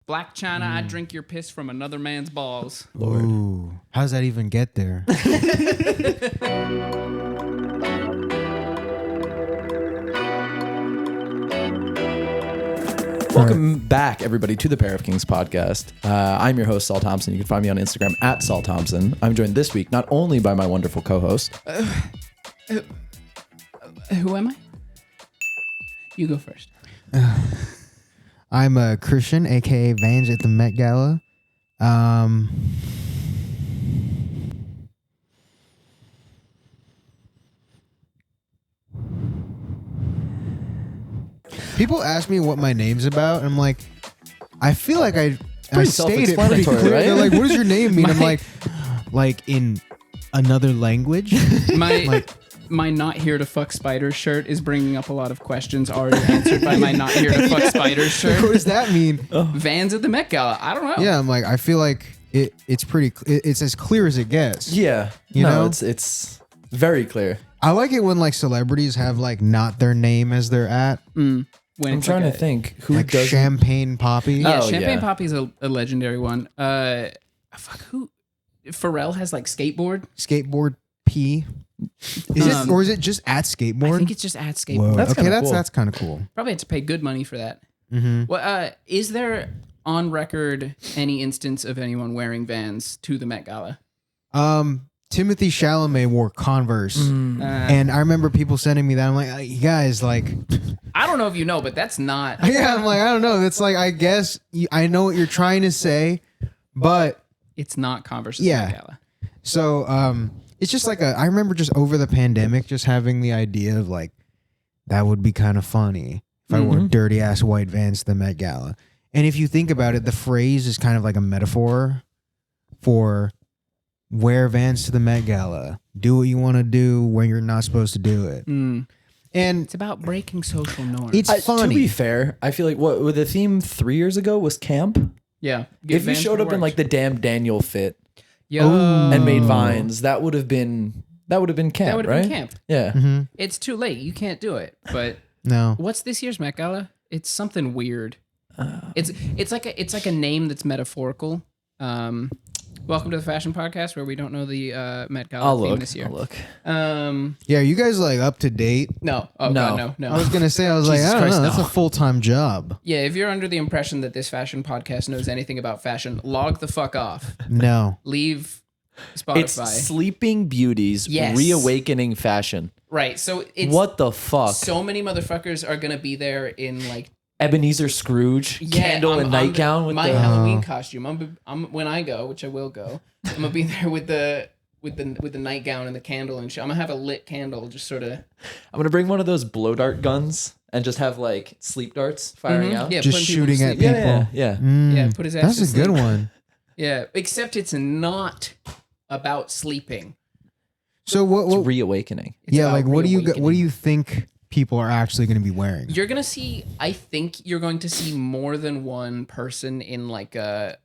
Black China, I drink your piss from another man's balls. Lord. Ooh, how does that even get there? Welcome back, everybody, to the Pair of Kings podcast. I'm your host, Saul Thompson. You can find me on Instagram at Saul Thompson. I'm joined this week not only by my wonderful co-host. Who am I? You go first. I'm a Christian, aka Vans at the Met Gala. People ask me what my name's about, and I'm like, I feel like I stated it pretty clear. Right? They're like, what does your name mean? I'm like in another language. My not here to fuck spiders shirt is bringing up a lot of questions already answered by my not here to fuck spiders shirt. What does that mean? Vans at the Met Gala. I don't know. Yeah, I'm like, I feel like it's pretty. It's as clear as it gets. Yeah. You know? It's very clear. I like it when like celebrities have like not their name as their at. When I'm trying to think who Like does Champagne Poppy. Yeah, Oh, Champagne yeah. Poppy's a legendary one. Who? Pharrell has like Skateboard P. Is it or is it just at skateboard? I think it's just at skateboard. Whoa. That's Okay, kinda cool. that's kind of cool. Probably had to pay good money for that. Mm-hmm. Well, is there on record any instance of anyone wearing Vans to the Met Gala? Timothy Chalamet wore Converse, and I remember people sending me that. I'm like, you guys, like, I don't know if you know, but that's not. yeah, I'm like, I don't know. That's like, I guess I know what you're trying to say, but It's not Converse at Yeah. the Met Gala. so it's just like I remember just over the pandemic, just having the idea of like that would be kind of funny if I wore dirty ass white Vans to the Met Gala. And if you think about it, the phrase is kind of like a metaphor for wear Vans to the Met Gala. Do what you want to do when you're not supposed to do it. And It's about breaking social norms. it's To funny. be fair, I feel like what the theme 3 years ago was camp. yeah. If you showed up in like the damn Daniel fit Yo, and made vines, that would have been camp, that would have right? been camp. Yeah. It's too late. You can't do it. But No. what's this year's Met Gala? It's something weird. It's like a name that's metaphorical. Welcome to the Fashion Podcast, where we don't know the Met Gala theme this year. I'll look. Yeah, you guys like up to date? No. Oh, No. God, no. I was gonna say, I was like, Jesus I don't Christ, know. That's no. a full-time job. Yeah, if you're under the impression that this fashion podcast knows anything about fashion, log the fuck off. No. Leave It's Spotify. Sleeping Beauties, Yes. reawakening fashion. Right. So it's What the fuck? so many motherfuckers are gonna be there in like Ebenezer Scrooge, candle I'm- and I'm nightgown with my the Halloween costume. I'm when I go, which I will go. I'm gonna be there with the nightgown and the candle and shit. I'm gonna have a lit candle, just sort of. I'm gonna bring one of those blow dart guns and just have like sleep darts firing out. Yeah, Just putting people to shooting at sleep. people. Yeah. Yeah, put his ass. That's to a good sleep. one. Yeah, except it's not about sleeping. So what? It's reawakening. It's Yeah, about like what do reawakening. you think people are actually going to be wearing? You're gonna see. I think you're going to see more than one person in like a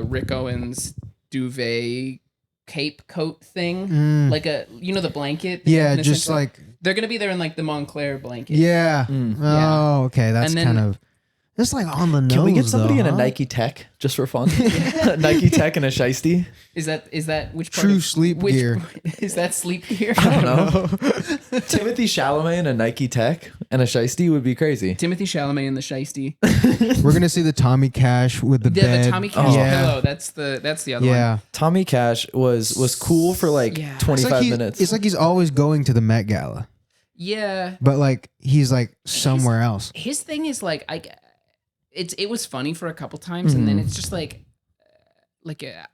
Rick Owens duvet cape coat thing, like a the blanket. the Yeah, Captain just Essential. like they're gonna be there in like the Montclair blanket. yeah. Oh, okay. That's And then- kind of that's like on the nose. Can we get somebody though, in a huh? Nike Tech just for fun? A Nike Tech and a shiesty? Is that which part True of- sleep which- gear. Is that sleep gear? I don't know. Timothy Chalamet in a Nike Tech and a shiesty would be crazy. Timothy Chalamet and the Shiesty. We're gonna see the Tommy Cash with the Yeah, bed. the Tommy Cash yeah. pillow. That's the other one. Yeah. Tommy Cash was cool for like Yeah. 25 minutes. It's like he's always going to the Met Gala, Yeah. but like he's like somewhere else. His thing is like it was funny for a couple times, and then it's just like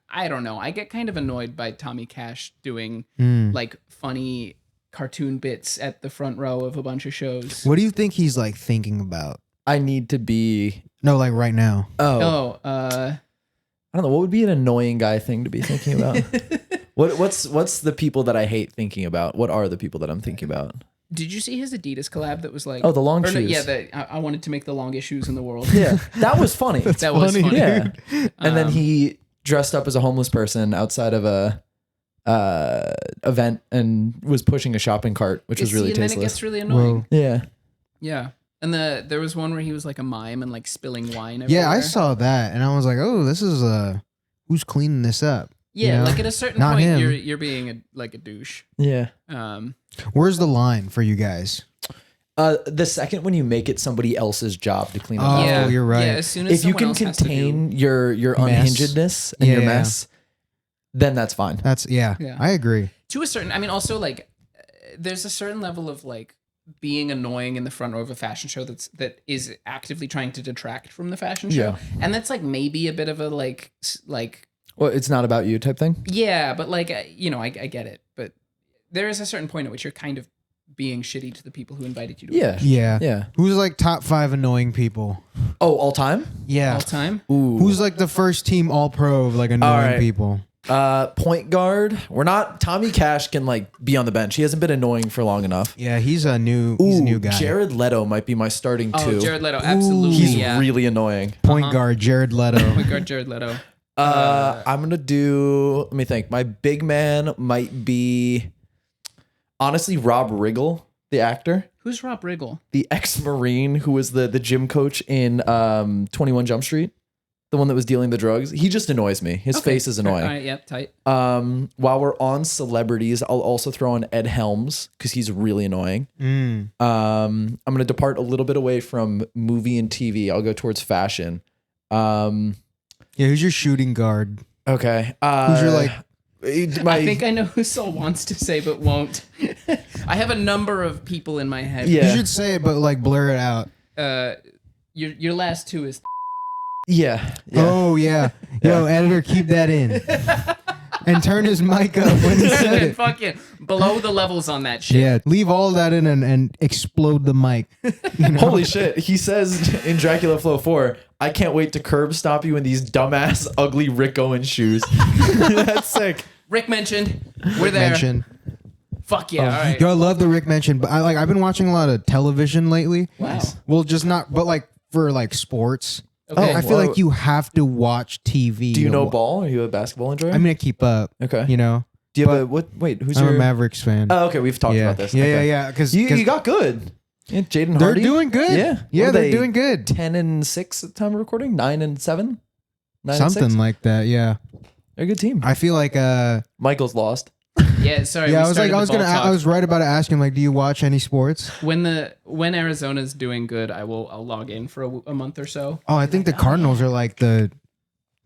I don't know. I get kind of annoyed by Tommy Cash doing like funny cartoon bits at the front row of a bunch of shows. What do you think he's like thinking about? I need to be. No, like right now. Oh, Oh, I don't know. What would be an annoying guy thing to be thinking about? What's the people that I hate thinking about? What are the people that I'm thinking about? did you see his Adidas collab that was like? Oh, the long or no, shoes. yeah, I wanted to make the longest shoes in the world. Yeah, that was funny. That was funny. Yeah, and then he dressed up as a homeless person outside of a event and was pushing a shopping cart, which was really and then it tasteless. gets really annoying. Whoa. Yeah, Yeah. And there was one where he was like a mime and like spilling wine Yeah, I everywhere. saw that, and I was like, oh, this is who's cleaning this up? Yeah, You know? like at a certain Not point, him. you're being like a douche. Yeah. Where's the line for you guys? The second when you make it somebody else's job to clean up. Oh, Yeah, you're right. Yeah, as soon as If you someone can else has to do- contain your Mess. unhingedness and your Yeah. mess, then that's fine. That's yeah. I agree. to a certain, I mean, also like there's a certain level of like being annoying in the front row of a fashion show that is actively trying to detract from the fashion show, and that's like maybe a bit of a like Well, it's not about you type thing. yeah, but like you know, I get it, but there is a certain point at which you're kind of being shitty to the people who invited you to a Yeah. fashion Yeah. Yeah. Who's like top 5 annoying people? Oh, all time? Yeah. all time. Ooh. Who's like the first team all pro of like annoying right. people? Point guard? We're not. Tommy Cash can like be on the bench. He hasn't been annoying for long enough. Yeah, he's a new guy. Jared Leto might be my starting Oh, two. Jared Leto, absolutely. He's yeah. really annoying. Point guard Jared Leto. Point guard Jared Leto. I'm gonna do. Let me think. My big man might be honestly Rob Riggle, the actor, Who's Rob Riggle? the ex-Marine who was the gym coach in 21 Jump Street, the one that was dealing the drugs. He just annoys me. His Okay. face is annoying. All right, yep, tight. While we're on celebrities, I'll also throw in Ed Helms because he's really annoying. I'm gonna depart a little bit away from movie and TV. I'll go towards fashion. Yeah, who's your shooting guard? Okay. Who's your like? I think I know who Saul wants to say but won't. I have a number of people in my head. Yeah. You should say it, but like blur it out. Your last two is Yeah. Oh yeah. Yo, editor, keep that in. And turn his mic up when he said it. fucking blow the levels on that shit. Yeah, leave all that in and explode the mic. You know? Holy shit. He says in Dracula Flow 4, I can't wait to curb stop you in these dumbass, ugly Rick Owens shoes. That's sick. Rick mentioned. We're there. Mention. Fuck yeah. All right. Yo, I love the Rick mention, but I've been watching a lot of television lately. Wow. Well, just not, but like for like sports. Okay. I feel like you have to watch TV. Do you to know wa- ball? Are you a basketball enjoyer? I'm gonna keep up. Okay. You know, Do you have a what? Wait, who's I'm your a Mavericks fan. Oh, okay. We've talked yeah. about this. Yeah, Okay. yeah. Because You got good. Yeah, Jaden they're Hardy. doing good. Yeah. Yeah, What are they're they, doing good. 10-6 at the time of recording. 9-7. 9-6? Something like that. Yeah. They're a good team. I feel like Michael's lost. Yeah. Sorry. yeah. we I was like, started I was the ball gonna. I talk. was right about to ask him like, do you watch any sports? When Arizona's doing good, I'll log in for a month or so. Oh, I think the Cardinals are like the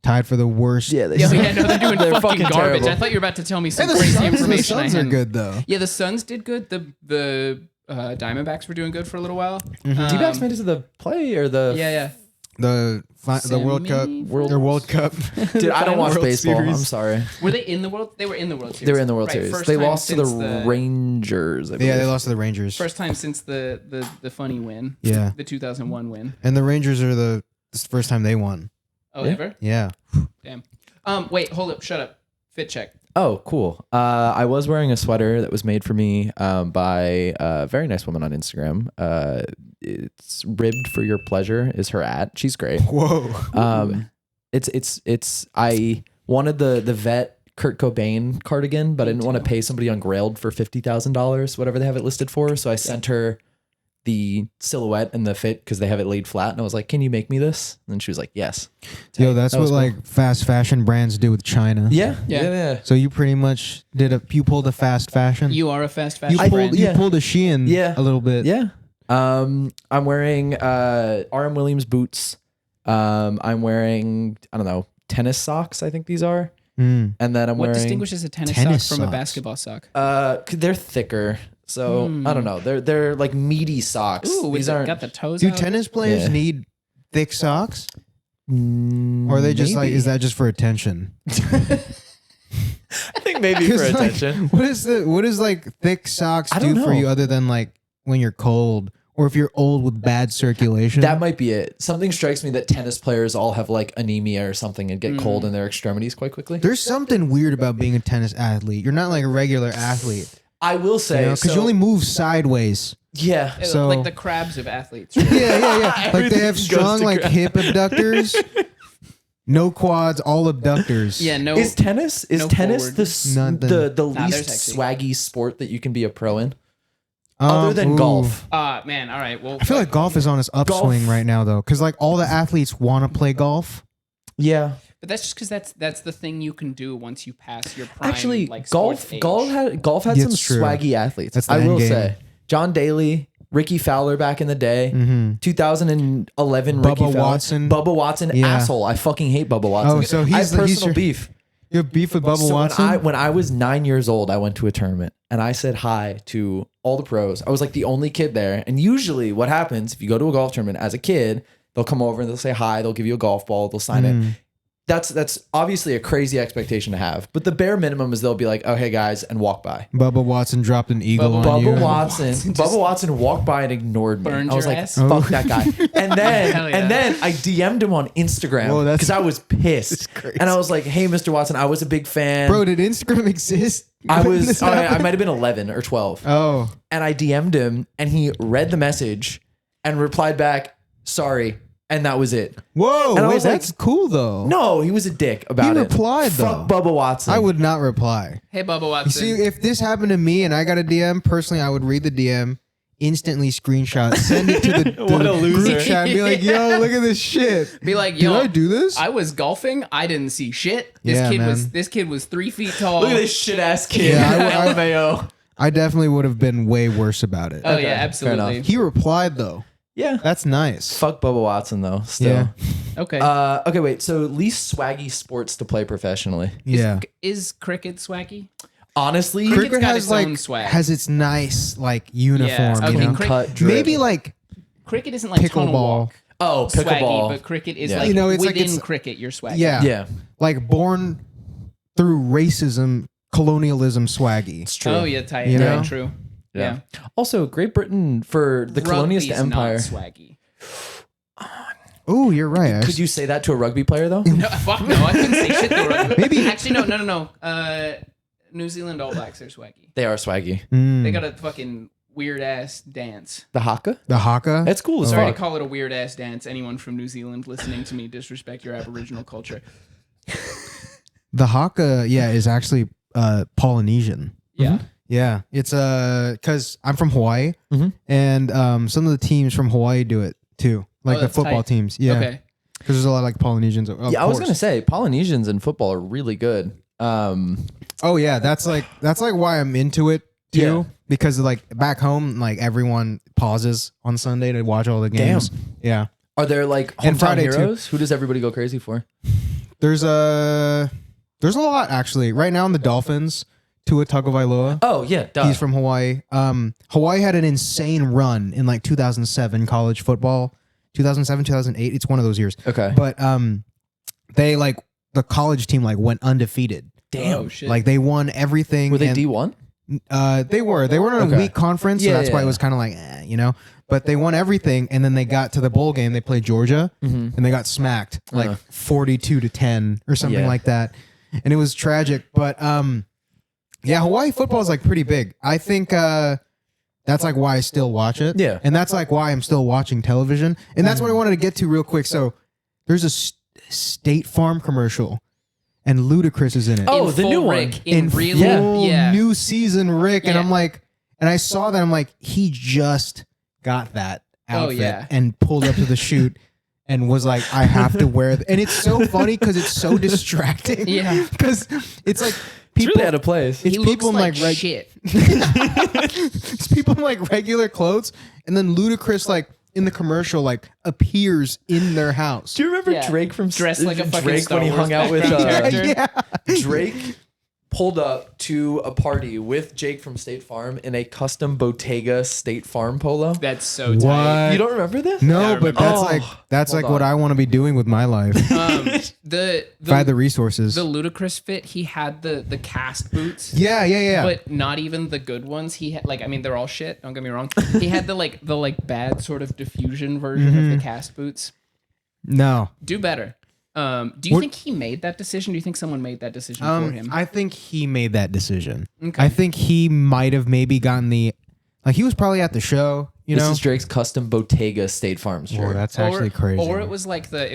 tied for the worst. Yeah, they Yeah, no, they're doing They're fucking fucking garbage. terrible. I thought you were about to tell me some And the crazy Suns, information. the Suns I are hadn't. good though. Yeah, the Suns did good. The Diamondbacks were doing good for a little while. D-backs made it to the play or the Yeah. The World Cup. Semi- Their World Cup. Dude, I don't watch World baseball. Series. I'm sorry. Were they in the World? They were in the World Series. They were in the World Right, Series. first They time lost to the since Rangers. I believe. Yeah, they lost to the Rangers. First time since the funny win. Yeah. The 2001 win. And the Rangers are this is the first time they won. Oh, Yeah. ever? Yeah. Damn. Wait, hold up. Shut up. Fit check. Oh, cool. I was wearing a sweater that was made for me by a very nice woman on Instagram. It's ribbed for your pleasure is her @ She's great. Whoa. It's I wanted the vet Kurt Cobain cardigan, but I didn't want to pay somebody on Grailed for $50,000, whatever they have it listed for. So I sent her the silhouette and the fit because they have it laid flat, and I was like, "Can you make me this?" And she was like, "Yes." Yo, that's That what was cool. like fast fashion brands do with China. Yeah, Yeah. yeah. So you pretty much you pulled a fast fashion. You are a fast You fashion pulled brand. you yeah. pulled a Shein Yeah. a little bit. Yeah. I'm wearing RM Williams boots. I'm wearing, I don't know, tennis socks, I think these are. Mm. And then I'm What wearing distinguishes a tennis tennis sock from a socks. basketball sock? they're thicker. So I don't know. They're like meaty socks. Ooh, These aren't got the toes Do out. tennis players Yeah. need thick socks? Or are they just like, maybe. is that just for attention? I think maybe for 'Cause, like, attention. what is like thick socks I do don't for know. you other than like when you're cold or if you're old with bad circulation? That might be it. Something strikes me that tennis players all have like anemia or something and get cold in their extremities quite quickly. There's something weird about being a tennis athlete. You're not like a regular athlete, I will say, because you only move sideways. yeah. So, So- like the crabs of athletes. Yeah, yeah, yeah. Like they Everything have goes strong to like crap. hip abductors, no quads, all abductors. Yeah, no. Is tennis no the forward. the Nothing. the Nah, they're least sexy. swaggy sport that you can be a pro in? Other than Ooh. golf. Man, all right. Well, I feel like golf is on its upswing right now, though, because like all the athletes want to play golf. Yeah. but that's just because that's the thing you can do once you pass your prime. Actually, like golf sports age. golf had Yeah, some it's true. swaggy athletes. That's the I end will game. say. John Daly, Ricky Fowler back in the day. 2011 Ricky Bubba Fowler. Watson. Bubba Watson, Yeah. asshole. I fucking hate Bubba Watson. Oh, so I he's have the- he's personal your- beef. You have beef with Bubba So Watson? when I was 9 years old, I went to a tournament and I said hi to all the pros. I was like the only kid there. And usually what happens if you go to a golf tournament as a kid, they'll come over and they'll say hi, they'll give you a golf ball, they'll sign it. That's obviously a crazy expectation to have. But the bare minimum is they'll be like, oh, hey guys, and walk by. Bubba Watson dropped an eagle on you. Bubba Watson walked by and ignored me. Burned I was your like, ass? fuck that guy. And then Hell yeah. and then I DM'd him on Instagram Whoa, that's- because I was pissed. crazy. And I was like, hey, Mr. Watson, I was a big fan. Bro, did Instagram exist? I when was this I happened? might have been 11 or 12. Oh. And I DM'd him and he read the message and replied back, sorry. And that was it. Whoa, And I wait, was like, that's cool though. No, he was a dick about He it. replied, Fuck though. Bubba Watson. I would not reply. Hey, Bubba You Watson. see, if this happened to me and I got a DM, personally, I would read the DM, instantly screenshot, send it to the, What a loser. group chat, and be like, "Yo, look at this shit. Be like, Did yo, I do this?" I was golfing. I didn't see shit. This Yeah, kid man. this kid was 3 feet tall. Look at this shit ass kid. Yeah, LMAO. I definitely would have been way worse about it. Oh Okay, yeah, fair absolutely. enough. He replied though. Yeah. That's nice. Fuck Bubba Watson though. Still. Yeah. Okay. Okay, wait. So least swaggy sports to play professionally. Yeah. Is cricket swaggy? Honestly, Cricket's Cricket got has its like own swag. has its nice like uniform. okay, You know? cricket- cut drip. Maybe like Cricket isn't like tunnel pickleball. walk oh swaggy, pickleball. but cricket is Yeah. like You know, it's like within it's- cricket you're swaggy. Yeah. Yeah, like born through racism, colonialism, swaggy. it's true. Oh yeah, tight. You Yeah, know? true. Yeah. Yeah. Also, Great Britain for the colonialist Rugby's empire. not swaggy. Oh, you're right. Could you say that to a rugby player though? No, fuck no, I couldn't say shit to rugby. Maybe- Actually no. New Zealand All Blacks are swaggy. They are swaggy. They got a fucking weird ass dance. The haka? The haka. That's cool as Sorry fuck. to call it a weird ass dance. Anyone from New Zealand listening to me disrespect your Aboriginal culture. The haka, yeah, is actually Polynesian. Yeah. Yeah, it's because I'm from Hawaii, Mhm. and some of the teams from Hawaii do it too, like the that's football tight. teams. Yeah, Okay. because there's a lot of like Polynesians. Of Yeah, I was course. gonna say Polynesians in football are really good. Oh yeah, that's like why I'm into it too. Yeah. Because like back home, like everyone pauses on Sunday to watch all the games. Yeah, Are there like And hometown Friday, too. heroes? Who does everybody go crazy for? there's a lot actually. Right now in the Dolphins, Tua Tagovailoa. Oh yeah, duh. He's from Hawaii. Hawaii had an insane run in like 2007 college football. 2007, 2008. It's one of those years. okay. But they like the college team like went undefeated. Damn. Oh shit. Like they won everything. Were they and, D1? They were on a Okay. weak conference, so Yeah, that's why yeah. it was kind of like, you know. But they won everything, and then they got to the bowl game. They played Georgia, and they got smacked like 42-10 or something Yeah. like that, and it was tragic. But yeah, Hawaii football is like pretty big. I think that's like why I still watch it. Yeah. and that's like why I'm still watching television. And that's what I wanted to get to real quick. So there's a State Farm commercial, and Ludacris is in it. Oh, In the full new one. Rick, in real full yeah. new season Rick, and Yeah. I'm like, and I saw that, I'm like, he just got that Oh, outfit yeah. and pulled up to the shoot and was like, I have to wear and it's so funny because it's so distracting. Yeah. because it's like It's people really out of place. it's He looks people in like like shit. it's people in like regular clothes, and then Ludacris like in the commercial like appears in their house. Do you remember Yeah. Drake from Dressed like a fucking Drake Star when he Wars hung out with background character. Yeah. Drake pulled up to a party with Jake from State Farm in a custom Bottega State Farm polo. That's so tight. What? You don't remember this? No, I but remember. that's Oh, like hold what on. I want to be doing with my life. The If I had the resources. the Ludacris fit, he had the cast boots. Yeah. But not even the good ones. He had like, I mean, they're all shit. Don't get me wrong. He had the bad sort of diffusion version of Mm-hmm. the cast boots. No. Do better. Do you think he made that decision? Do you think someone made that decision for him? I think he made that decision. Okay. I think he might have maybe gotten he was probably at the show, you This know. is Drake's custom Bottega State Farm shirt. Whoa, that's actually crazy. Or it was like the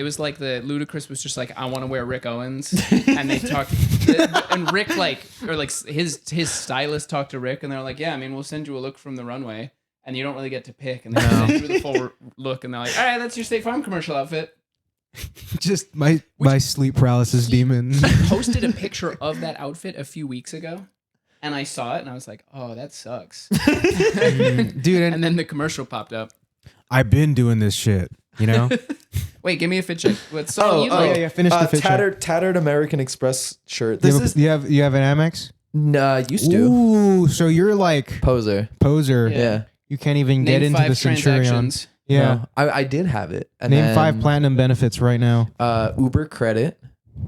Ludacris was just like, I want to wear Rick Owens, and they talked, and Rick his stylist talked to Rick, and they're like, yeah, I mean, we'll send you a look from the runway. and you don't really get to pick, and they send you the full look, and they're like, all right, that's your State Farm commercial outfit. Just my sleep paralysis demon. Posted a picture of that outfit a few weeks ago, and I saw it, and I was like, oh, that sucks. Dude, and then the commercial popped up. I've been doing this shit, you know? Wait, give me a fit check. What's yeah, finish the fit check. Tattered American Express shirt. You have an Amex? Nah, used to. Ooh, so you're like Poser. Yeah. You can't even get into the Centurion. Yeah. No, I did have it. And Name then, 5 platinum benefits right now. Uber credit,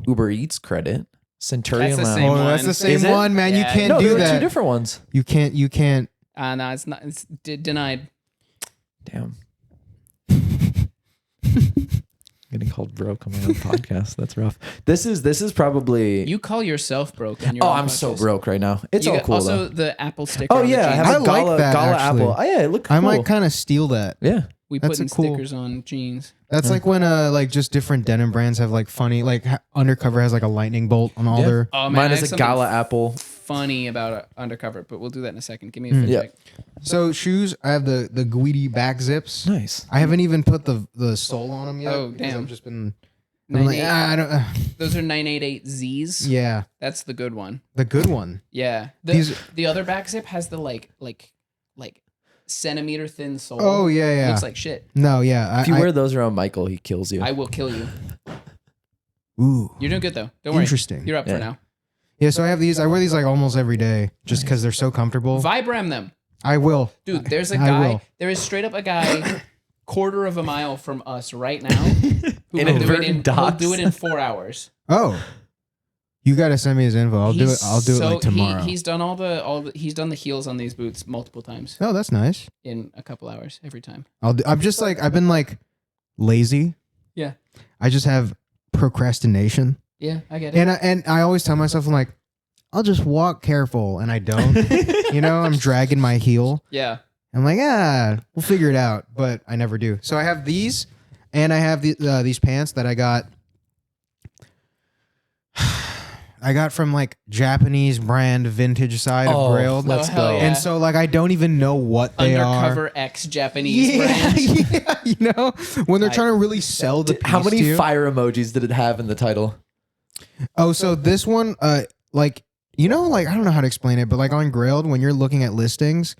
Uber Eats credit, Centurion That's the Lounge. same one. That's the same Is it? one, man. Yeah, You can't No, do there were that. 2 different ones. You can't. No, it's not. It's denied. Damn. Getting called broke on my own podcast. That's rough. This is probably. You call yourself broke. On your Oh, own I'm podcast. so broke right now. It's You all got cool also though. the Apple sticker. Oh on the yeah, I jeans. have I a like Gala, that, Gala actually. Apple. Oh yeah, it looked cool. I might kind of steal that. Yeah. We That's putting cool. stickers on jeans. That's like when like just different denim brands have like funny like Undercover has like a lightning bolt on all Yeah. their. Oh man, Mine I is have a something Gala Apple. funny about Undercover, but we'll do that in a second. Give me a fit Yeah. check. So shoes, I have the Guidi back zips. Nice. I haven't even put the sole on them yet. Oh, because damn. I've just been. I'm like, 988 I don't. Those are 988Zs. Yeah, That's the good one. the good one. Yeah. These- The other back zip has the like centimeter thin sole. Oh yeah. Looks like shit. No, yeah. If you wear those around Michael, he kills you. I will kill you. Ooh, You're doing good though. Don't worry. interesting. You're up Yeah. for now. Yeah, so I have these. I wear these like almost every day, just because they're so comfortable. Vibram them. I will. Dude, there's a I guy. will. There is straight up a guy quarter of a mile from us right now who In will do it inverted in, he'll docks. do it in 4 hours. Oh, you gotta send me his info. I'll do it. I'll do it like tomorrow. He's done he's done the heels on these boots multiple times Oh, that's nice. in a couple hours every time. I'm just like I've been like lazy. Yeah. I just have procrastination, Yeah, I get it. and I always tell myself I'm like, I'll just walk careful, and I don't. I'm dragging my heel. Yeah. I'm like, we'll figure it out, but I never do. So I have these, and I have these pants that I got. I got from like Japanese brand vintage side of Grailed. let's Oh, hell go. yeah. And so like I don't even know what they Undercover are. X Japanese brand. Yeah, when they're trying to really sell the How piece many to you. fire emojis did it have in the title? Oh, so this one, like like I don't know how to explain it, but like on Grailed, when you're looking at listings,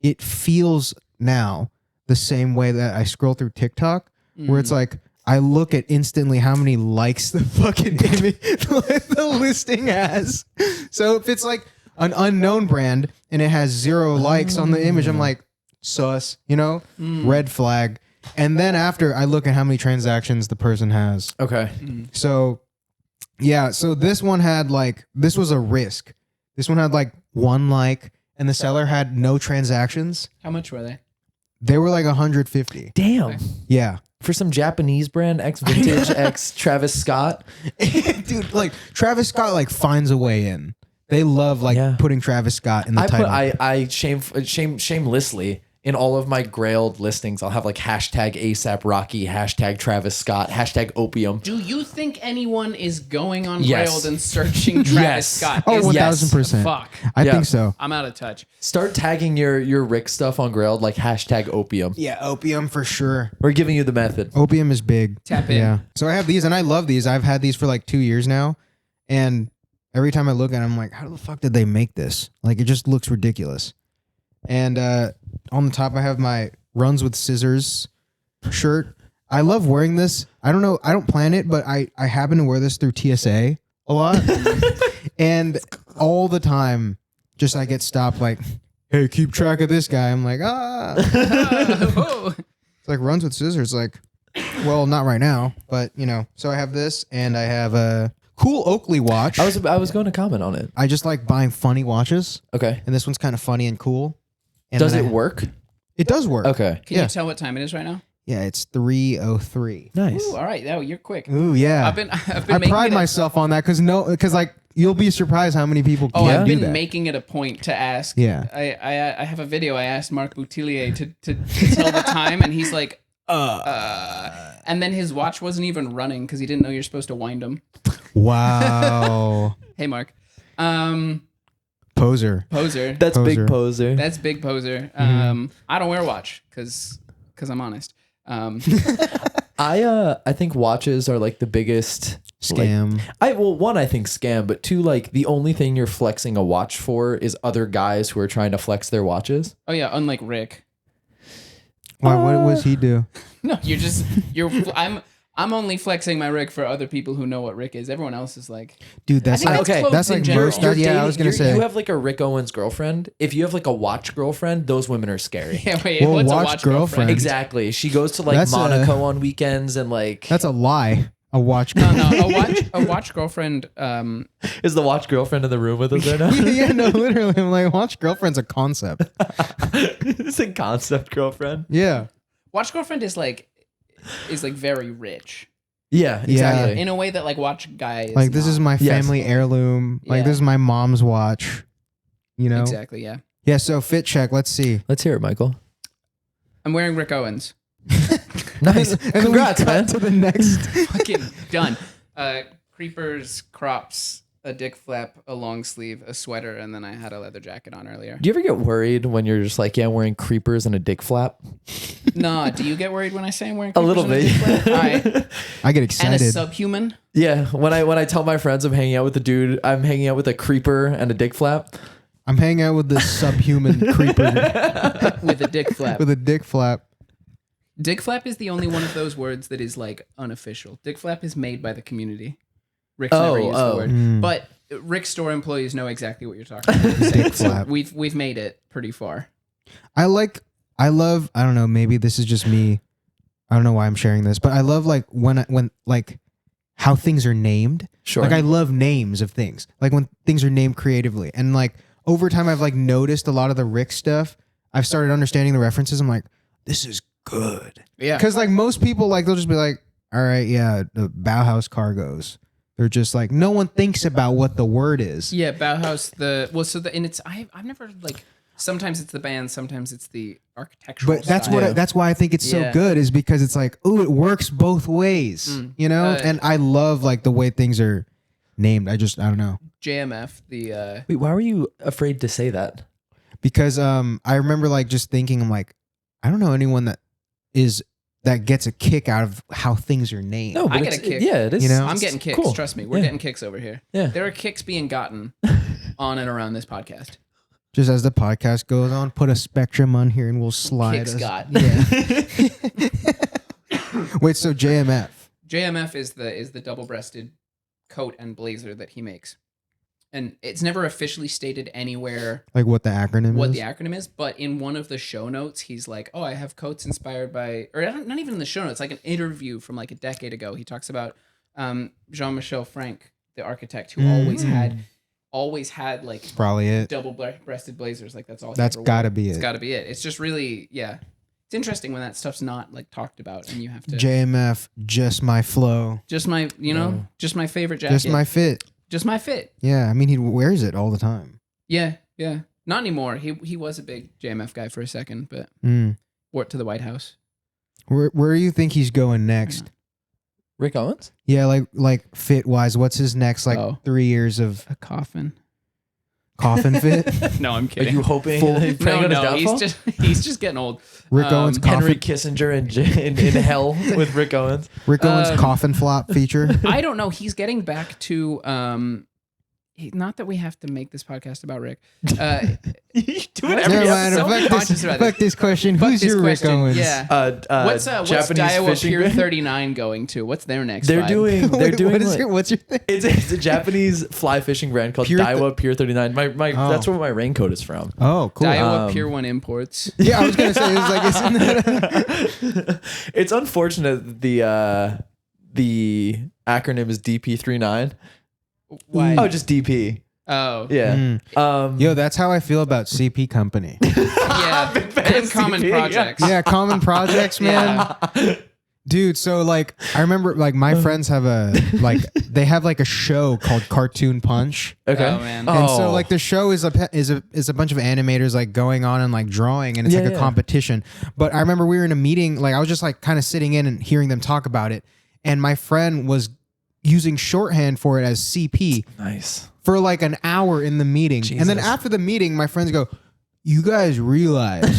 it feels now the same way that I scroll through TikTok, where it's like I look at instantly how many likes the fucking image the listing has. So if it's like an unknown brand and it has 0 likes on the image, I'm like, sus, red flag. And then after I look at how many transactions the person has. Okay. So yeah, so this one had this was a risk. This one had 1 like, and the seller had no transactions. How much were they? They were like 150. Damn. Yeah. For some Japanese brand, X Vintage, X Travis Scott. Dude, Travis Scott finds a way in. They love putting Travis Scott in the title. I shamelessly in all of my Grailed listings, I'll have hashtag ASAP Rocky, hashtag Travis Scott, hashtag opium. Do you think anyone is going on Yes. Grailed and searching Travis Yes. Scott? Oh, Is- 1000%. Fuck. I Yeah. think so. I'm out of touch. Start tagging your Rick stuff on Grailed hashtag opium. Yeah, opium for sure. We're giving you the method. Opium is big. Tap in. Yeah. So I have these and I love these. I've had these for 2 years now. And every time I look at them, I'm like, how the fuck did they make this? It just looks ridiculous. And on the top, I have my Runs with Scissors shirt. I love wearing this. I don't know. I don't plan it, but I happen to wear this through TSA a lot. And all the time, just I get stopped hey, keep track of this guy. I'm like, Oh. It's like Runs with Scissors. Well, not right now, but So I have this, and I have a cool Oakley watch. I was going to comment on it. I just like buying funny watches, Okay. and this one's kind of funny and cool. And Does then it work? It does work. Okay. Can Yeah. you tell what time it is right now? Yeah, it's 3:03. Nice. Ooh, all right. Oh, you're quick. Ooh, yeah. I've been I making pride it myself on that because you'll be surprised how many people Oh, can't I've do been that. making it a point to ask. Yeah. I have a video. I asked Marc Boutillier to tell the time, and he's like, and then his watch wasn't even running because he didn't know you're supposed to wind him. Wow. Hey, Mark. Poser. Poser. That's Poser. big poser. That's big poser. I don't wear a watch because I'm honest. I think watches are like the biggest Scam. One, I think scam, but two, like the only thing you're flexing a watch for is other guys who are trying to flex their watches. Oh yeah, unlike Rick. Why, what was he do? No, I'm only flexing my Rick for other people who know what Rick is. Everyone else is like, Dude, that's I think like that's clothes that's in like general. most. I was gonna say. You have like a Rick Owens girlfriend. If you have like a watch girlfriend, those women are scary. yeah, wait, Well, what's a watch watch girlfriend. girlfriend? Exactly. She goes to like That's Monaco on weekends and like. That's a lie. A watch. No, a watch girlfriend. Is the watch girlfriend in the room with us right now? Yeah, no, literally. I'm like, watch girlfriend's a concept. It's a concept girlfriend. Yeah. Watch girlfriend is like very rich Yeah, exactly. in a way that like watch guy is Like, this is my Yes. family heirloom. Like, Yeah. this is my mom's watch. You know? exactly, yeah. Yeah, so fit check. Let's see. Let's hear it, Michael. I'm wearing Rick Owens. Nice. And then we Congrats, cut man. to the next. Fucking done. Creepers, crops, a dick flap, a long sleeve, a sweater, and then I had a leather jacket on earlier. Do you ever get worried when you're just like, yeah, I'm wearing creepers and a dick flap? No, do you get worried when I say I'm wearing A creepers little and a bit. dick flap? All right. I get And a excited. subhuman? Yeah, when I tell my friends I'm hanging out with a dude, I'm hanging out with a creeper and a dick flap. I'm hanging out with this subhuman creeper With a dick flap. with a dick flap. Dick flap is the only one of those words that is like unofficial. Dick flap is made by the community. Rick's never used the word. But Rick's store employees know exactly what you're talking about. Dick So flap. we've made it pretty far. I love, I don't know, maybe this is just me. I don't know why I'm sharing this, but I love like when like how things are named. Sure. Like I love names of things. Like when things are named creatively. And like over time I've like noticed a lot of the Rick stuff. I've started understanding the references. I'm like, this is good. Yeah. Because like most people, like they'll just be like, all right, yeah, the Bauhaus cargos. They're just like, no one thinks about what the word is. Yeah, Bauhaus. And it's I've never like. Sometimes it's the band, sometimes it's the architectural. But that's style. that's why I think it's so Yeah. good, is because it's like, ooh, it works both ways, you know. And I love like the way things are named. I don't know, JMF. The Wait, why were you afraid to say that? because I remember like just thinking, I'm like, I don't know anyone that gets a kick out of how things are named. No, but I get a kick. Yeah, it is. You know? I'm getting kicks. Cool. Trust me, we're Yeah. getting kicks over here. Yeah. There are kicks being gotten on and around this podcast. Just as the podcast goes on, put a spectrum on here and we'll slide. Kicks us. got. Wait, so JMF? JMF is the double-breasted coat and blazer that he makes, and it's never officially stated anywhere Like what the acronym what is? the acronym is, but in one of the show notes, he's like, "Oh, I have coats inspired by," or not even in the show notes, like an interview from like a decade ago. He talks about Jean-Michel Frank, the architect, who always had like Probably it. double-breasted blazers. Like that's all. That's gotta be It's it. got to be it. It's just really, yeah. It's interesting when that stuff's not like talked about, and you have to JMF, just my flow, just my, just my favorite jacket, just my fit. just my fit. Yeah, I mean he wears it all the time. Yeah, yeah. Not anymore. He was a big JMF guy for a second, but wore it to the White House. Where do you think he's going next? Rick Owens? Yeah, like fit wise, what's his next 3 years of A coffin. coffin fit? No, I'm Are kidding. you hoping Full- praying on his no, downfall? he's just getting old. Rick Owens Henry coffin. Kissinger in hell with Rick Owens. Rick Owens coffin flop feature. I don't know. He's getting back to not that we have to make this podcast about Rick. You do it Never every mind. episode. So conscious about fuck this question. Fuck Who's this your question. Rick Owens? Yeah. What's Japanese Daiwa fishing Pier brand? 39 going to? What's their next? They're vibe? doing. They're Wait, doing. what's your thing? It's a Japanese fly fishing brand called Pier Daiwa Pier 39. That's Oh. where my raincoat is from. Oh, cool. Daiwa Pier 1 Imports. Yeah, I was gonna say it was like, isn't that It's unfortunate that the acronym is DP39. Why? Oh, just DP. Oh. Yeah. Yo, that's how I feel about CP Company. Yeah. And Common CP, yeah. Projects. Yeah, common projects, man. Dude, so like I remember like my friends have they have like a show called Cartoon Punch. Okay. Oh, man. And so like the show is a bunch of animators like going on and like drawing, and it's like a competition. But I remember we were in a meeting, like I was just like kind of sitting in and hearing them talk about it, and my friend was using shorthand for it as CP Nice. for like an hour in the meeting. And then Jesus. after the meeting, my friends go, "You guys realize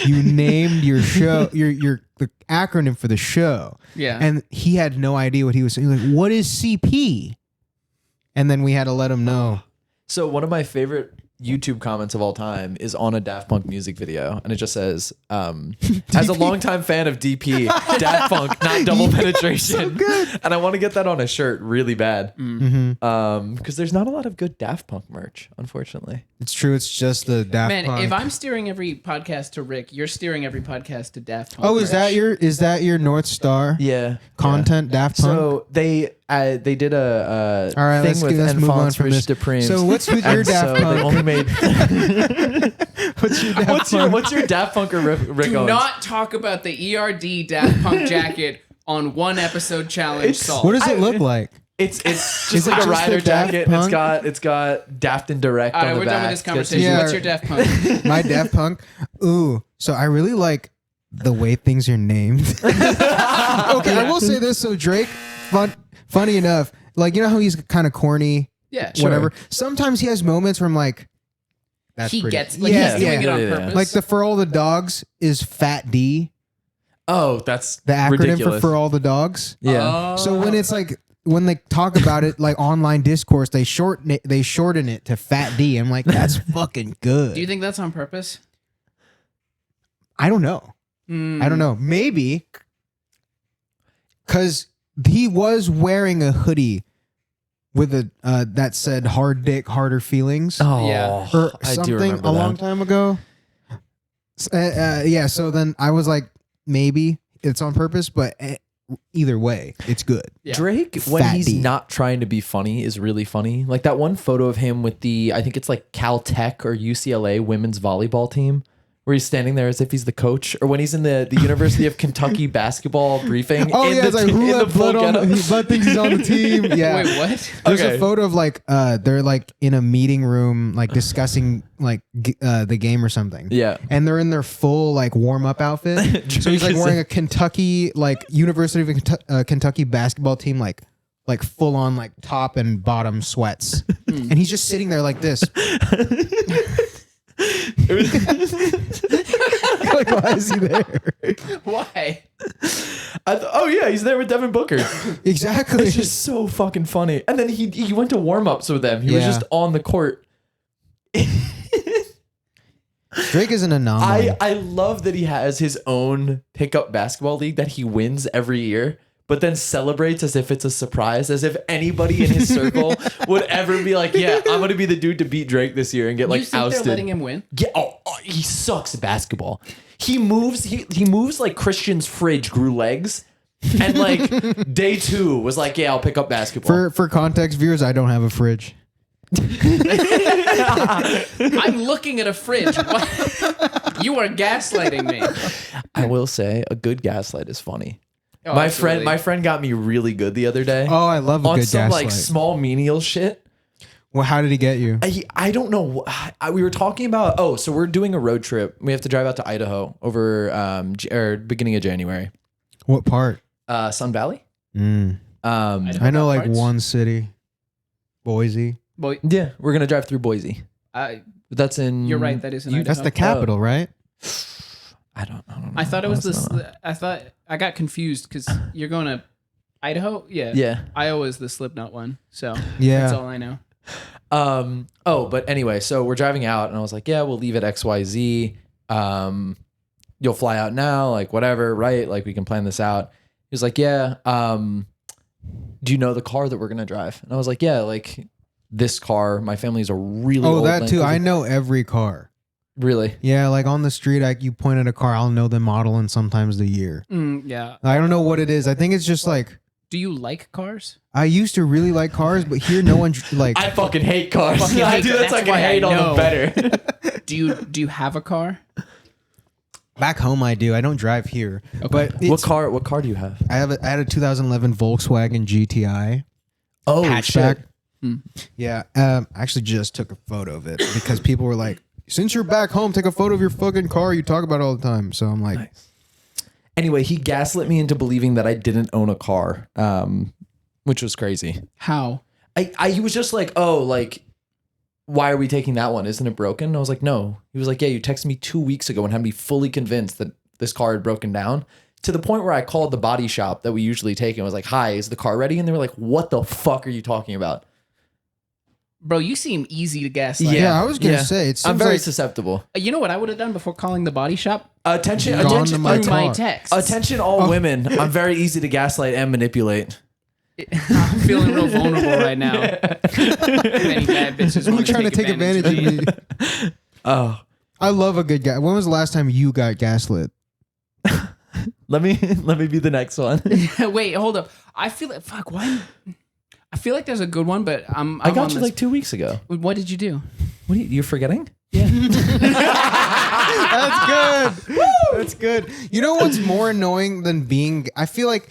you named your show, the acronym for the show." Yeah. And he had no idea what he was saying. He was like, "What is CP?" And then we had to let him know. So one of my favorite YouTube comments of all time is on a Daft Punk music video, and it just says, "As a longtime fan of DP, Daft Punk, not double penetration." And I want to get that on a shirt really bad, because there's not a lot of good Daft Punk merch, unfortunately. It's true. It's just the Daft Man, Punk. if I'm steering every podcast to Rick, you're steering every podcast to Daft Punk. Oh, is that your North Star? Yeah, Content, Daft Punk. So they did a All right, thing with let's move on Enfants from this. Supremes. So what's with your And Daft so Punk? They only made. What's your Daft Punk? What's your Daft Punk or Rick Do Owens? not talk about the ERD Daft Punk jacket on one episode challenge. Salt. What does it look like? It's Is just it like a just rider the Daft jacket. And Punk? it's got Daft and Direct All right, on the we're back. done with this conversation. Yeah. What's your Daft Punk? My Daft Punk. Ooh, so I really like the way things are named. Okay, I will say this. So Drake, funny enough, like, you know how he's kind of corny, Yeah, sure. whatever. Sometimes he has moments where I'm like, that's He pretty. gets like Yeah, he's doing yeah. it on Yeah. purpose. Like the For All the Dogs is Fat D, Oh, that's the acronym ridiculous. for All the Dogs. Yeah. So when it's like when they talk about it like online discourse, they shorten it to Fat D. I'm like, that's fucking good. Do you think that's on purpose? I don't know. I don't know. Maybe because he was wearing a hoodie with a that said "hard dick, harder feelings" Oh, Yeah. or I do something remember a long that. time ago. Yeah. So then I was like, maybe it's on purpose, but either way, it's good. Yeah. Drake, when Fat he's D. not trying to be funny, is really funny. Like that one photo of him with I think it's like Caltech or UCLA women's volleyball team, where he's standing there as if he's the coach, or when he's in the University of Kentucky basketball briefing. Oh in yeah, the it's like t- who in the let blood full on? getup. Blood thinks he's on the team. Yeah. Wait, what? There's Okay. a photo of like they're like in a meeting room like discussing like the game or something. Yeah. And they're in their full like warm up outfit. So he's like Drake is wearing a Kentucky like University of Kentucky basketball team like full on like top and bottom sweats. And he's just sitting there like this. Like, why is he there? Why? Oh yeah, he's there with Devin Booker. Exactly. It's just so fucking funny. And then he went to warm ups with them. He was Yeah. just on the court. Drake is an anomaly. I love that he has his own pickup basketball league that he wins every year, but then celebrates as if it's a surprise, as if anybody in his circle would ever be like, yeah, I'm going to be the dude to beat Drake this year and get like you think ousted. they're letting him win? Yeah, he sucks at basketball. He moves like Christian's fridge grew legs. And like day 2 was like, yeah, I'll pick up basketball. For context viewers, I don't have a fridge. I'm looking at a fridge. What? You are gaslighting me. I will say a good gaslight is funny. Oh, my absolutely. friend got me really good the other day. Oh, I love a on good some gaslight. like small menial shit. Well, how did he get you? I don't know. We were talking about, so we're doing a road trip. We have to drive out to Idaho over beginning of January. What part? Sun Valley. Mm. Um, I know like parts? one city, Boise. Boy, yeah, we're gonna drive through Boise. But that's in. you're right. That is in That's Idaho. the capital, right? I don't know. I thought it was That's this. not- I thought I got confused because you're going to Idaho. Yeah. Yeah. Iowa is the Slipknot one. So Yeah. that's all I know. But anyway, so we're driving out, and I was like, yeah, we'll leave at XYZ. You'll fly out now, like whatever, right? Like we can plan this out. He was like, yeah. Do you know the car that we're gonna drive? And I was like, yeah, like this car. My family's a really Oh, old that Land too. Cruiser. I know every car. Really. Yeah, like on the street, you point at a car, I'll know the model and sometimes the year. Yeah. I don't know what it is. I think it's just like Do you like cars? I used to really like cars, but here no one like. I fucking hate cars. Fucking I hate do. cars. That's That's like I why I hate on know. them better. Do you have a car? Back home, I do. I don't drive here, but What car do you have? I had a 2011 Volkswagen GTI Oh, hatchback. shit. Yeah, I actually just took a photo of it because people were like, "Since you're back home, take a photo of your fucking car. You talk about it all the time." So I'm like, Nice. Anyway, he gaslit me into believing that I didn't own a car. which was crazy. How? He was just like, oh, like, why are we taking that one? Isn't it broken? And I was like, no. He was like, yeah, you texted me 2 weeks ago and had me fully convinced that this car had broken down, to the point where I called the body shop that we usually take and was like, hi, is the car ready? And they were like, what the fuck are you talking about? Bro, you seem easy to gaslight. Yeah, I was gonna say it seems I'm very like susceptible. You know what I would have done before calling the body shop? Attention, Gone to my My car. text. attention, all women. I'm very easy to gaslight and manipulate. I'm feeling real vulnerable right now. Many bad bitches Who want trying to take advantage of me? Oh, I love a good guy. When was the last time you got gaslit? let me be the next one. Wait, hold up. I feel like fuck. Why? I feel like there's a good one, but I'm I got on you this. like 2 weeks ago. What did you do? What are you're forgetting? Yeah. That's good. That's good. You know what's more annoying than being? I feel like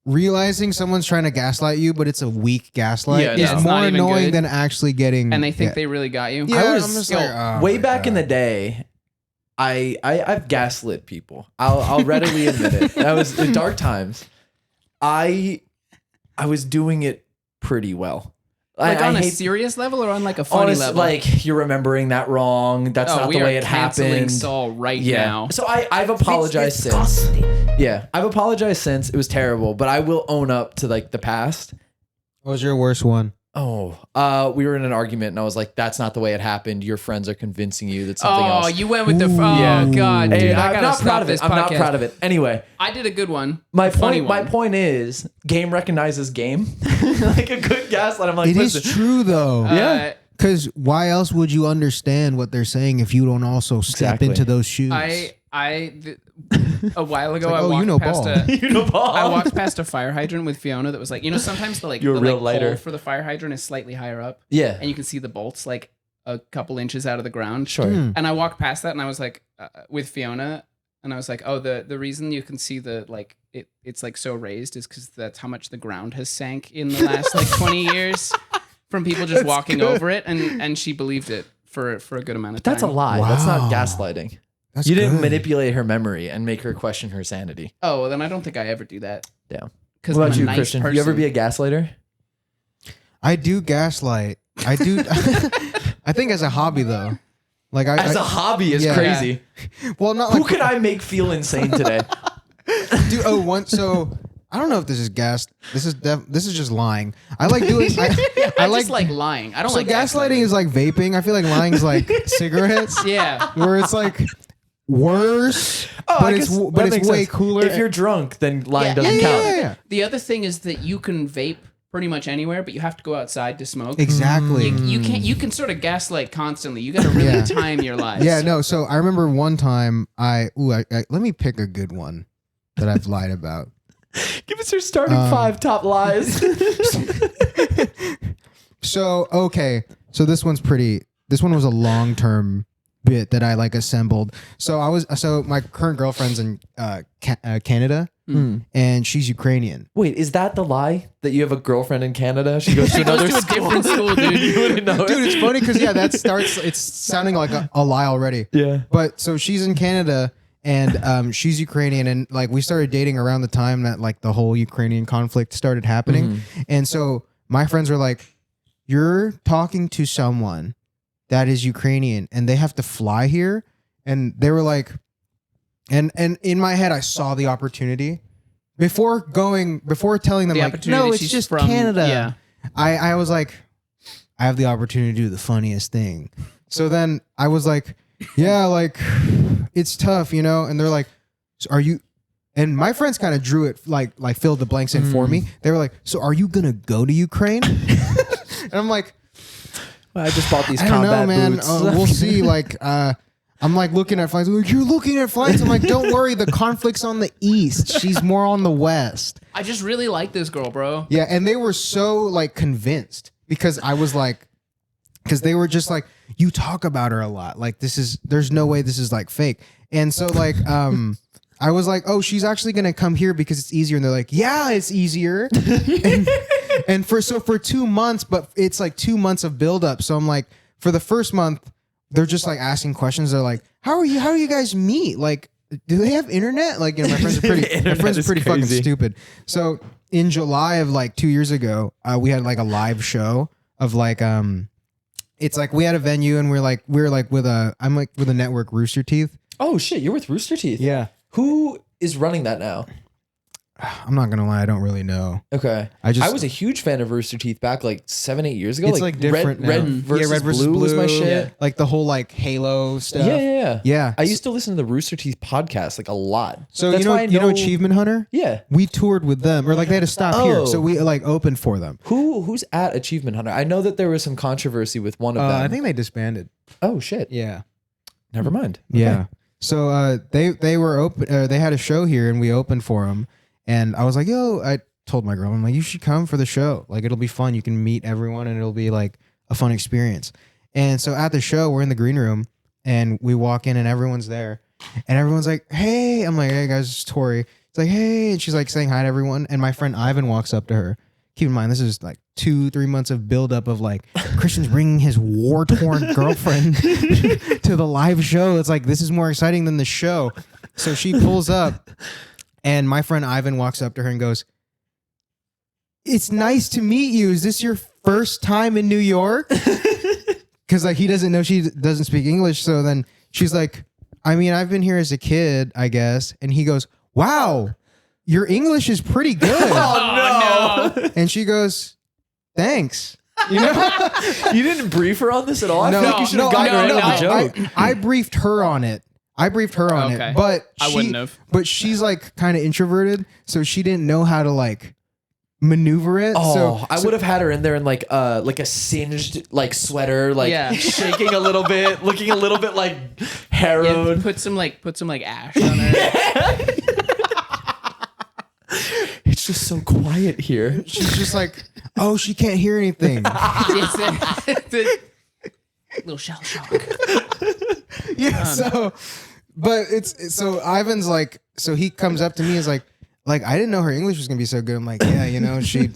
realizing someone's trying to gaslight you, but it's a weak gaslight. Yeah, is no, it's more not even annoying good. than actually getting. And they think they really got you. Yeah, I was I'm just yo, like, oh way my back in God. the day. I've gaslit people. I'll readily admit it. That was the dark times. I was doing it pretty well. Like I on a hate- serious level or on like a funny honest, level? like you're remembering that wrong. That's not we the are way it canceling happened. Saul right Yeah. now. So I've apologized since. Yeah, I've apologized since. It was terrible, but I will own up to like the past. What was your worst one? Oh, we were in an argument and I was like, that's not the way it happened. Your friends are convincing you that something Oh, else. you went with the. Ooh. Oh Yeah. God, dude! Hey, I I'm gotta not stop proud of this it. I'm not podcast. proud of it. Anyway, I did a good one. my Funny point. My one. point is, game recognizes game. Like a good gaslight. I'm like, It is listen. true though. Yeah. Because why else would you understand what they're saying if you don't also step Exactly. into those shoes? A while ago, like, I oh, walked you know past ball. a. You know, Paul. I walked past a fire hydrant with Fiona that was like, sometimes the You're a real pole lighter. for the fire hydrant is slightly higher up, Yeah. and you can see the bolts like a couple inches out of the ground. Sure. And I walked past that, and I was like, with Fiona, and I was like, oh, the reason you can see the like it's like so raised is because that's how much the ground has sank in the last like 20 years from people just walking over it, and she believed it for a good amount of time. That's a lie. That's not Wow. gaslighting. That's You didn't good. manipulate her memory and make her question her sanity. Oh, well, then I don't think I ever do that. Yeah. Because What I'm about a you, nice Christian? person. You ever be a gaslighter? I do gaslight. I do. I think as a hobby though. Like As a hobby is yeah. crazy. well, not Who like could I make feel insane today? do. Oh, one. So I don't know if this is gas. This is just lying. I like doing. I I like like lying. I don't So like gaslighting is like vaping. I feel like lying's like cigarettes, Yeah. where it's like worse, I but it's guess but that it's makes way sense. cooler. If you're drunk, then lying Yeah. doesn't yeah, count. yeah, yeah. The other thing is that you can vape pretty much anywhere, but you have to go outside to smoke. Exactly. You can't. You can sort of gaslight constantly. You got to really Yeah. time your lives. Yeah, no. So I remember one time I let me pick a good one that I've lied about. Give us your starting 5 top lies. So okay, so this one was a long term bit that I like assembled. So my current girlfriend's in Canada, and she's Ukrainian. Wait, is that the lie? That you have a girlfriend in Canada? She goes to another to a school? different school, dude. You wouldn't know it. Dude, it's funny because it's sounding like a lie already. Yeah. But so she's in Canada and she's Ukrainian, and like we started dating around the time that like the whole Ukrainian conflict started happening. And so my friends were like, you're talking to someone that is Ukrainian and they have to fly here. And they were like, and in my head, I saw the opportunity before telling them The like, opportunity no, it's she's just from- Canada. yeah. I was like, I have the opportunity to do the funniest thing. So then I was like, yeah, like it's tough, And they're like, so are you? And my friends kind of drew it like filled the blanks in for me. They were like, so are you going to go to Ukraine? And I'm like, I just bought these I don't combat know, man. boots. We'll see. Like, I'm like looking at flights. Like, you're looking at flights. I'm like, don't worry. The conflict's on the east. She's more on the west. I just really like this girl, bro. Yeah, and they were so like convinced because I was like, because they were just like, you talk about her a lot. Like there's no way this is like fake. And so like, I was like, oh, she's actually gonna come here because it's easier. And they're like, yeah, it's easier. and for 2 months, but it's like 2 months of buildup. So I'm like, for the first month, they're just like asking questions. They're like, how do you guys meet? Like, do they have internet? Like, my friends are pretty Internet is fucking crazy. stupid. So in July of like 2 years ago, we had like a live show of like it's like we had a venue and we're like with a network, Rooster Teeth. Oh shit, you're with Rooster Teeth. Yeah. Who is running that now? I'm not gonna lie, I don't really know. Okay. I was a huge fan of Rooster Teeth back like 7-8 years ago. It's like different Red now. versus Blue was my shit. Yeah. Like the whole like Halo stuff. Yeah. I used to listen to the Rooster Teeth podcast like a lot. So That's why I you know Achievement Hunter? Yeah. We toured with them, or like they had to stop here, so we like opened for them. Who's at Achievement Hunter? I know that there was some controversy with one of them. I think they disbanded. Oh shit. Yeah. Never mind. Yeah. Okay. So they were open. They had a show here, and we opened for them. And I was like, yo, I told my girl, I'm like, you should come for the show. Like, it'll be fun. You can meet everyone, and it'll be like a fun experience. And so at the show, we're in the green room, and we walk in, and everyone's there, and everyone's like, hey. I'm like, hey guys, it's Tori. It's like, hey, and she's like saying hi to everyone. And my friend Ivan walks up to her. Keep in mind, this is like 2-3 months of buildup of like Christian's bringing his war-torn girlfriend to the live show. It's like, this is more exciting than the show. So she pulls up, and my friend Ivan walks up to her and goes, it's nice to meet you. Is this your first time in New York? Because like he doesn't know she doesn't speak English. So then she's like, I mean, I've been here as a kid, I guess. And he goes, wow, your English is pretty good. Oh, no. And she goes, thanks. You know, You didn't brief her on this at all? I No, feel like you should have no, gotten her no, out of the joke. I briefed her on it. Okay. But I wouldn't have. But she's like kind of introverted, so she didn't know how to like maneuver it. Oh, So I would have had her in there in like a singed like sweater, like Yeah. shaking a little bit, looking a little bit like harrowed. Put some ash on her. It's just so quiet here. she's just like, oh, she can't hear anything. Little shell shock. Yeah. But it's so Ivan's like, so he comes up to me and is like I didn't know her English was gonna be so good. I'm like, yeah, you know, she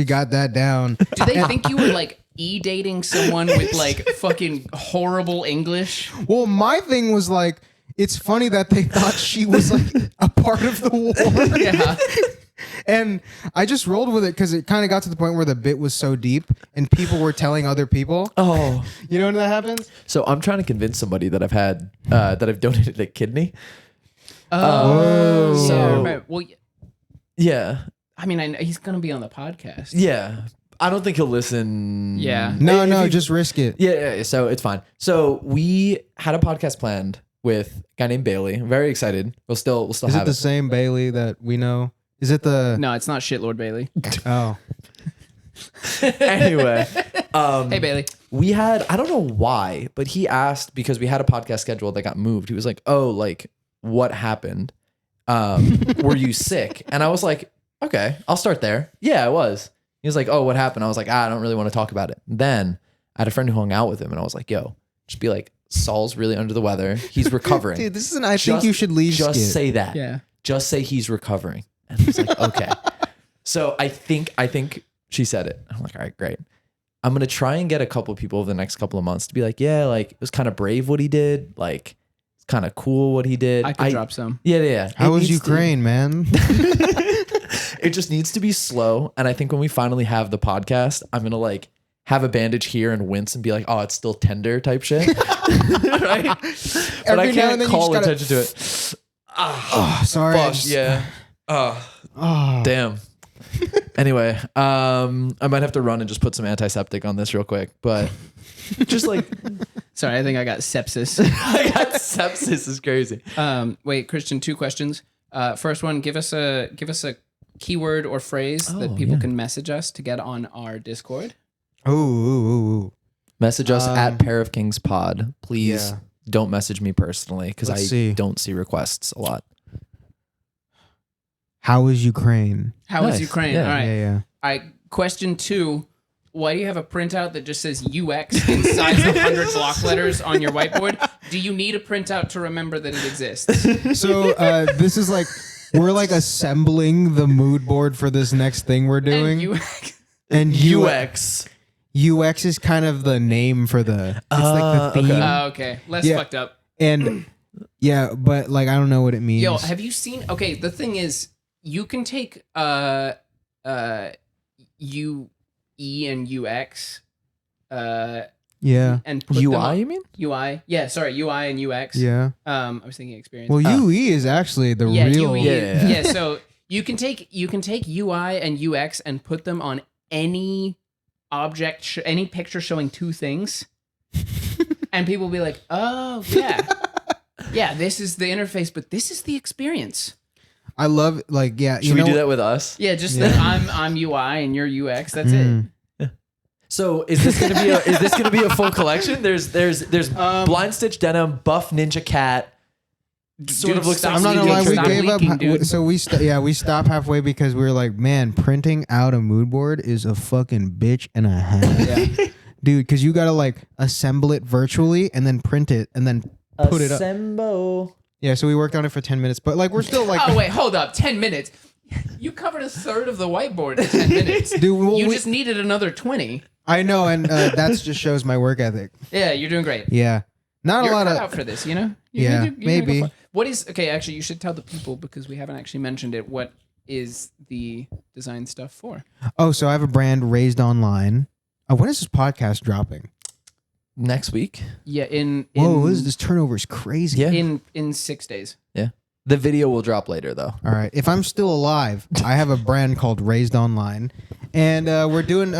got that down. Do they think you were like dating someone with like fucking horrible English? Well, my thing was like, it's funny that they thought she was like a part of the war. Yeah. And I just rolled with it because it kind of got to the point where the bit was so deep and people were telling other people. Oh, You know when that happens? so I'm trying to convince somebody that I've had that I've donated a kidney. Whoa. So- right. Well, Yeah, I mean, he's gonna be on the podcast. yeah. I don't think he'll listen. Yeah. No, just risk it. Yeah. So it's fine. So we had a podcast planned with a guy named Bailey. I'm very excited. We'll still Is have it the it. same Bailey that we know? Is it the? No, it's not Shitlord Bailey. Oh. Anyway, Hey Bailey. we had, I don't know why, but he asked because we had a podcast schedule that got moved. He was like, oh, like what happened? Were you sick? And I was like, okay, I'll start there. Yeah, I was. He was like, oh, what happened? I was like, I don't really want to talk about it. Then I had a friend who hung out with him and I was like, yo, just be like, Saul's really under the weather. He's recovering. Dude, this is an I think you should leave Just skit. say that. Yeah. Just say he's recovering. And he's like, okay. So I think she said it. I'm like, all right, great. I'm going to try and get a couple people over the next couple of months to be like, yeah, like it was kind of brave what he did. Like it's kind of cool what he did. I could drop some. Yeah. How was needs to- Ukraine, man? it just needs to be slow. And I think when we finally have the podcast, I'm going to like have a bandage here and wince and be like, oh, it's still tender type shit. Right? But Every I now can't and then you call just gotta- attention to it. Oh, sorry. I Fuck, just- yeah. Oh. Damn. Anyway, I might have to run and just put some antiseptic on this real quick, but just like Sorry, I think I got sepsis. I got sepsis is crazy. Wait, Christian, 2 questions. First one, give us a keyword or phrase that people can message us to get on our Discord. Ooh. Message us at Pair of Kings Pod. Please Yeah. don't message me personally because I Let's see. don't see requests a lot. How is Ukraine? How is Nice. Ukraine? Yeah. All right. Yeah. All right. Question 2. Why do you have a printout that just says UX in size of 100 block letters on your whiteboard? Do you need a printout to remember that it exists? So this is like we're like assembling the mood board for this next thing we're doing. And And UX. UX is kind of the name for the. It's like the theme. okay. okay. Less Yeah. fucked up. And yeah, but like I don't know what it means. Yo, have you seen? Okay, the thing is, you can take U, E, and UX. Yeah. And put them UI, on- you mean? UI. Yeah, sorry, UI and UX. Yeah. I was thinking experience. Well, UE is actually the yeah, real. UE. Yeah. Yeah. So you can take UI and UX and put them on any object, any picture showing two things, and people will be like, "Oh, yeah, yeah, this is the interface, but this is the experience." I love like yeah. Should we do that with us? Yeah, just Yeah. that I'm UI and you're UX. That's Mm. it. So is this gonna be a full collection? There's blind stitch denim, buff ninja cat. Sort of looks stop like I'm not gonna lie, leaking, we stop gave leaking, up. dude. So we stopped halfway because we were like, man, printing out a mood board is a fucking bitch and a half, Yeah. dude. Because you gotta like assemble it virtually and then print it and then put it up. Assemble. Yeah, so we worked on it for 10 minutes, but like we're still like, Oh wait, hold up, 10 minutes. You covered a third of the whiteboard in 10 minutes. dude, well, You we- just needed another 20. I know, and that just shows my work ethic. Yeah, you're doing great. Yeah, not You're a lot cut of. out for this, you know? Yeah, gonna go maybe. for it. What is okay? Actually, you should tell the people because we haven't actually mentioned it. What is the design stuff for? Oh, so I have a brand raised online. When is this podcast dropping? Next week. Yeah, in Whoa, this turnover is crazy. Yeah. in 6 days. The video will drop later though. All right. If I'm still alive, I have a brand called Raised Online, and we're doing.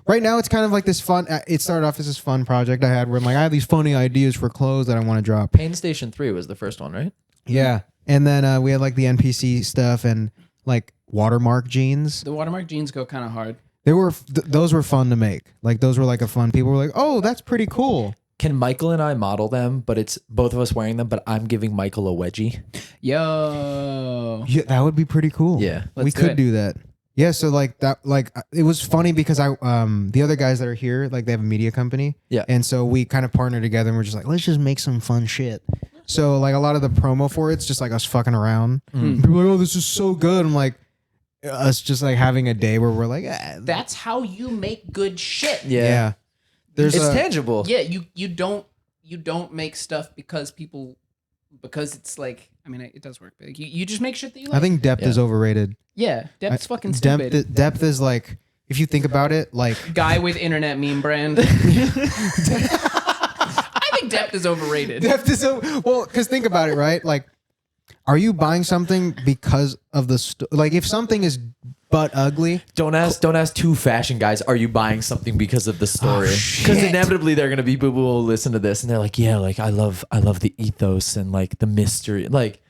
Right now, it's kind of like this fun. It started off as this fun project I had where I'm like, I have these funny ideas for clothes that I want to drop. Pain Station 3 was the first one, right? Yeah, and then we had like the NPC stuff and like watermark jeans. The watermark jeans go kind of hard. They were those were fun to make. Like those were like a fun. People were like, oh, that's pretty cool. Can Michael and I model them, but it's both of us wearing them, but I'm giving Michael a wedgie? Yo. Yeah, that would be pretty cool. Yeah. we Let's do could it. do that. Yeah, so like that, like it was funny because the other guys that are here, like they have a media company. Yeah. And so we kind of partnered together and we're just like, let's just make some fun shit. So like a lot of the promo for it's just like us fucking around. People are like, oh, this is so good. I'm like, us just like having a day where we're like, That's how you make good shit. yeah. There's It's a, tangible. Yeah, you don't make stuff because it's like, I mean, it does work, but you just make shit that you like. I think depth is overrated. yeah, depth's fucking stupid. Depth is like, if you think about it, like Guy with internet meme brand. I think depth is overrated. depth is well, because think about it, right? Like, are you buying something because of the like? If something is but ugly, Don't ask two fashion guys, are you buying something because of the story? Because inevitably they're gonna be people who will listen to this and they're like, yeah, like I love the ethos and like the mystery. Like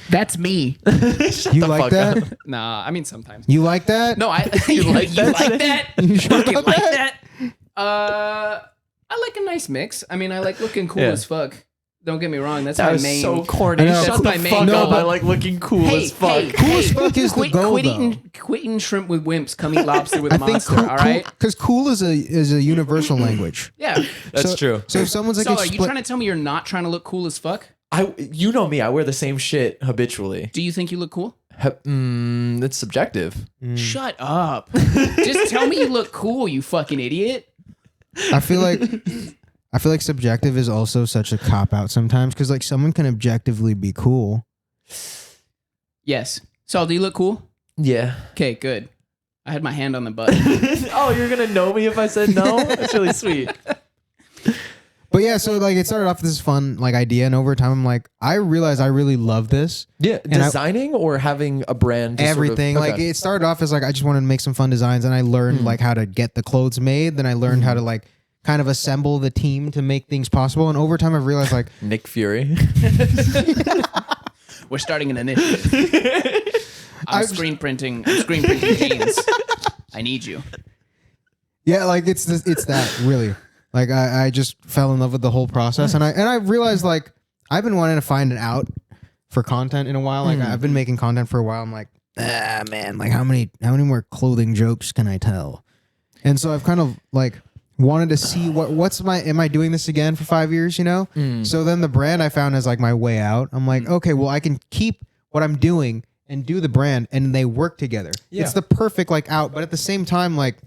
That's me. you like that? Nah, I mean sometimes. You like that? No, you like that? You sure Fucking about like that? that? I like a nice mix. I mean, I like looking cool Yeah. as fuck. Don't get me wrong. That's that my was main. so corny. I know. Shut That's the my main fuck goal. up. I like looking cool as fuck. Cool as fuck is the goal, quit eating shrimp with wimps. Come eat lobster with a I think monster. cool, all right. because cool is a universal language. Yeah. That's So- true. So if someone's like, So, are you trying to tell me you're not trying to look cool as fuck? You know me, I wear the same shit habitually. Do you think you look cool? It's subjective. Shut up. Just tell me you look cool, you fucking idiot. I feel like subjective is also such a cop out sometimes because like someone can objectively be cool. Yes. So, do you look cool? Yeah. Okay, good. I had my hand on the button. Oh, you're gonna know me if I said no? That's really sweet. But yeah, so like it started off with this fun like idea, and over time I'm like, I realized I really love this. Yeah, And designing or having a brand. to sort of- Everything okay. like it started off as like I just wanted to make some fun designs, and I learned like how to get the clothes made. Then I learned how to like kind of assemble the team to make things possible. And over time I've realized like Nick Fury. We're starting an initiative. I'm screen printing jeans. I need you. yeah, like it's that really. Like I just fell in love with the whole process, and I realized like I've been wanting to find an out for content in a while. Like I've been making content for a while. I'm like, man, like how many more clothing jokes can I tell? And so I've kind of like wanted to see am I doing this again for 5 years? You know. So then the brand I found is like my way out. I'm like, okay, well I can keep what I'm doing and do the brand, and they work together. Yeah. It's the perfect like out, but at the same time, like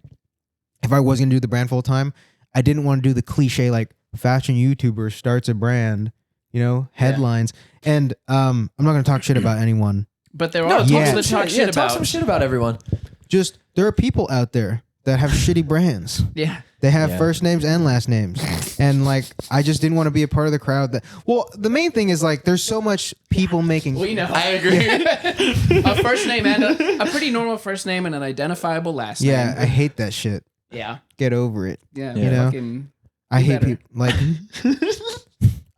if I was gonna do the brand full time, I didn't want to do the cliche like fashion YouTuber starts a brand, you know, headlines. And I'm not going to talk shit about anyone. But there No, are talk people Yeah. some that talk shit. shit Yeah, about. talk some shit about everyone. Just there are people out there that have shitty brands. Yeah. They have first names and last names. And like, I just didn't want to be a part of the crowd that, well, the main thing is like, there's so much people making. We know. I agree. A first name and a pretty normal first name and an identifiable last name. Yeah, I hate that shit. Yeah. Get over it. Yeah. You know? I hate people like,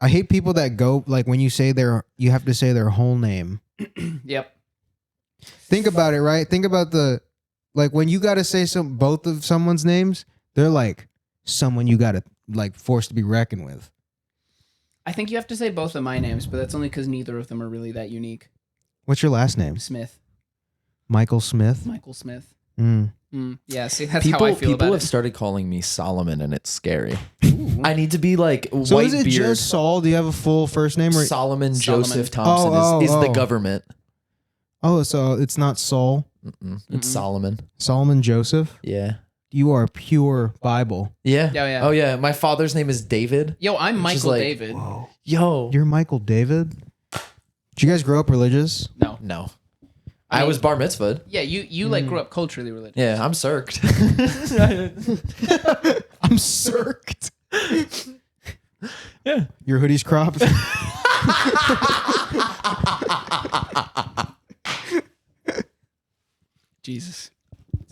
I hate people that go, like when you say you have to say their whole name. Yep. Think about it, right? Think about like when you got to say both of someone's names, they're like someone you got to like forced to be reckoned with. I think you have to say both of my names, but that's only because neither of them are really that unique. What's your last name? Smith. Michael Smith? Michael Smith. Yeah, see, that's how I feel about it. People have started calling me Solomon, and it's scary. I need to be like so white is it beard. just Saul? Do you have a full first name? Or? Solomon Joseph Thompson is the government. Oh, so it's not Saul? It's Solomon. Solomon Joseph? Yeah. You are pure Bible. Yeah. Yeah. Oh, yeah. My father's name is David. Yo, I'm Michael like, David. Whoa. Yo. You're Michael David? Did you guys grow up religious? No. I was bar mitzvahed. Yeah, you like grew up culturally religious. Yeah, I'm circed. I'm circed. Yeah. Your hoodie's cropped? Jesus.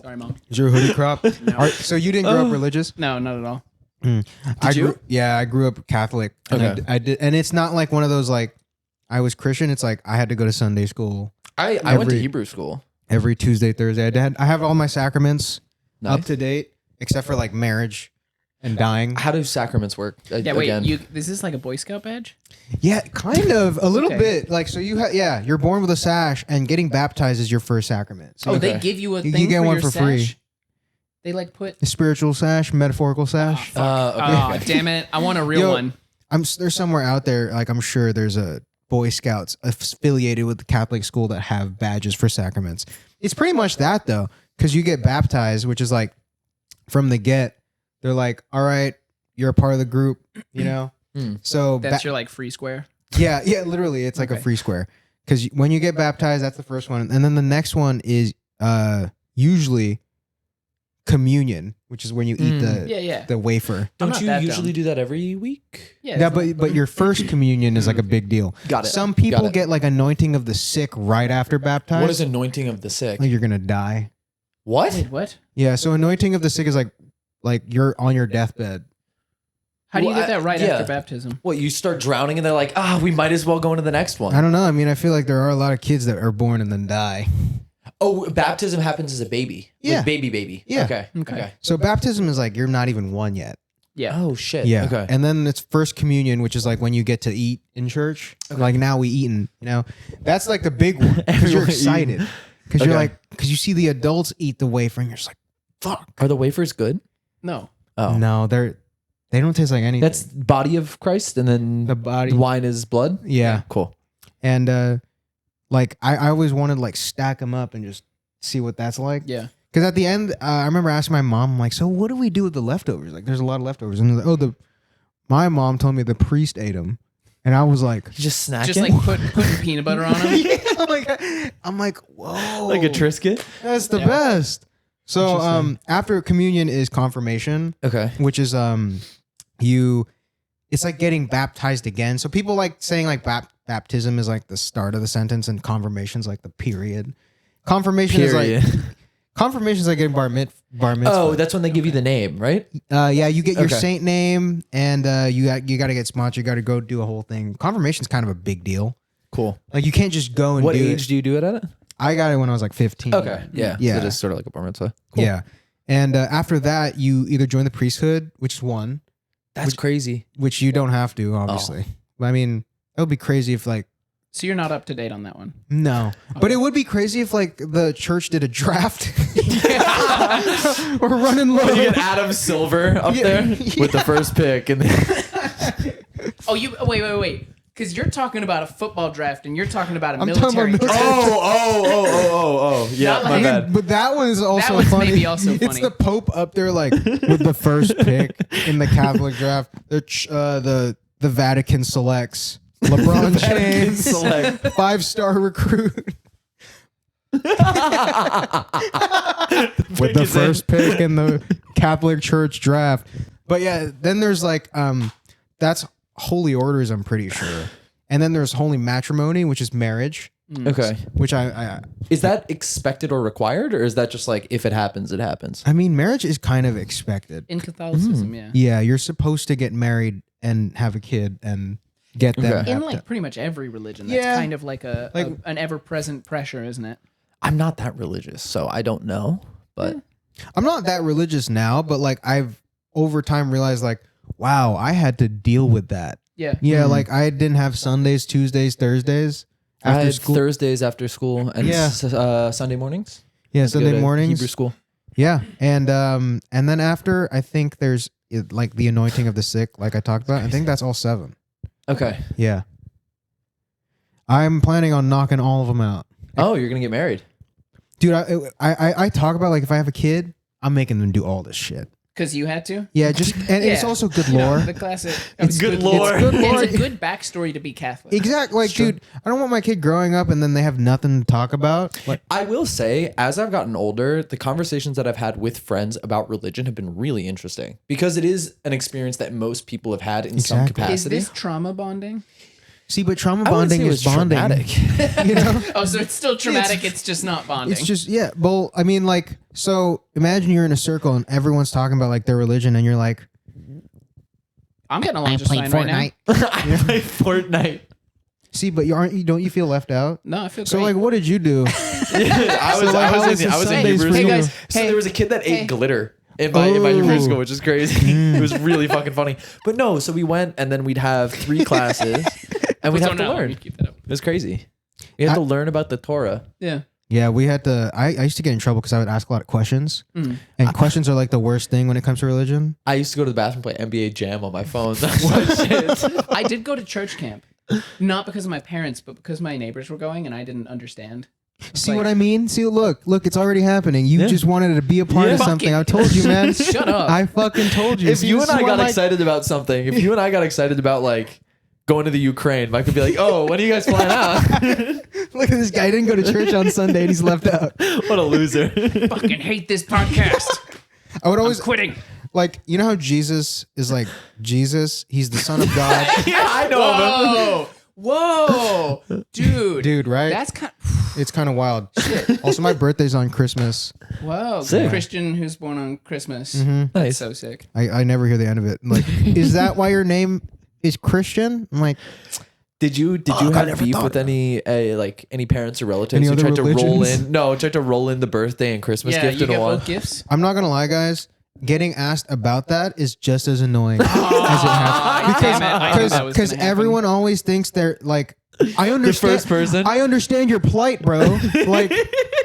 Sorry, Mom. Is your hoodie cropped? No. So you didn't grow up religious? No, not at all. I grew up Catholic. And Okay. I did, and it's not like one of those like I was Christian. It's like I had to go to Sunday school. I went to Hebrew school. Every Tuesday, Thursday. I have all my sacraments Nice. up to date, except for like marriage and dying. How do sacraments work? Yeah, wait. Again? Is this like a Boy Scout badge? Yeah, kind of a little Okay. bit. Like so, you're born with a sash, and getting baptized is your first sacrament. So Oh, Okay. they give you a You thing get for one your for free. sash? They like put. a spiritual sash, metaphorical sash. Okay. Oh, damn it! I want a real Yo, one. There's somewhere out there, like I'm sure there's a Boy Scouts affiliated with the Catholic school that have badges for sacraments. It's pretty much that though, because you get baptized, which is like from the get, they're like, all right, you're a part of the group, you know. So That's your like free square. yeah, literally, it's like a Okay. free square. Because when you get baptized, that's the first one, and then the next one is usually communion, which is when you eat Yeah. the wafer. I'm Don't not you that usually dumb. do that every week? Yeah, but your first communion is like a big deal. Got it. Some people Got it. get like anointing of the sick right after baptized. What is anointing of the sick? Like you're gonna die. What? Wait, what? Yeah, so anointing of the sick is like you're on your deathbed. How do you Well, get that right yeah. after baptism? What, you start drowning and they're like, we might as well go into the next one. I don't know. I mean, I feel like there are a lot of kids that are born and then die. Oh, baptism happens as a baby. Yeah. Like baby. Yeah. Okay. So baptism is like you're not even one yet. Yeah. Oh, shit. Yeah. Okay. And then it's first communion, which is like when you get to eat in church. Like now we eating, you know. That's like the big one because you're Everyone excited. Because you're Okay. like, because you see the adults eat the wafer and you're just like, fuck. Are the wafers good? No. Oh. No, they don't taste like anything. That's body of Christ and then the body. wine is blood? Yeah. Cool. And like I always wanted to like stack them up and just see what that's like. Yeah. Because at the end, I remember asking my mom, I'm like, so what do we do with the leftovers? Like, there's a lot of leftovers. And they're like, my mom told me the priest ate them. And I was like, You just snacking? Just like putting peanut butter on them. yeah, I'm like, whoa. like a Triscuit? That's the best. So after communion is confirmation, Okay. which is it's like getting baptized again. So people like saying like baptism is like the start of the sentence and confirmation is like the period. Confirmation is like getting bar mitzvah. Oh, that's when they give you the name, right? Yeah, you get your Okay. saint name and you got to get sponsored. You got to go do a whole thing. Confirmation's kind of a big deal. Cool. Like you can't just go and What do age it. do you do it at? I got it when I was like 15. Okay. Yeah. Yeah. So it is sort of like a bar mitzvah. Cool. Yeah. And after that, you either join the priesthood, which is one, That's crazy. which you don't have to, obviously. But I mean, it would be crazy if like, So you're not up to date on that one. no. But it would be crazy if like the church did a draft. We're running low. You get Adam Silver up there with the first pick, and then Oh, you wait. Because you're talking about a football draft and you're talking about a I'm talking about military draft. oh, yeah, Not my like- bad. But that one is also one's funny. maybe also It's funny. the Pope up there, like with the first pick in the Catholic draft. The Vatican selects LeBron James, Select. 5-star recruit. with the first pick in the Catholic Church draft. But yeah, then there's like that's holy orders, I'm pretty sure. And then there's holy matrimony, which is marriage. Okay. Which I is that expected or required, or is that just like if it happens, it happens? I mean, marriage is kind of expected. In Catholicism, yeah. Yeah, you're supposed to get married and have a kid and get them. Okay. In wrapped like up. pretty much every religion, that's Yeah. kind of like an ever-present pressure, isn't it? I'm not that religious, so I don't know. But I'm not that religious now, but like I've over time realized like, wow, I had to deal with that. Yeah. Yeah, like I didn't have Sundays, Tuesdays, Thursdays I after had school. Thursdays after school and Yeah. Sunday mornings. Yeah, Go Sunday to mornings. Hebrew school. Yeah, and then after I think there's like the anointing of the sick, like I talked about. I think that's all 7. Okay. Yeah, I'm planning on knocking all of them out, Oh, you're gonna get married. dude. I talk about like if I have a kid, I'm making them do all this shit. Because you had to? Yeah, just and it's Yeah. also good You know, lore. the classic. It's good lore. It's good lore. It's a good backstory to be Catholic. Exactly, like dude, I don't want my kid growing up and then they have nothing to talk about. Like, I will say, as I've gotten older, the conversations that I've had with friends about religion have been really interesting because it is an experience that most people have had in some Exactly. Is capacity. this trauma bonding? see, but trauma I wouldn't say bonding it is was bonding. traumatic. You know, Oh, so it's still traumatic. It's just not bonding. it's just yeah. Well, I mean, like, so imagine you're in a circle and everyone's talking about like their religion, and you're like, I'm getting along just fine right now. I play Fortnite. See, but don't you feel left out? No, I feel So great. like, what did you do? I So, like, how was the in Sundays Hebrew for school. you? guys, So hey, there was a kid that hey. ate glitter in my Hebrew Oh. school, which is crazy. It was really fucking funny. But no, so we went and then we'd have 3 classes and we'd have to learn. Keep that up. It was crazy. We had to learn about the Torah. Yeah. Yeah, we had to. I used to get in trouble because I would ask a lot of questions, and questions are like the worst thing when it comes to religion. I used to go to the bathroom and play NBA Jam on my phone. That's what shit. I did go to church camp, not because of my parents, but because my neighbors were going and I didn't understand. See what I mean? See, look, it's already happening. You just wanted to be a part of Fuck something. it. I told you, man. Shut up. I fucking told you. If See, you this and is I why got my- excited about something, if you and I got excited about like going to the Ukraine, Mike could be like, "Oh, when are you guys flying out?" Look at this guy. He didn't go to church on Sunday and he's left out. What a loser! Fucking hate this podcast. I would always Quitting. like, you know how Jesus is like Jesus? He's the Son of God. Yeah, I know of him. Whoa, dude, Dude, right? That's kind. It's kind of wild. Also, my birthday's on Christmas. Whoa, Sick. Christian who's born on Christmas. Mm-hmm. Nice. So sick. I never hear the end of it. I'm like, is that why your name is Christian? I'm like, Did you I have never beef thought with any parents or relatives Any who other tried to roll religions? tried to roll in the birthday and Christmas Yeah, gift you in get one? both gifts. I'm not gonna lie, guys. Getting asked about that is just as annoying as it happens. Damn it, I knew that was Because gonna happen. everyone always thinks they're like, I understand. first person? I understand your plight, bro. Like,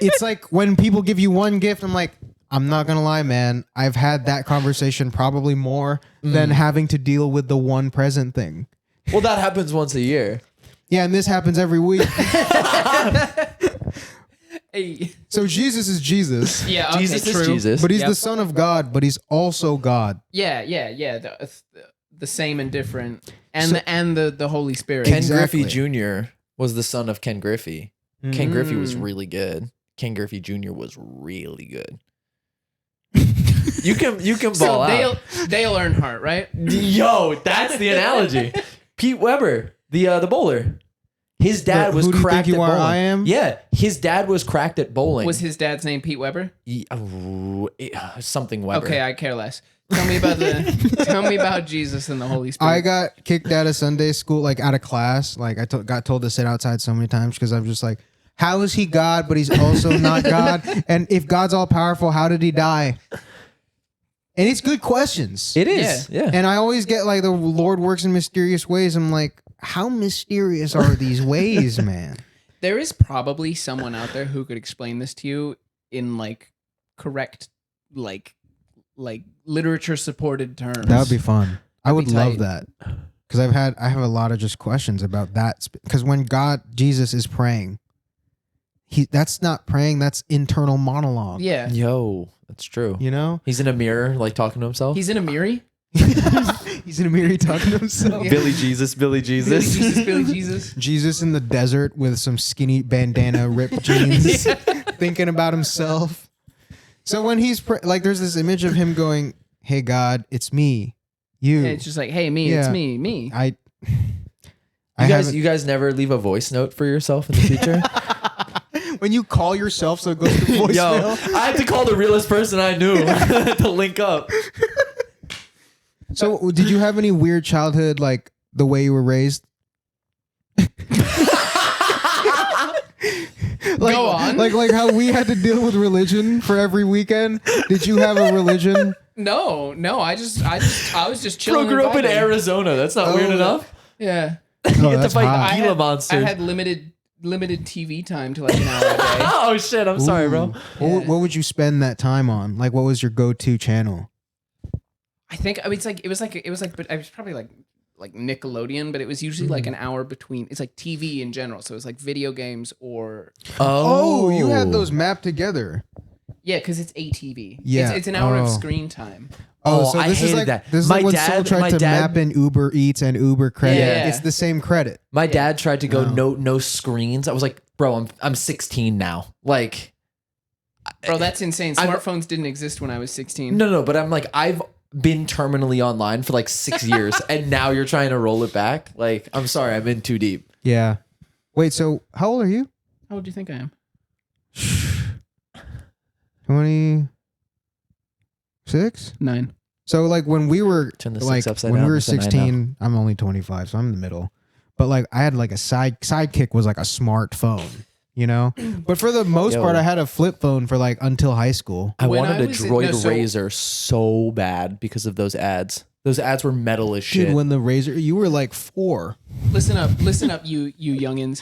it's like when people give you one gift, I'm like, I'm not gonna lie, man. I've had that conversation probably more than having to deal with the one present thing. Well, that happens once a year. Yeah, and this happens every week. Hey. So Jesus is Jesus, Yeah, okay, Jesus true. is Jesus. but he's Yep. the Son of God, but he's also God. Yeah. The same and different, and the Holy Spirit. Ken Exactly. Griffey Jr. was the son of Ken Griffey. Ken Griffey was really good. Ken Griffey Jr. was really good. You can ball So out. Dale Earnhardt, right? Yo, that's the analogy. Pete Weber, the bowler. His dad But was who do you cracked think you at are? bowling. I am? Yeah, his dad was cracked at bowling. Was his dad's name Pete Weber? Something Weber. Okay, I care less. Tell me about Jesus and the Holy Spirit. I got kicked out of Sunday school, like out of class. Like I got told to sit outside so many times because I'm just like, how is he God, but he's also not God? And if God's all powerful, how did he die? And it's good questions. It is. Yeah. And I always get like the Lord works in mysterious ways. I'm like, how mysterious are these ways, man? There is probably someone out there who could explain this to you in like correct, like literature supported terms. That would be fun. I would be love tight. that. Because I have a lot of just questions about that. Because when Jesus is praying, that's not praying, that's internal monologue. Yeah. Yo, that's true. You know? He's in a mirror, like talking to himself. He's in a mirror. He's in a mirror talking to himself. Yeah. Billy Jesus. Billy Jesus. Jesus in the desert with some skinny bandana ripped jeans. thinking about himself. So when he's like, there's this image of him going, "Hey God, it's me, you." And it's just like, hey, me, it's me. You guys never leave a voice note for yourself in the future? When you call yourself, so it goes to voicemail. Yo, I had to call the realest person I knew to link up. So did you have any weird childhood, like the way you were raised? Go on. Like how we had to deal with religion for every weekend. Did you have a religion? No. I was just chilling. Bro grew up in vibing. Arizona. That's not weird enough. Yeah. Oh, You get to that's fight hot. Gila monsters. I had limited TV time to like an hour a day. Oh shit! I'm sorry, bro. What would you spend that time on? Like, what was your go-to channel? I think it was but I was probably like Nickelodeon, but it was usually like an hour between. It's like TV in general, so it was like video games or Oh, you had those mapped together. yeah, because it's ATV. Yeah. It's an hour of Oh. screen time. Oh, so I this is hated like that. this is My like when dad- Soul tried my to dad- map in Uber Eats and Uber credit. Yeah. It's the same credit. My dad tried to go Oh. no screens. I was like, bro, I'm 16 now. Like, Bro, that's insane. I'm- Smartphones didn't exist when I was 16. no, but I'm like, I've been terminally online for like 6 years, and now you're trying to roll it back. Like, I'm sorry, I'm in too deep. Yeah. Wait, so how old are you? How old do you think I am? 26? 9. So like when we were Turn the like six upside when down, we were that's a 9 16, I'm only 25, so I'm in the middle. But like I had like a sidekick was like a smartphone, you know? But for the most Yo. part I had a flip phone for like until high school. I When wanted I a was- Droid no, so- Razor so bad because of those ads. Those ads were metal as shit. Dude, when the Razor you were like 4. Listen up, you youngins.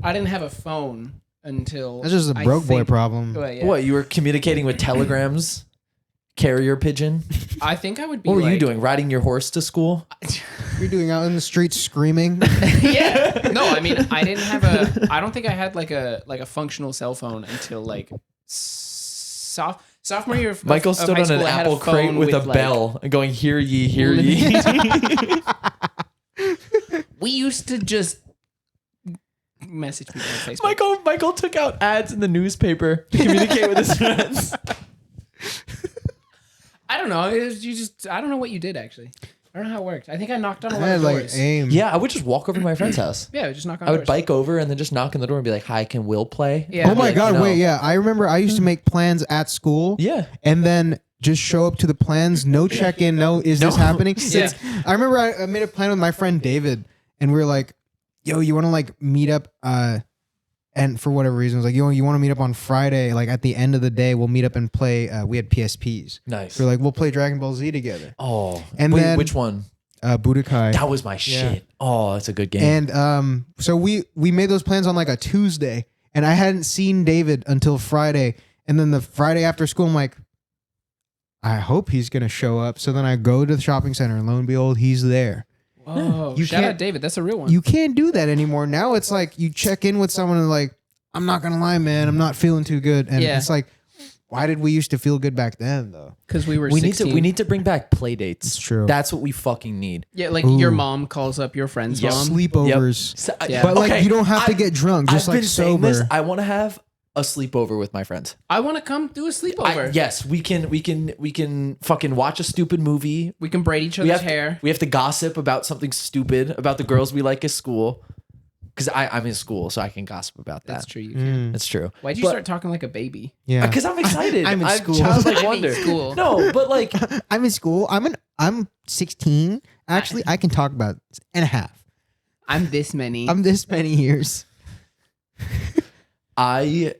I didn't have a phone until That's just a I broke boy think- problem. Well, yeah. What, you were communicating with telegrams? Carrier pigeon? I think I would be. What were you like- doing? Riding your horse to school? You're doing out in the streets screaming. Yeah. No, I mean, I didn't have a. I don't think I had like a functional cell phone until like sophomore year. Michael of stood high on an school, I had apple crate phone with a like- bell and going, hear ye, hear ye. We used to just message people on Facebook. Michael took out ads in the newspaper to communicate with his friends. I don't know. I don't know what you did actually. I don't know how it worked. I think I knocked on a I lot had of like doors. aim. Yeah, I would just walk over to my friend's house. Yeah, just knock on I would doors. bike over and then just knock on the door and be like, hi, can Will play? Yeah. Oh my Like, god, no. wait, yeah. I remember I used to make plans at school. Yeah. And then just show up to the plans, no check-in, no, is this happening? Yeah. I remember I made a plan with my friend David, and we were like, yo, you want to like meet up, and for whatever reason, it was like, yo, you want to meet up on Friday, like at the end of the day, we'll meet up and play, we had PSPs. Nice. So we're like, we'll play Dragon Ball Z together. Oh. And Wait, then- which one? Budokai. That was my shit. Oh, that's a good game. And so we made those plans on like a Tuesday, and I hadn't seen David until Friday. And then the Friday after school, I'm like, I hope he's gonna show up. So then I go to the shopping center, and lo and behold, he's there. Whoa! You Shout can't- out David. That's a real one. You can't do that anymore. Now it's like you check in with someone and like, I'm not gonna lie, man, I'm not feeling too good. And Yeah. it's like, why did we used to feel good back then though? Because we were. we 16. need to bring back play dates. It's true. That's what we fucking need. Yeah, like Ooh. your mom calls up your friend's Yep. mom. Sleepovers. So, Yeah. But like okay, you don't have to I- get drunk, just I've like been saying this. sober. I want to have a sleepover with my friends. I want to come do a sleepover. Yes, we can fucking watch a stupid movie. We can braid each We other's have hair. we have to gossip about something stupid about the girls we like at school. Because I'm in school, so I can gossip about that. That's true. You can. That's true. Why'd you But- start talking like a baby? Yeah. Because I'm excited. I'm in school. Childlike I'm in wonder. school. No, but like, I'm in school. I'm 16. Actually, I can talk about and a half. I'm this many. I'm this many years. I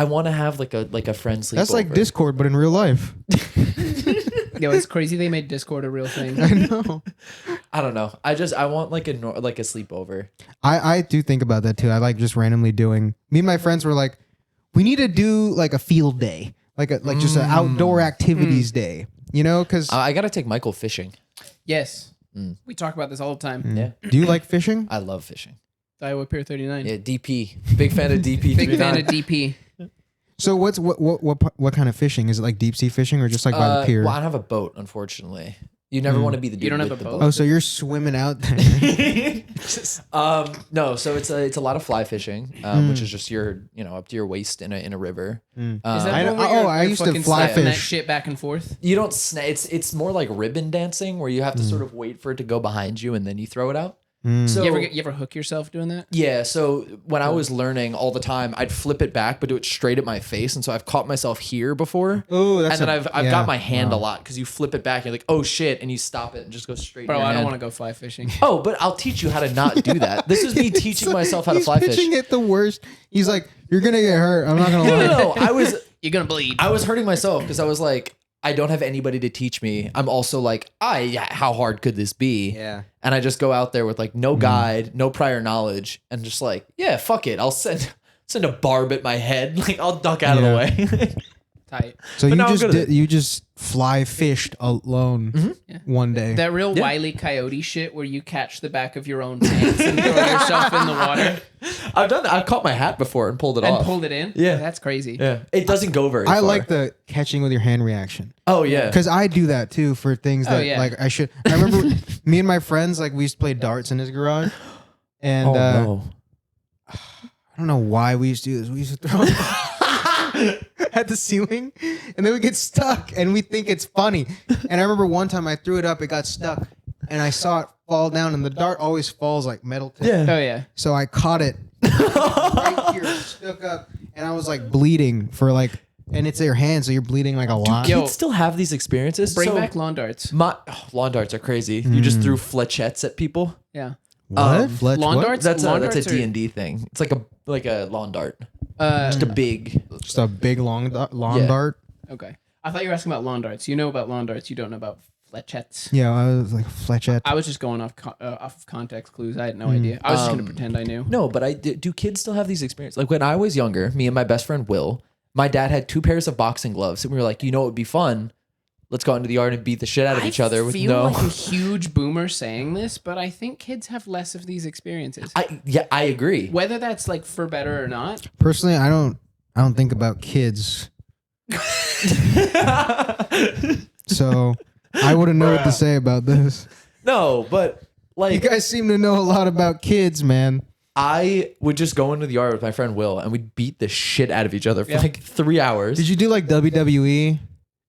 want to have like a friend sleepover. That's like Discord, but in real life. Yo, it's crazy they made Discord a real thing. I know. I don't know. I want like a sleepover. I do think about that too. I like just randomly doing. Me and my friends were like, we need to do like a field day, like just an outdoor activities day. You know, because I gotta take Michael fishing. Yes. We talk about this all the time. Yeah, do you like fishing? I love fishing. Iowa Pier 39. Yeah, DP. Big fan of DP. Big fan of DP. So what kind of fishing is it? Like deep sea fishing or just like by the pier? Well, I don't have a boat, unfortunately. You never want to be the dude You don't with have a the boat? boat. Oh, so you're swimming out there. No, so it's a lot of fly fishing, which is just your up to your waist in a river. Is I that know- one where I you're used to fucking fly slapping that fish. shit back and forth? You don't it's more like ribbon dancing where you have to sort of wait for it to go behind you and then you throw it out. So You ever hook yourself doing that? yeah, so when I was learning all the time, I'd flip it back but do it straight at my face, and so I've caught myself here before. Oh, And then I've got my hand a lot because you flip it back, you're like, oh shit, and you stop it and just go straight. Bro, in your I don't hand. want to go fly fishing. Oh, but I'll teach you how to not do that. This is me teaching myself how to fly fish. He's pitching it the worst. He's like, you're gonna get hurt. I'm not gonna lie. No, You're gonna bleed. I was hurting myself because I was like, I don't have anybody to teach me. I'm also like, how hard could this be? Yeah. And I just go out there with like no guide, no prior knowledge, and just like, yeah, fuck it. I'll send a barb at my head. Like I'll duck out of the way. Tight. So But you now I'm just good at it. you just fly fished alone one day. That real Wile E. Coyote shit where you catch the back of your own pants and throw yourself in the water I've done that. I've caught my hat before and pulled it and off. pulled it in. Yeah. That's crazy. Yeah. It doesn't go very I far. like the catching with your hand reaction. Oh yeah. Because I do that too for things Oh, that yeah. like I should. I remember me and my friends like we used to play darts in his garage, and no. I don't know why we used to do this. We used to throw it at the ceiling, and then we get stuck, and we think it's funny. And I remember one time I threw it up, it got stuck, and I saw it fall down, and the dart always falls like metal tip. Yeah. Oh yeah. So I caught it right here, stuck up, and I was like bleeding for like, and it's your hand, so you're bleeding like a lot. Yo, Kids still have these experiences. Bring So back lawn darts. lawn darts are crazy. You just threw flechettes at people. Yeah. What? Fletch, lawn what? darts? That's Lawn a darts are- D&D thing. It's like a lawn dart. Just a big. Just a big long lawn Yeah. dart. Okay. I thought you were asking about lawn darts. You know about lawn darts. You don't know about flechettes. Yeah, I was like flechette. I was just going off of context clues. I had no idea. I was just gonna pretend I knew. No, but do kids still have these experiences? Like when I was younger, me and my best friend Will, my dad had 2 pairs of boxing gloves, and we were like, you know, it would be fun. Let's go out into the yard and beat the shit out of each other with I feel no. like a huge boomer saying this, but I think kids have less of these experiences. I agree. Whether that's like for better or not. Personally, I don't think about kids. So I wouldn't know what to say about this. No, but You like guys seem to know a lot about kids, man. I would just go into the yard with my friend Will, and we'd beat the shit out of each other for like 3 hours. Did you do like WWE?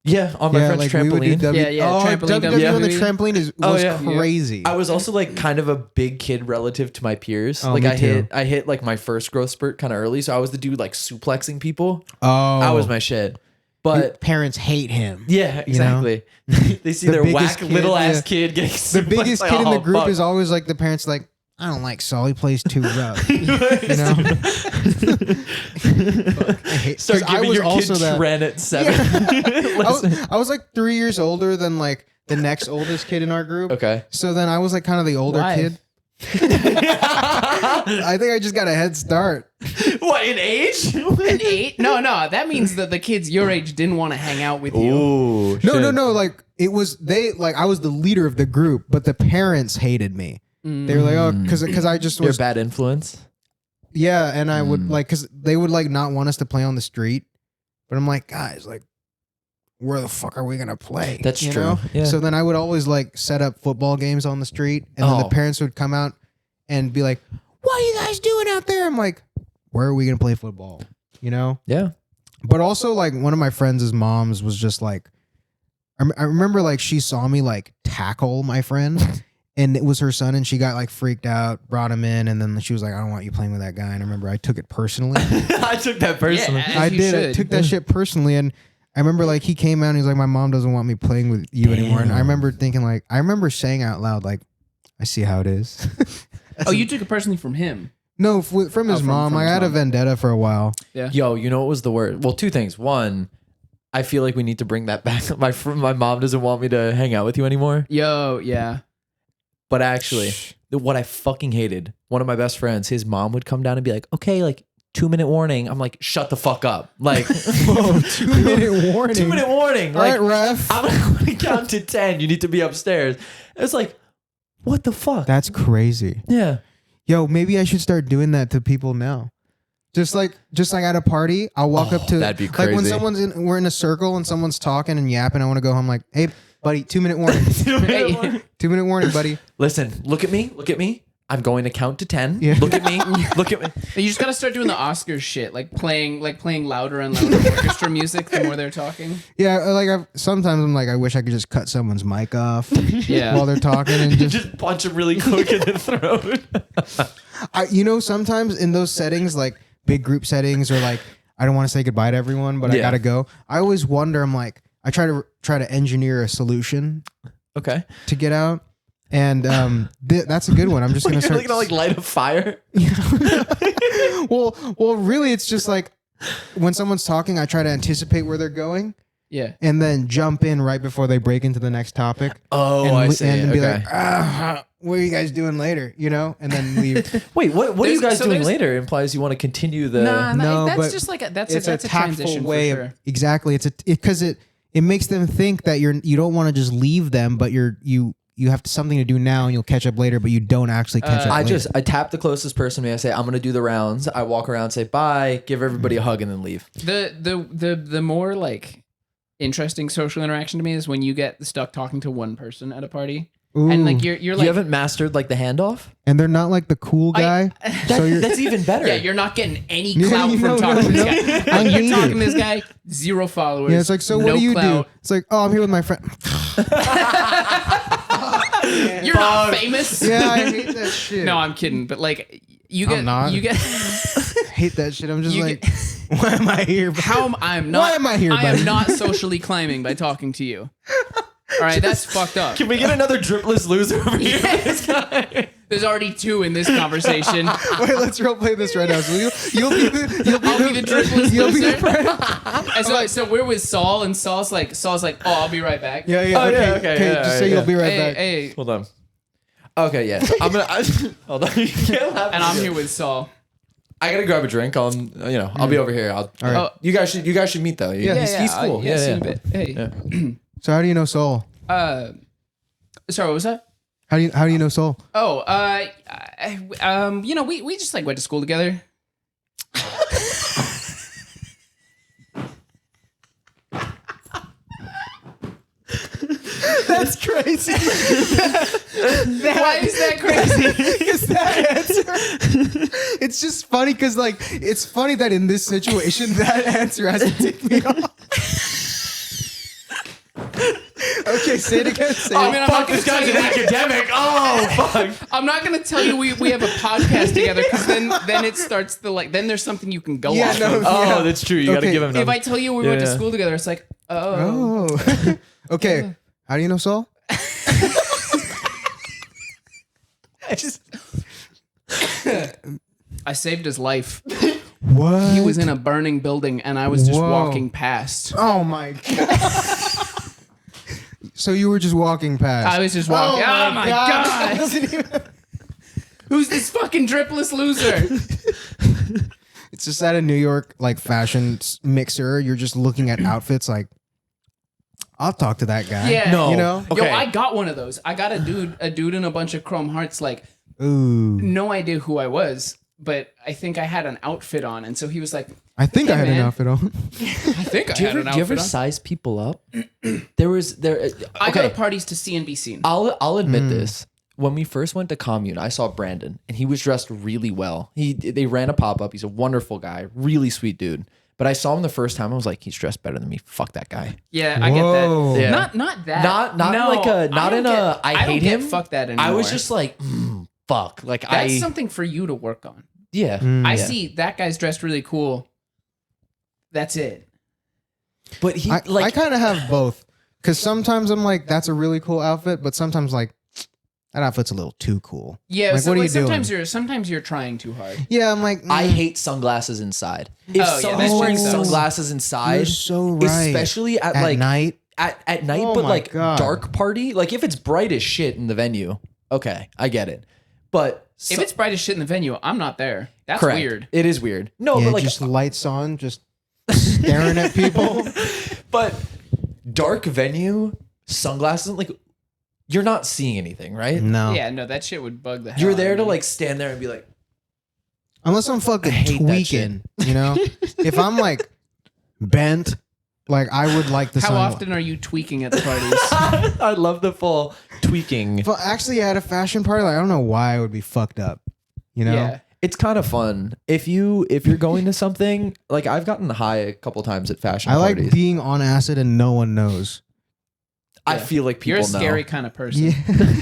Yeah, on my friend's we would do trampoline. Trampoline WWE on the WWE. trampoline was Oh, yeah. crazy. I was also like kind of a big kid relative to my peers. Oh, like me I too. hit like my first growth spurt kind of early, so I was the dude like suplexing people. Oh, That was my shit. But parents hate him. yeah, You know? exactly. They see The their biggest whack kid, little ass yeah. kid getting The biggest kid in the group is all. always like the parents like, I don't like Saul. He plays too rough. You know? I hate, Start 'cause I giving was your kid also that. Tren at 7. I was like 3 years older than like the next oldest kid in our group. Okay. So then I was like kind of the older Why? kid. I think I just got a head start. What, in age? An 8? No. That means that the kids your age didn't want to hang out with you. Ooh, No. Like it was I was the leader of the group, but the parents hated me. They were like, oh, because I just You're a was bad influence. yeah, and I would like because they would like not want us to play on the street, but I'm like, guys, like, where the fuck are we gonna play? That's You true. know? Yeah. So then I would always like set up football games on the street, and then the Oh. parents would come out and be like, "What are you guys doing out there?" I'm like, "Where are we gonna play football?" You know. Yeah. But also, like, one of my friends' moms was just like, I remember like she saw me like tackle my friend. And it was her son, and she got like freaked out, brought him in, and then she was like, I don't want you playing with that guy. And I remember I took it personally. I took that personally. Yeah. I As you did. I should. took that shit personally. And I remember like he came out and he's like, my mom doesn't want me playing with you anymore. And I remember thinking like, I remember saying out loud, like, I see how it is. Oh, you took it personally from him. No, from his from mom. I his had a mom. vendetta for a while. Yeah. Yo, you know what was the word? Well, 2 things. One, I feel like we need to bring that back. My mom doesn't want me to hang out with you anymore. Yo, yeah. But actually, what I fucking hated, one of my best friends, his mom would come down and be like, okay, like 2-minute warning. I'm like, shut the fuck up. Like, Whoa, 2-minute warning. 2-minute warning. All Like, right, ref. I'm going to count to 10. You need to be upstairs. It's like, what the fuck? That's crazy. Yeah. Yo, maybe I should start doing that to people now. Just like at a party, I'll walk up to that'd be like when crazy. we're in a circle and someone's talking and yapping. I want to go home like, hey, buddy. 2-minute warning. Hey, 2-minute warning, buddy. Listen, look at me. Look at me. I'm going to count to 10. Yeah. Look at me. Look at me. you just gotta start doing the Oscars shit, like playing louder and louder orchestra music the more they're talking. Yeah, like sometimes I'm like, I wish I could just cut someone's mic off Yeah. while they're talking and Just punch him really quick in the throat. sometimes in those settings, like big group settings, or like I don't want to say goodbye to everyone, but I Yeah. gotta go. I always wonder. I'm like, I try to engineer a solution Okay. to get out, and that's a good one. I'm just gonna You're start. gonna like light a fire. well, really, it's just like when someone's talking, I try to anticipate where they're going, Yeah. and then jump in right before they break into the next topic. Oh, and, I see. and be Okay. like, what are you guys doing later? And then leave. Wait, what are you There's- guys so doing there's- later? Implies you want to continue the. Nah, No, that's but just like that's It's a a tactful transition way for sure. of exactly. It's because it makes them think that you don't want to just leave them, but you have something to do now and you'll catch up later, but you don't actually catch up. later. I tap the closest person to me. I say I'm gonna do the rounds. I walk around, say bye, give everybody a hug, and then leave. The more like interesting social interaction to me is when you get stuck talking to one person at a party. Ooh. And like you're You like haven't mastered like the handoff. And they're not like the cool guy. So you're That's even better. yeah, you're not getting any Yeah, clout from no, talking to no, this guy. I Like, hate you're talking it. to this guy, 0 followers. yeah, it's like, so what no do you clout. do? It's like, oh, I'm here with my friend. You're not famous. Yeah, I hate that shit. No, I'm kidding. But like you I'm get not. you get I hate that shit. I'm just You like, why am I here? I'm not Why am I here, I buddy? am not socially climbing by talking to you. All right, that's fucked up. Can we get another dripless loser over here? This guy? There's already 2 in this conversation. Wait, let's role play this right now. So you'll be the I'll be the dripless you'll be loser. the friend. And so we're with Saul, and Saul's like, oh, I'll be right back. Yeah, Oh, yeah, okay, yeah, just yeah, say yeah. you'll be right Hey, back. hey, Hold on. Okay, yeah. So I'm gonna hold on. You can't laugh. and I'm here with Saul. I gotta grab a drink. I'll be over here. All right. Oh, You guys should meet though. Yeah, he's cool. Yeah, Yeah, see you in yeah. a bit. Hey, Yeah. So how do you know Soul? sorry, what was that? How do you know Soul? Oh, we just like went to school together. That's crazy. Why is that crazy? Because that answer, it's just funny because like it's funny that in this situation that answer has to take me off. Okay, say it again. Say I it. mean, I'm not gonna tell you. academic. Oh fuck. I'm not gonna tell you we have a podcast together because then it starts to like then there's something you can go Yeah, off no. of. Oh, Yeah. that's true. You gotta Okay. give him. If I tell you we went to Yeah. school together, it's like, oh. Oh. Okay. How do you know Soul? I saved his life. What? He was in a burning building and I was just Whoa. walking past. Oh my god. So you were just walking past. I was just walking. Oh my god. Doesn't even- Who's this fucking dripless loser? It's just at a New York like fashion mixer. You're just looking at outfits like, I'll talk to that guy. Yeah. No. You know? Yo, Okay. I got one of those. I got a dude in a bunch of chrome hearts, like Ooh. no idea who I was, but I think I had an outfit on. And so he was like, I think Hey, I had man. an outfit on. I think I Do you had ever, an do you ever outfit on. size people up? There. I go Okay. to parties to see and be seen. I'll admit this. When we first went to commune, I saw Brandon, and he was dressed really well. They ran a pop up. He's a wonderful guy, really sweet dude. But I saw him the first time. I was like, he's dressed better than me. Fuck that guy. Yeah, I get Whoa. that. Yeah. Not that. Not No, like a not I in don't a get- I don't hate get him. Fuck that anymore. I was just like, fuck. Like that's something for you to work on. yeah. I Yeah. see that guy's dressed really cool. That's it. But he I like kind of have both. Because sometimes I'm like, that's a really cool outfit. But sometimes like, that outfit's a little too cool. Yeah, Like, so what are you sometimes you're trying too hard. Yeah, I'm like, I hate sunglasses inside. If Oh, yeah, someone's that wearing sucks. sunglasses You're inside, so right. especially at at like night. at night, Oh but my like God. dark party, like if it's bright as shit in the venue, okay, I get it. But If it's bright as shit in the venue, I'm not there. That's correct. weird. It is weird. No, Yeah, but like just lights on, just staring at people. but dark venue, sunglasses, like you're not seeing anything, right? No. Yeah, no, that shit would bug the hell You're out there of to me. like stand there and be like, Unless I'm fucking I hate that tweaking, you know? If I'm like bent Like I would like the How song. often are you tweaking at the parties? I love the full tweaking. But actually, at a fashion party, like I don't know why I would be fucked up. You know? Yeah. It's kind of fun if you're going to something. Like I've gotten high a couple times at fashion I parties. like being on acid and no one knows. I feel like people You're a know. scary kind of person. Yeah.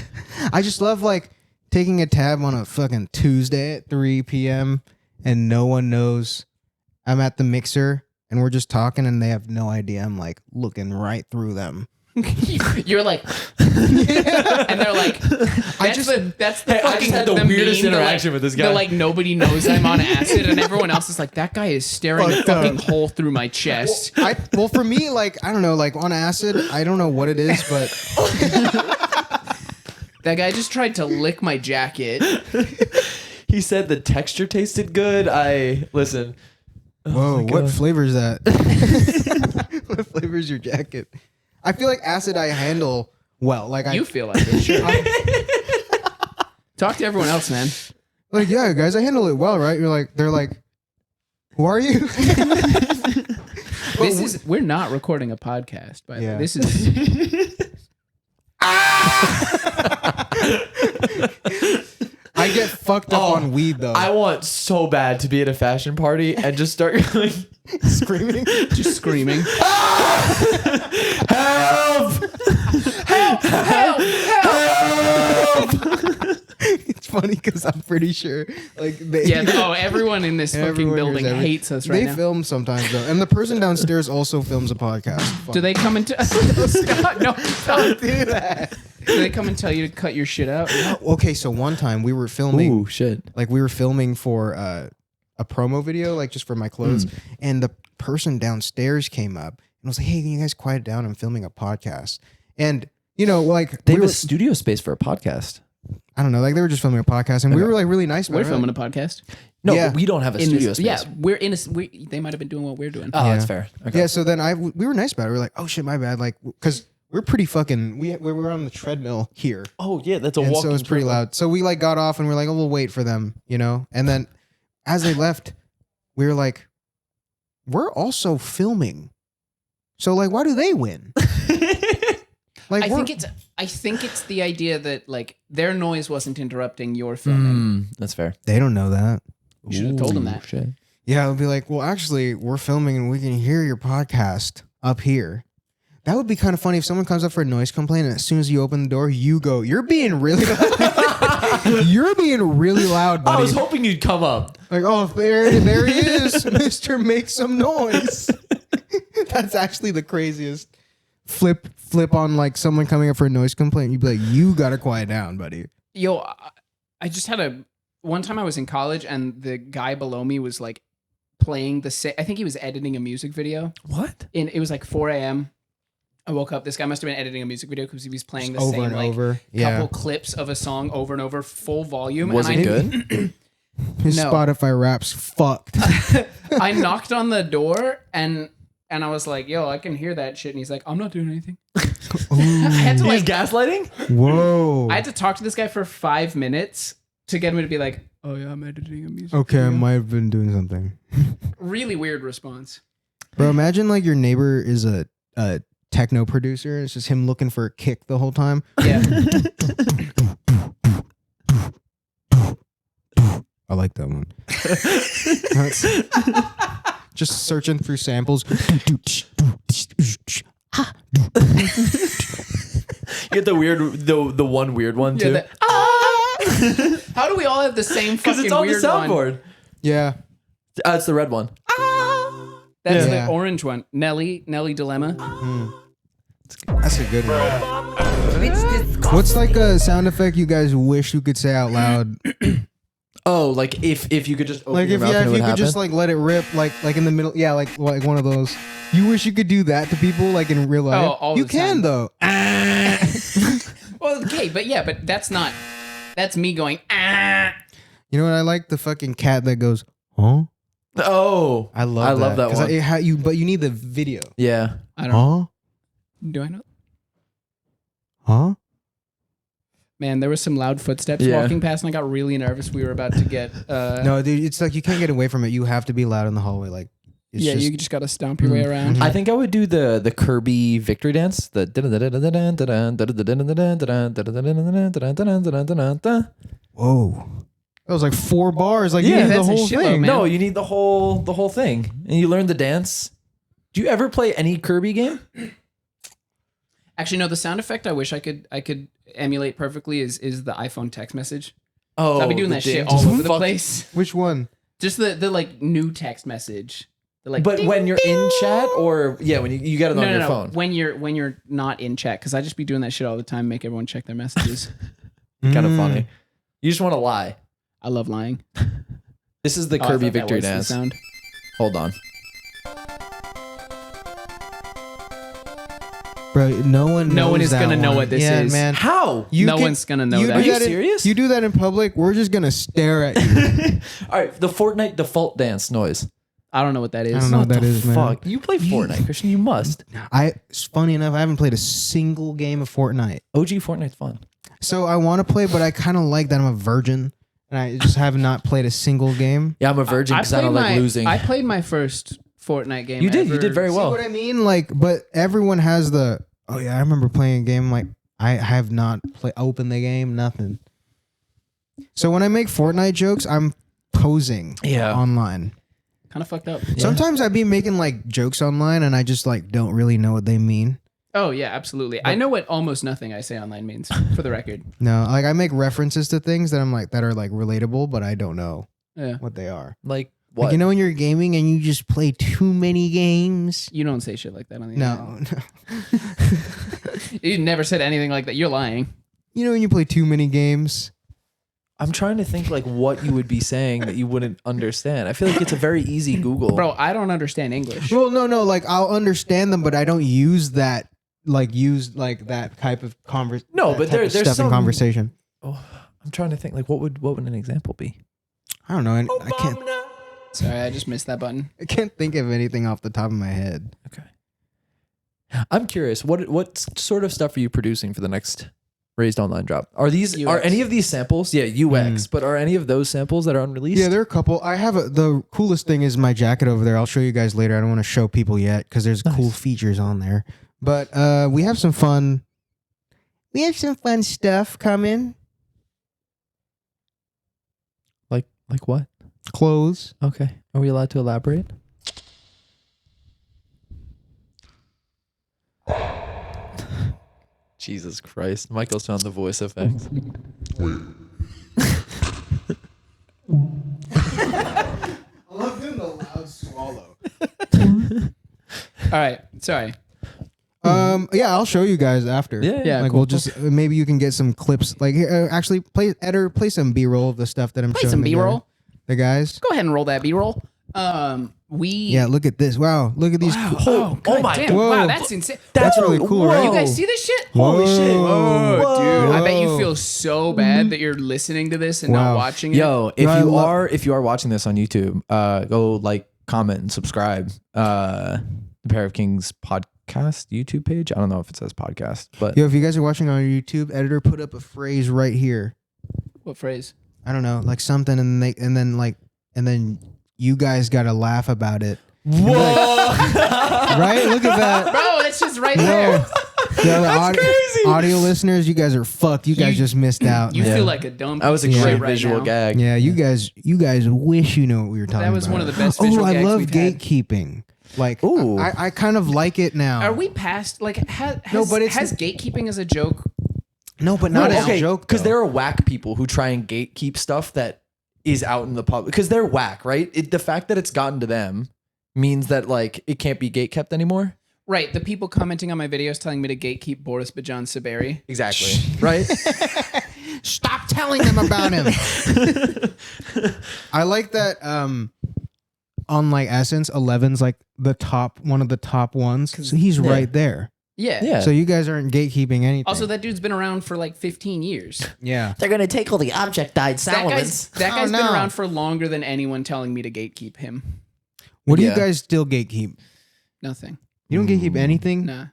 I just love like taking a tab on a fucking Tuesday at 3 p.m. and no one knows I'm at the mixer and we're just talking and they have no idea. I'm like looking right through them. You're like, and they're like, that's the Hey, I just fucking had the weirdest meme, interaction with this guy. They're like, nobody knows I'm on acid, and everyone else is like, that guy is staring a Fucked fucking up. hole through my chest. Well, for me, like I don't know, like on acid, I don't know what it is, but That guy just tried to lick my jacket. He said the texture tasted good. Listen. whoa, what God. flavor is that? What flavor is your jacket? I feel like acid I handle well. Like You feel like it. Sure. Talk to everyone else, man. like yeah, guys, I handle it well, right? They're like, who are you? We're not recording a podcast, but Yeah. this is I get fucked up on weed though. I want so bad to be at a fashion party and just start like screaming. just screaming. help! Help! It's funny because I'm pretty sure like they Yeah, everyone in this fucking everyone building hears hates us right they now. film sometimes though, and the person downstairs also films a podcast. Do they come and stop? No, stop. do that? Do they come and tell you to cut your shit out? Okay, so one time we were filming. Ooh, shit. Like we were filming for a promo video, like just for my clothes, and the person downstairs came up and was like, "Hey, can you guys quiet down? I'm filming a podcast." And you know, like They we have were, a studio space for a podcast. I don't know, like they were just filming a podcast, and we were like really nice. We're about it. filming a podcast. No, Yeah. but we don't have a studio space. Yeah, we're in a. They might have been doing what we're doing. Oh, Yeah. that's fair. Okay. Yeah, so then we were nice about it. We were like, "Oh shit, my bad," like because we're pretty fucking. We were on the treadmill here. Oh, yeah, that's a And walking so it's pretty treadmill. loud. So we like got off and we're like, oh, we'll wait for them, you know? And then as they left, we were like, we're also filming. So like, why do they win? Like, I think it's the idea that like their noise wasn't interrupting your filming. That's fair. they don't know that. You should have told them Ooh, that. Shit. Yeah, it'll be like, well, actually, we're filming and we can hear your podcast up here. That would be kind of funny if someone comes up for a noise complaint and as soon as you open the door, you go, you're being really loud. You're being really loud, buddy. I was hoping you'd come up. Like, oh, there he is, Mister Make Some Noise. That's actually the craziest. Flip on like someone coming up for a noise complaint. You'd be like, you gotta quiet down, buddy. Yo, I just had one time I was in college and the guy below me was like playing I think he was editing a music video. What? And it was like 4 a.m. I woke up. This guy must have been editing a music video because he was playing the Over same and like over. Yeah. couple clips of a song over and over, full volume. Was and it I, good? His No. Spotify rap's fucked. I knocked on the door and I was like, "Yo, I can hear that shit." And he's like, "I'm not doing anything." I had to He's like, gaslighting? Whoa. I had to talk to this guy for 5 minutes to get him to be like, "Oh yeah, I'm editing a music." Okay, I video." might have been doing something. Really weird response. Bro, imagine like your neighbor is a techno producer and it's just him looking for a kick the whole time. Yeah. I like that one. Just searching through samples. You get the one weird one too. Yeah. How do we all have the same Because fucking it's on the weird one? soundboard. Yeah. It's the red one. That's Yeah. the orange one. Nelly Dilemma. That's a good one. What's like a sound effect you guys wish you could say out loud? Oh, like if you could just open Like your if mouth and it you would could happen? just like let it rip like in the middle. Yeah, like one of those. You wish you could do that to people like in real life. Oh, all you the can time. though. Well, okay, but that's me going, ah. You know what I like? The fucking cat that goes, huh? Oh, I love that 'Cause one. but you need the video. Yeah. I don't know. Huh? Do I know? Huh? Man, there was some loud footsteps Yeah. walking past and I got really nervous we were about to get No, dude, it's like you can't get away from it. You have to be loud in the hallway. Like It's Yeah, just, you just got to stomp your way around. I think I would do the Kirby victory dance. The whoa. That was like 4 bars. Like, Yeah, you need the that's a whole shitload, thing. man. no, you need the whole thing, and you learn the dance. Do you ever play any Kirby game? Actually, no. The sound effect I wish I could emulate perfectly is the iPhone text message. Oh, I'll be doing the that shit dance. all over the Fuck. place. Which one? Just the like new text message. The, like, But ding, when you're in ding. chat, or when you got it on your phone. When you're not in chat, because I just be doing that shit all the time. Make everyone check their messages. Kind of funny. You just want to lie. I love lying. This is the Oh, I Kirby thought that victory was the dance. sound. Hold on. Bro, no one knows is that gonna know one. what this yeah, is. man. How? No one's gonna know that. Are you that in- serious? You do that in public, we're just gonna stare at you. All right, the Fortnite default dance noise. I don't know what that is. I don't know what that is, man. Fuck, you play Fortnite, Christian? You must. It's funny enough, I haven't played a single game of Fortnite. OG Fortnite's fun. So I want to play, but I kind of like that I'm a virgin, and I just have not played a single game. Yeah, I'm a virgin because I don't like losing. I played my first Fortnite game. You did very See well. what I mean? Like, but everyone has the. Oh yeah, I remember playing a game. Like, I have not opened the game. Nothing. So when I make Fortnite jokes, I'm posing. Yeah. Online. Kind of fucked up. Sometimes I be making like jokes online, and I just like don't really know what they mean. Oh yeah, absolutely. I know what almost nothing I say online means. For the record. No, like I make references to things that I'm like that are like relatable, but I don't know Yeah. what they are. Like what? Like, you know when you're gaming and you just play too many games. You don't say shit like that on the internet. No. You never said anything like that. You're lying. You know when you play too many games. I'm trying to think like what you would be saying that you wouldn't understand. I feel like it's a very easy Google. Bro, I don't understand English. Well, no. Like I'll understand them, but I don't use that. Like use like that type of conversation. No, but there's stuff some in conversation. Oh, I'm trying to think like what would an example be? I don't know. I can't. Sorry, I just missed that button. I can't think of anything off the top of my head. Okay. I'm curious. What sort of stuff are you producing for the next Raised Online drop? Are UX. any of these samples? Yeah, UX. But are any of those samples that are unreleased? Yeah, there are a couple. I have the coolest thing is my jacket over there. I'll show you guys later. I don't want to show people yet because there's cool features on there. But we have some fun. We have some fun stuff coming. Like what? Clothes. Okay. Are we allowed to elaborate? Jesus Christ. Michael's found the voice effects. I love doing the loud swallow. All right. Sorry. Yeah, I'll show you guys after. Yeah, Like cool. we'll just maybe you can get some clips. Like here, actually, play some B-roll of the stuff that I'm Play showing. some B-roll. The guys. Go ahead and roll that B-roll. Yeah, look at this. Wow, look at these. Oh, God my damn. God. Wow, that's insane. That's really cool, right? You guys see this shit? Holy shit. Oh, dude. I bet you Whoa. feel so bad that you're listening to this and not Wow. watching it. Yo, No, I if you are watching this on YouTube, go like, comment, and subscribe. The Pair of Kings podcast YouTube page. I don't know if it says podcast, but Yo, if you guys are watching on YouTube, editor put up a phrase right here. What phrase? I don't know, like something, and then you guys gotta laugh about it. whoa, Right? Look at that. Bro, that's just right there. Yeah, the audio listeners, you guys are fucked. You guys just missed out. You Yeah. feel like a dumb that was a piece of great shit right visual now. gag. Yeah, you guys wish you know what we were talking about. That was one of the best visual I gags love we've had. gatekeeping. Like, Ooh. I kind of like it now. Are we past, like, has gatekeeping as a joke? No, but not as okay, a joke. because though. there are whack people who try and gatekeep stuff that is out in the public because they're whack, right? The fact that it's gotten to them means that like it can't be gatekept anymore. Right. The people commenting on my videos telling me to gatekeep Boris Bajan Saberi. Exactly. Right? Stop telling them about him. I like that on like Essence, 11's like one of the top ones. So he's right there. Yeah. Yeah. So you guys aren't gatekeeping anything. Also, that dude's been around for like 15 years. yeah. They're going to take all the object-eyed That guy's been no. around for longer than anyone telling me to gatekeep him. What do you Yeah. guys still gatekeep? Nothing. You don't gatekeep anything? Nah.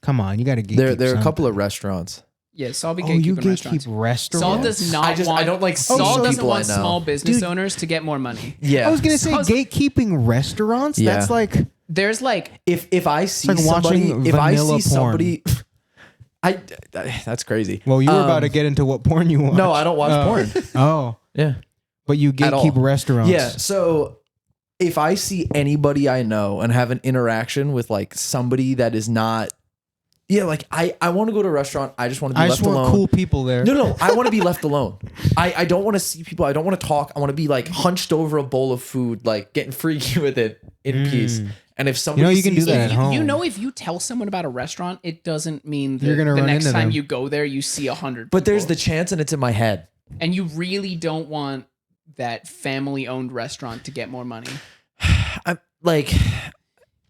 Come on, you got to gatekeep. There are a couple something. of restaurants Yeah, Saul be Oh, gatekeeping you gatekeep restaurants. restaurants. Saul does not want. I don't like Saul seeing doesn't people I want know. small business Dude. owners to get more money. Yeah. I was gonna say Saul's- gatekeeping restaurants. Yeah. That's like There's like if I see like somebody, watching if I vanilla see somebody, that's crazy. well, you were about to get into what porn you watch. No, I don't watch porn. Oh, Yeah. but you At all. gatekeep restaurants. Yeah. So if I see anybody I know and have an interaction with like somebody that is not, like I want to go to a restaurant. I just want to be I left just want alone. cool people there. No, I want to be left alone. I don't want to see people. I don't want to talk. I want to be like hunched over a bowl of food, like getting freaky with it in peace. And if somebody you can sees do that me- at home. you know, if you tell someone about a restaurant, it doesn't mean that You're gonna the run next into time them. you go there, you see 100. But there's the people. chance, and it's in my head. And you really don't want that family-owned restaurant to get more money. I'm like,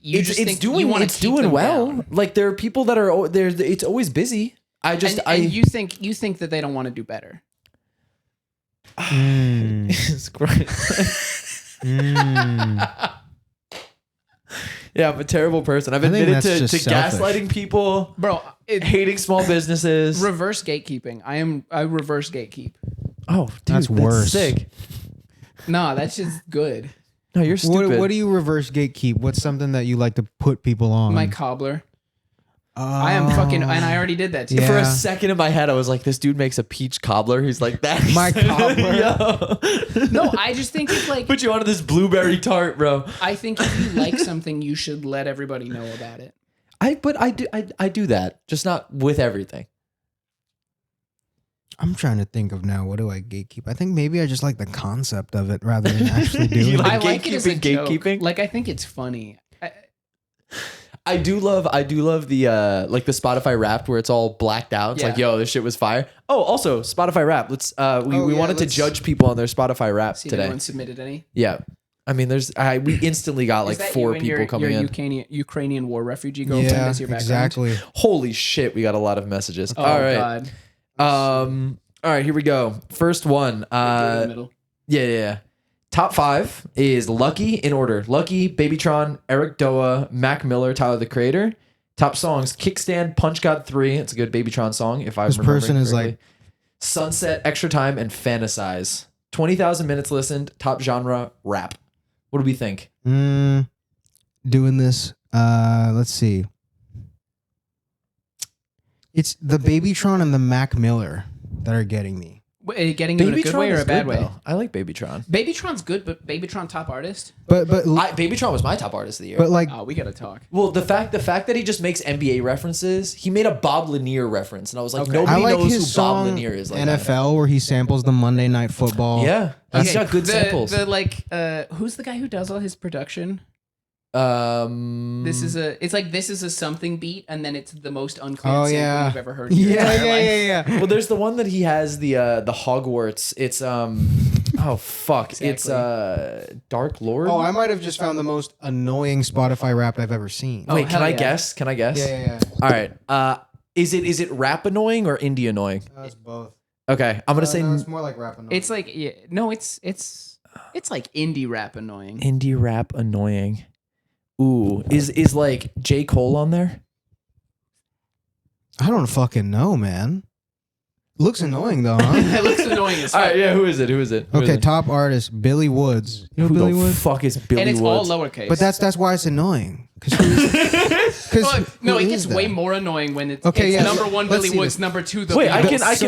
You it's just think doing you want it's to keep doing them well. down. Like there are people that are there. It's always busy. And you think that they don't want to do better. it's great. Yeah, I'm a terrible person. I've I think admitted that's to just selfish. gaslighting people, Bro, hating small businesses. reverse gatekeeping. I reverse gatekeep. Oh, dude, That's worse. Sick. Nah, that's just good. No, you're stupid. What do you reverse gatekeep? What's something that you like to put people on? My cobbler. I am fucking, and I already did that to you. Yeah. For a second in my head, I was like, "This dude makes a peach cobbler." He's like, "That My cobbler? Yo. No, I just think it's like, Put you onto this blueberry tart, bro. I think if you like something, you should let everybody know about it. I do that, just not with everything. I'm trying to think of now. What do I gatekeep? I think maybe I just like the concept of it rather than actually doing You it. like I like it as a joke. gatekeeping? Like, I think it's funny. I do love the like the Spotify Wrapped where it's all blacked out. It's like, Yeah. yo, this shit was fire. Oh, also Spotify Wrapped. Let's we yeah, wanted to let's- judge people on their Spotify Wrapped See if today. anyone submitted any. Yeah. I mean, we instantly got like Is that 4 you and people your coming in. Ukrainian war refugee girlfriend Yeah, as your background? exactly. Holy shit, we got a lot of messages. Oh, all right. God. All right, here we go. First one. Do it in the middle. Yeah. Top 5 is Lucky in order. Lucky, Babytron, Eric Doa, Mac Miller, Tyler the Creator. Top songs: Kickstand, Punch God 3. It's a good Babytron song. If I This remember person is correctly. like- Sunset, Extra Time, and Fantasize. 20,000 minutes listened. Top genre: rap. What do we think? Doing this. Let's see. It's the Babytron and the Mac Miller that are getting me. Getting you in a good way or is a bad good, way? though. I like Babytron. Babytron's good, but Babytron top artist? But Babytron was my top artist of the year. but like Oh, we gotta talk. Well, the fact that he just makes NBA references, he made a Bob Lanier reference, and I was like, Okay. nobody I like knows his who Bob song Lanier is. Like that. NFL where he samples the Monday Night Football. Yeah, he's got good the, samples. Who's the guy who does all his production? This This is a something beat, and then it's the most unclear Oh sample yeah. you've ever heard. In your Yeah, entire life. yeah. well, there's the one that he has the Hogwarts. It's oh fuck, it's Dark Lord. Oh, I might have just found the most annoying Spotify rap I've ever seen. Oh, Wait, can hell I yeah. guess? Can I guess? Yeah. All right. Is it rap annoying or indie annoying? It's both. Okay, I'm gonna say it's more like rap annoying. It's like it's like indie rap annoying. indie rap annoying. Ooh, is like J. Cole on there? I don't fucking know, man. Looks annoying though, huh? It looks annoying as All fuck. right, yeah. Who is it? Who is it? Okay, top artist Billy Woods. You know Who Billy the Woods? fuck is Billy And it's Woods? all lowercase. But that's why it's annoying. No, it gets way more annoying when it's Okay, it's yeah. number one Let's Billy see Woods, this. number 2 the Wait, I Beatles.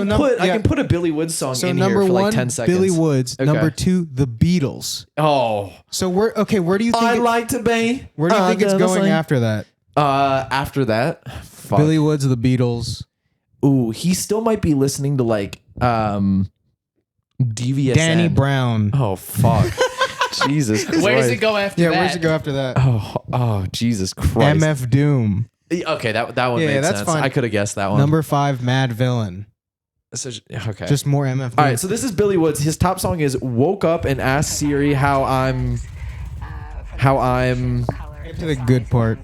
can put a Billy Woods song So in number here for one, like 10 seconds. Billy Woods. Okay. Number 2, the Beatles. Oh, So where do you think I like to be. where do you think it's under the going sun. after that? After that, fuck. Billy Woods, the Beatles, Ooh, he still might be listening to like DVSN. Danny Brown. Oh fuck, Jesus Christ. Where does it go after Yeah, that? where's it go after that? Oh, Jesus Christ. MF Doom. Okay, that one Yeah, made that's sense. fine. I could have guessed that one. Number 5, Mad Villain. So, okay. Just more MF Doom. All right, so this is Billy Woods. His top song is "Woke Up and Asked Siri how I'm." Get to the good part.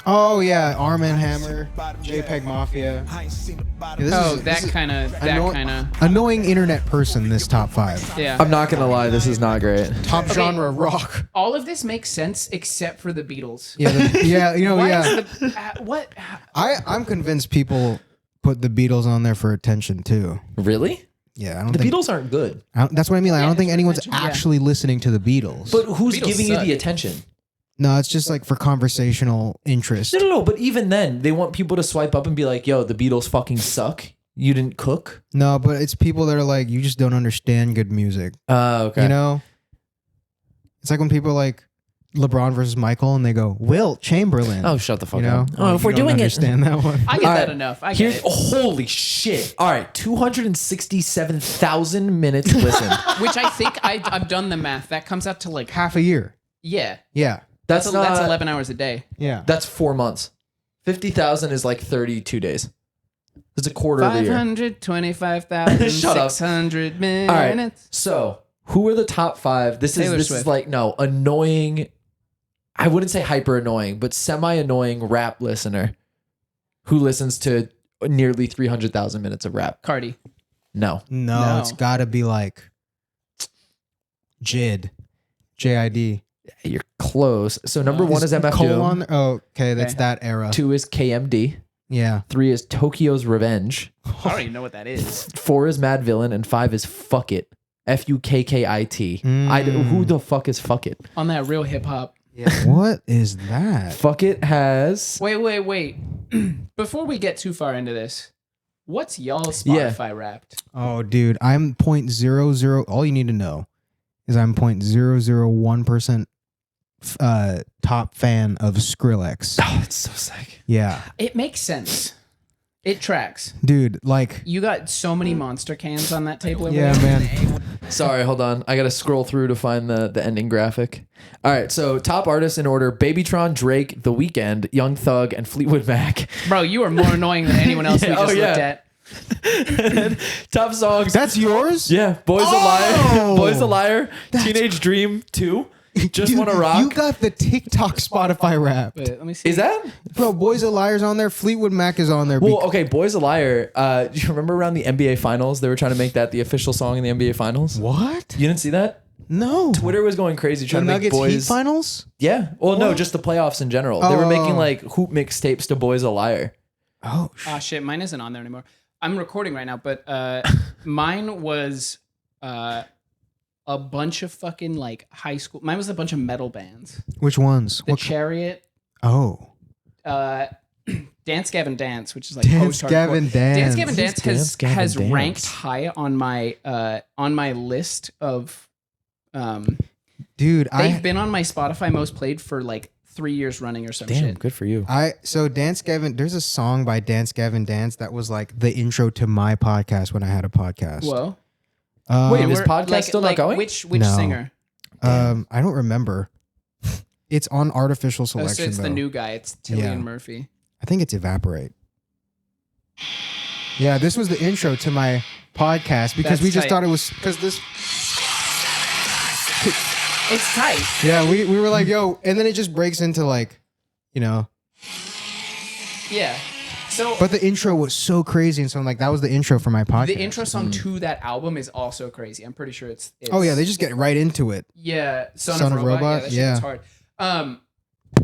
Oh yeah, Arm and Hammer, JPEG Mafia. Yeah, that kind of. Annoying internet person. This top 5. Yeah. I'm not gonna lie, this is not great. Top genre rock. All of this makes sense except for the Beatles. Yeah, Why yeah. is the, what? I'm convinced people put the Beatles on there for attention too. Really? Yeah, I don't The think Beatles aren't good. that's what I mean. Like, I don't think anyone's attention, yeah. actually listening to the Beatles. But who's Beatles giving you suck. the attention? No, it's just like for conversational interest. No. But even then, they want people to swipe up and be like, "Yo, the Beatles fucking suck. You didn't cook." No, but it's people that are like, you just don't understand good music. Okay. You know? It's like when people are like LeBron versus Michael and they go, Wilt Chamberlain. Oh, shut the fuck you know? up. Oh, if you we're don't doing it- understand that one. I get All that right. enough. I get it. Holy shit. All right, 267,000 minutes listened. Which I think I've done the math. That comes out to like Half a year. yeah. Yeah. That's That's 11 hours a day. Yeah. That's 4 months. 50,000 is like 32 days. It's a quarter of a year. 525,600 minutes. All right. So, who are the top 5? This Taylor is Swift. like annoying. I wouldn't say hyper annoying, but semi annoying rap listener who listens to nearly 300,000 minutes of rap. Cardi. No, No. it's got to be like JID. JID. You're close. So number 1 is MF Cole Doom. on there? Oh, okay. That's Okay. that era. 2 is KMD. Yeah. 3 is Tokyo's Revenge. I don't even know what that is. 4 is Mad Villain, and 5 is Fuck It. FUKKIT. Who the fuck is Fuck It? On that real hip hop. What is that? Fuck It has. Wait. Before we get too far into this, what's y'all's Spotify Wrapped? Oh, dude, I'm 0.00. All you need to know is I'm 0.001% top fan of Skrillex. Oh, it's so sick. Yeah, It makes sense. It tracks. dude. Like, You got so many monster cans on that table. over yeah, there. man. Sorry, hold on. I gotta scroll through to find the ending graphic. All right, so top artists in order: Babytron, Drake, The Weeknd, Young Thug, and Fleetwood Mac. Bro, you are more annoying than anyone else we Yeah, just oh, yeah. looked at. And top songs. That's yours. Yeah, Boys a Liar, Boys a Liar, Teenage Dream 2, Just Dude, Wanna Rock. You got the TikTok Spotify rap, Wait, let me see. Is that? bro. Boys are Liars on there. Fleetwood Mac is on there. Well, okay, Boys a Liar. Do you remember around the NBA Finals, they were trying to make that the official song in the NBA Finals? What? You didn't see that? No. Twitter was going crazy The trying to make Nuggets Heat Boys. finals. Yeah. Well, no, What? just the playoffs in general. They were making Oh. like hoop mixtapes to Boys a Liar. Oh, Ah, shit, mine isn't on there anymore. I'm recording right now, but mine was a bunch of fucking like high school. Mine was a bunch of metal bands. which ones? The What? Chariot, Oh, Dance Gavin Dance, which is like Dance post-hardcore. Gavin Dance. Gavin Dance Dance Gavin has Dance? ranked high on my list of. Dude, They've been on my Spotify most played for like 3 years running or some Damn, shit. good for you. So Dance Gavin, there's a song by Dance Gavin Dance that was like the intro to my podcast when I had a podcast. Whoa. Wait, Um, is podcast still not going? Which No. singer? I don't remember. It's on Artificial Oh, so Selection. it's the though. new guy. It's Tillian Yeah. Murphy. I think it's Evaporate. Yeah, this was the intro to my podcast because That's we just tight. thought it was because this. It's tight. Yeah, we were like, yo, and then it just breaks into like, you know. Yeah. So But the intro was so crazy, and so I'm like, that was the intro for my podcast. the intro song to that album is also crazy. I'm pretty sure it's Oh yeah, they just get right into it. yeah, Son of Robot, Yeah, that shit yeah. is hard.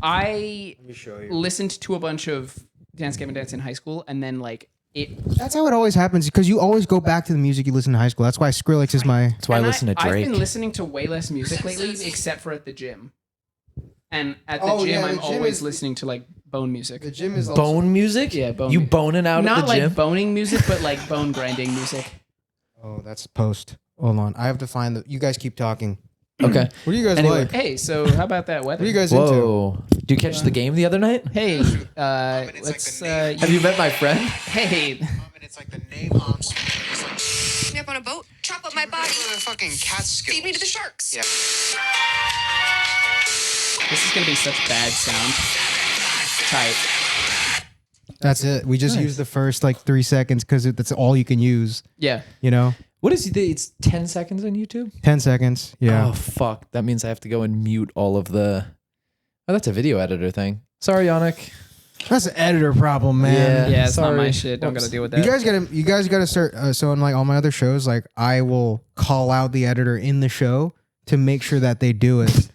I Let me show you. listened to a bunch of Dance Gavin Dance in high school, and then like it. That's how it always happens because you always go back to the music you listen to in high school. That's why Skrillex is my. That's why I and listen to I've Drake. been listening to way less music lately, except for at the gym. And at the Oh, gym, yeah, the I'm gym always is- listening to like bone music. The gym is Bone music? Yeah, bone You music. boning out Not at the like gym? boning music, but like bone grinding music. Oh, that's post. Hold on, I have to find the. You guys keep talking. Okay. What do you guys Anyway. like? Hey, so how about that weather? What are you guys into? Whoa. Did you catch the game the other night? Hey, let's. Have you met my friend? Hey, It's like the name arms. It's like Me up on a boat, chop up my body, fucking cat skills. feed me to the sharks. Yeah. this is gonna be such bad sound. Tight. That's it. We just use the first like 3 seconds because that's all you can use. Yeah. You know, What is it? It's 10 seconds on YouTube? 10 seconds. Yeah. Oh, fuck. That means I have to go and mute all of the... Oh, that's a video editor thing. Sorry, Yannick. That's an editor problem, man. Yeah, it's not my sorry. shit. Don't Whoops. gotta deal with that. You guys gotta start. So on like all my other shows, like I will call out the editor in the show to make sure that they do it.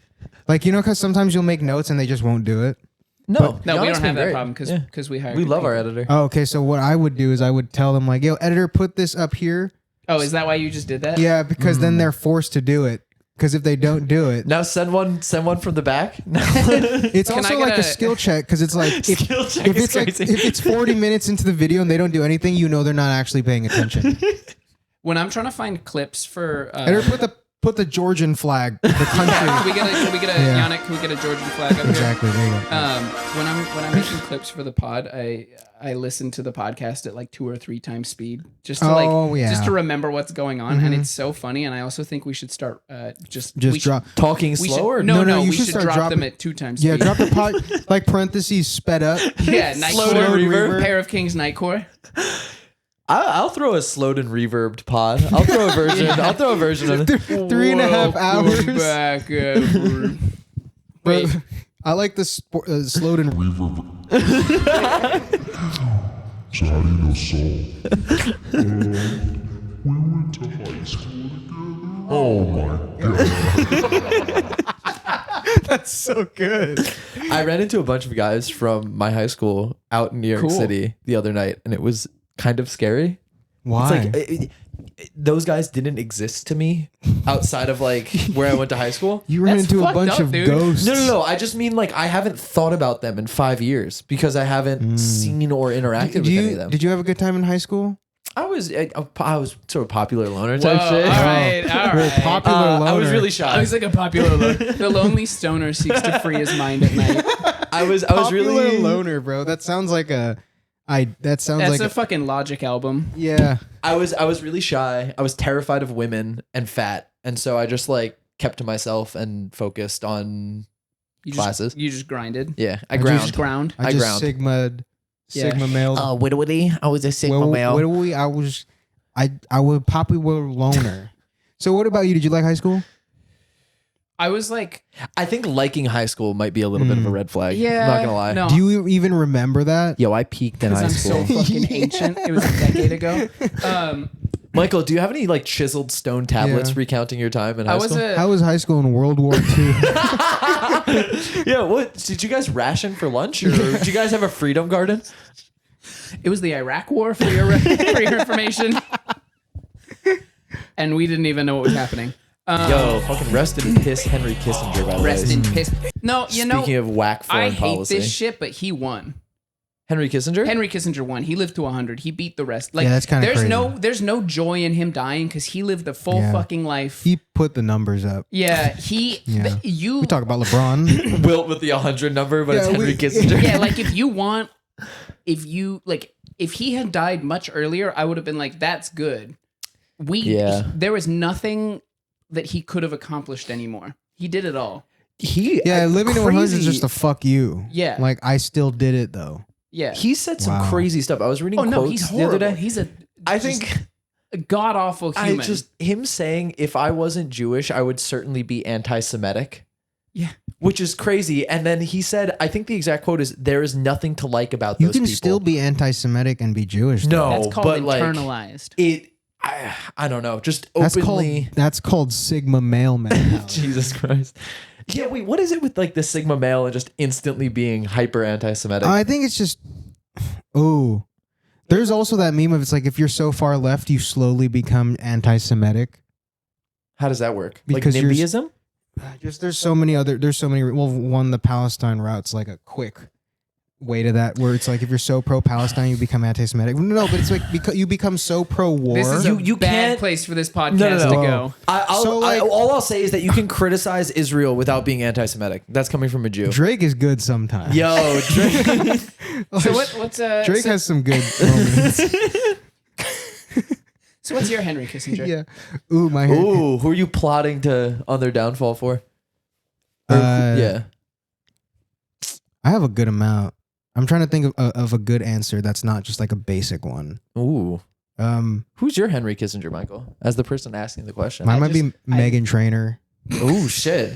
Like because sometimes you'll make notes and they just won't do it. No, no, we Jan's don't have been that great. problem because we hire. We good love our people. editor. Oh, okay. So what I would do is I would tell them like, "Yo, editor, put this up here." Oh, is that why you just did that? Yeah, because then they're forced to do it. Because if they don't do it, Now send one from the back. it's Can I also get like a skill check. Because it's like Skill check if is it's like crazy. if it's 40 minutes into the video and they don't do anything, they're not actually paying attention. When I'm trying to find clips for. Editor, put the Georgian flag, the country. Can we get a Yeah. Yannick? Can we get a Georgian flag up here? Exactly. There you go. When I'm making clips for the pod, I listen to the podcast at like 2 or 3 times speed just to just to remember what's going on, and it's so funny. And I also think we should start Just we drop. Talking Should, we slower. should, no, No, you we should should start drop dropping- them at 2 times Yeah, speed. drop the pod like parentheses sped up. Yeah, Slowed and reverb. Pair of Kings Nightcore. I'll throw a slowed and reverbed pod. I'll throw a version. I'll throw a version of it. 3.5 hours. Back over. Wait, I like the slowed and So how do you know Saul? We went to high school together. Oh my god. That's so good. I ran into a bunch of guys from my high school out in New York Cool. City the other night, and it was kind of scary. Why? It's like those guys didn't exist to me outside of like where I went to high school. you ran That's into a fucked bunch up, of dude. ghosts. No. I just mean like I haven't thought about them in 5 years because I haven't seen or interacted with any of them. Did you have a good time in high school? I was sort of popular loner whoa, type all shit. right, all Well, right. popular I was loner. really I shy. was like a popular loner. The lonely stoner seeks to free his mind at night. I was Popular really loner, bro. That sounds like that sounds That's like a fucking Logic album. yeah. I was really shy. I was terrified of women and fat, and so I just like kept to myself and focused on You classes. You just grinded. Yeah, I I ground. Just ground. I I just ground. Sigma male. Widdly. I was a Sigma male. What I was popular loner. So what about you? Did you like high school? I was like, I think liking high school might be a little bit of a red flag. yeah. I'm not gonna lie. No, Do you even remember that? Yo, I peaked in because high I'm school. so fucking ancient. It was a decade ago. Michael, do you have any like chiseled stone tablets Yeah. recounting your time in I high was school? How was high school in World War II? Yeah, what did you guys ration for lunch, or did you guys have a freedom garden? It was the Iraq War for your information, and we didn't even know what was happening. Yo, fucking rest in piss, Henry Kissinger. By the Rest way. in piss. No, you know, Speaking of whack foreign I hate policy, this shit, but he won. Henry Kissinger. Henry Kissinger won. He lived to 100. He beat the rest. Like, Yeah, that's kinda there's crazy. there's no joy in him dying because he lived the full Yeah. fucking life. He put the numbers up. Yeah, Yeah. you. We talk about LeBron. Wilt with the 100 number, but it's Yeah, Henry we- Kissinger. Yeah, like if he had died much earlier, I would have been like, that's good. There was nothing that he could have accomplished anymore. He did it all. Living to 100 is just a fuck you. Yeah. Like I still did it though. Yeah. He said some Wow. crazy stuff. I was reading oh no, quotes he's the other horrible. day. He's I think a god awful human. him saying if I wasn't Jewish, I would certainly be anti-Semitic. Yeah. Which is crazy. And then he said, I think the exact quote is, there is nothing to like about You those can people. still be anti-Semitic and be Jewish. though. No, That's called but like internalized. I don't know, just That's openly. that's called Sigma male mentality. Jesus Christ. Yeah, wait, what is it with like the Sigma male and just instantly being hyper anti-Semitic? I think it's just there's also that meme of it's like if you're so far left, you slowly become anti-Semitic. How does that work? Because like you're- NIMBYism? Just there's so many one the Palestine route's like a quick way to that where it's like if you're so pro Palestine you become anti-Semitic. No, but it's like because you become so pro war. This is a You bad can't- place for this podcast No. to go. All I'll say is that you can criticize Israel without being anti-Semitic. That's coming from a Jew. Drake is good sometimes. Yo, Drake. So what's Drake has some good moments. So what's your Henry Kissinger? Yeah. Ooh, my hair. Ooh, who are you plotting on their downfall for? Or yeah. I have a good amount. I'm trying to think of a good answer that's not just like a basic one. Ooh. Who's your Henry Kissinger, Michael? As the person asking the question. Mine might be Megan Trainor. Ooh, shit.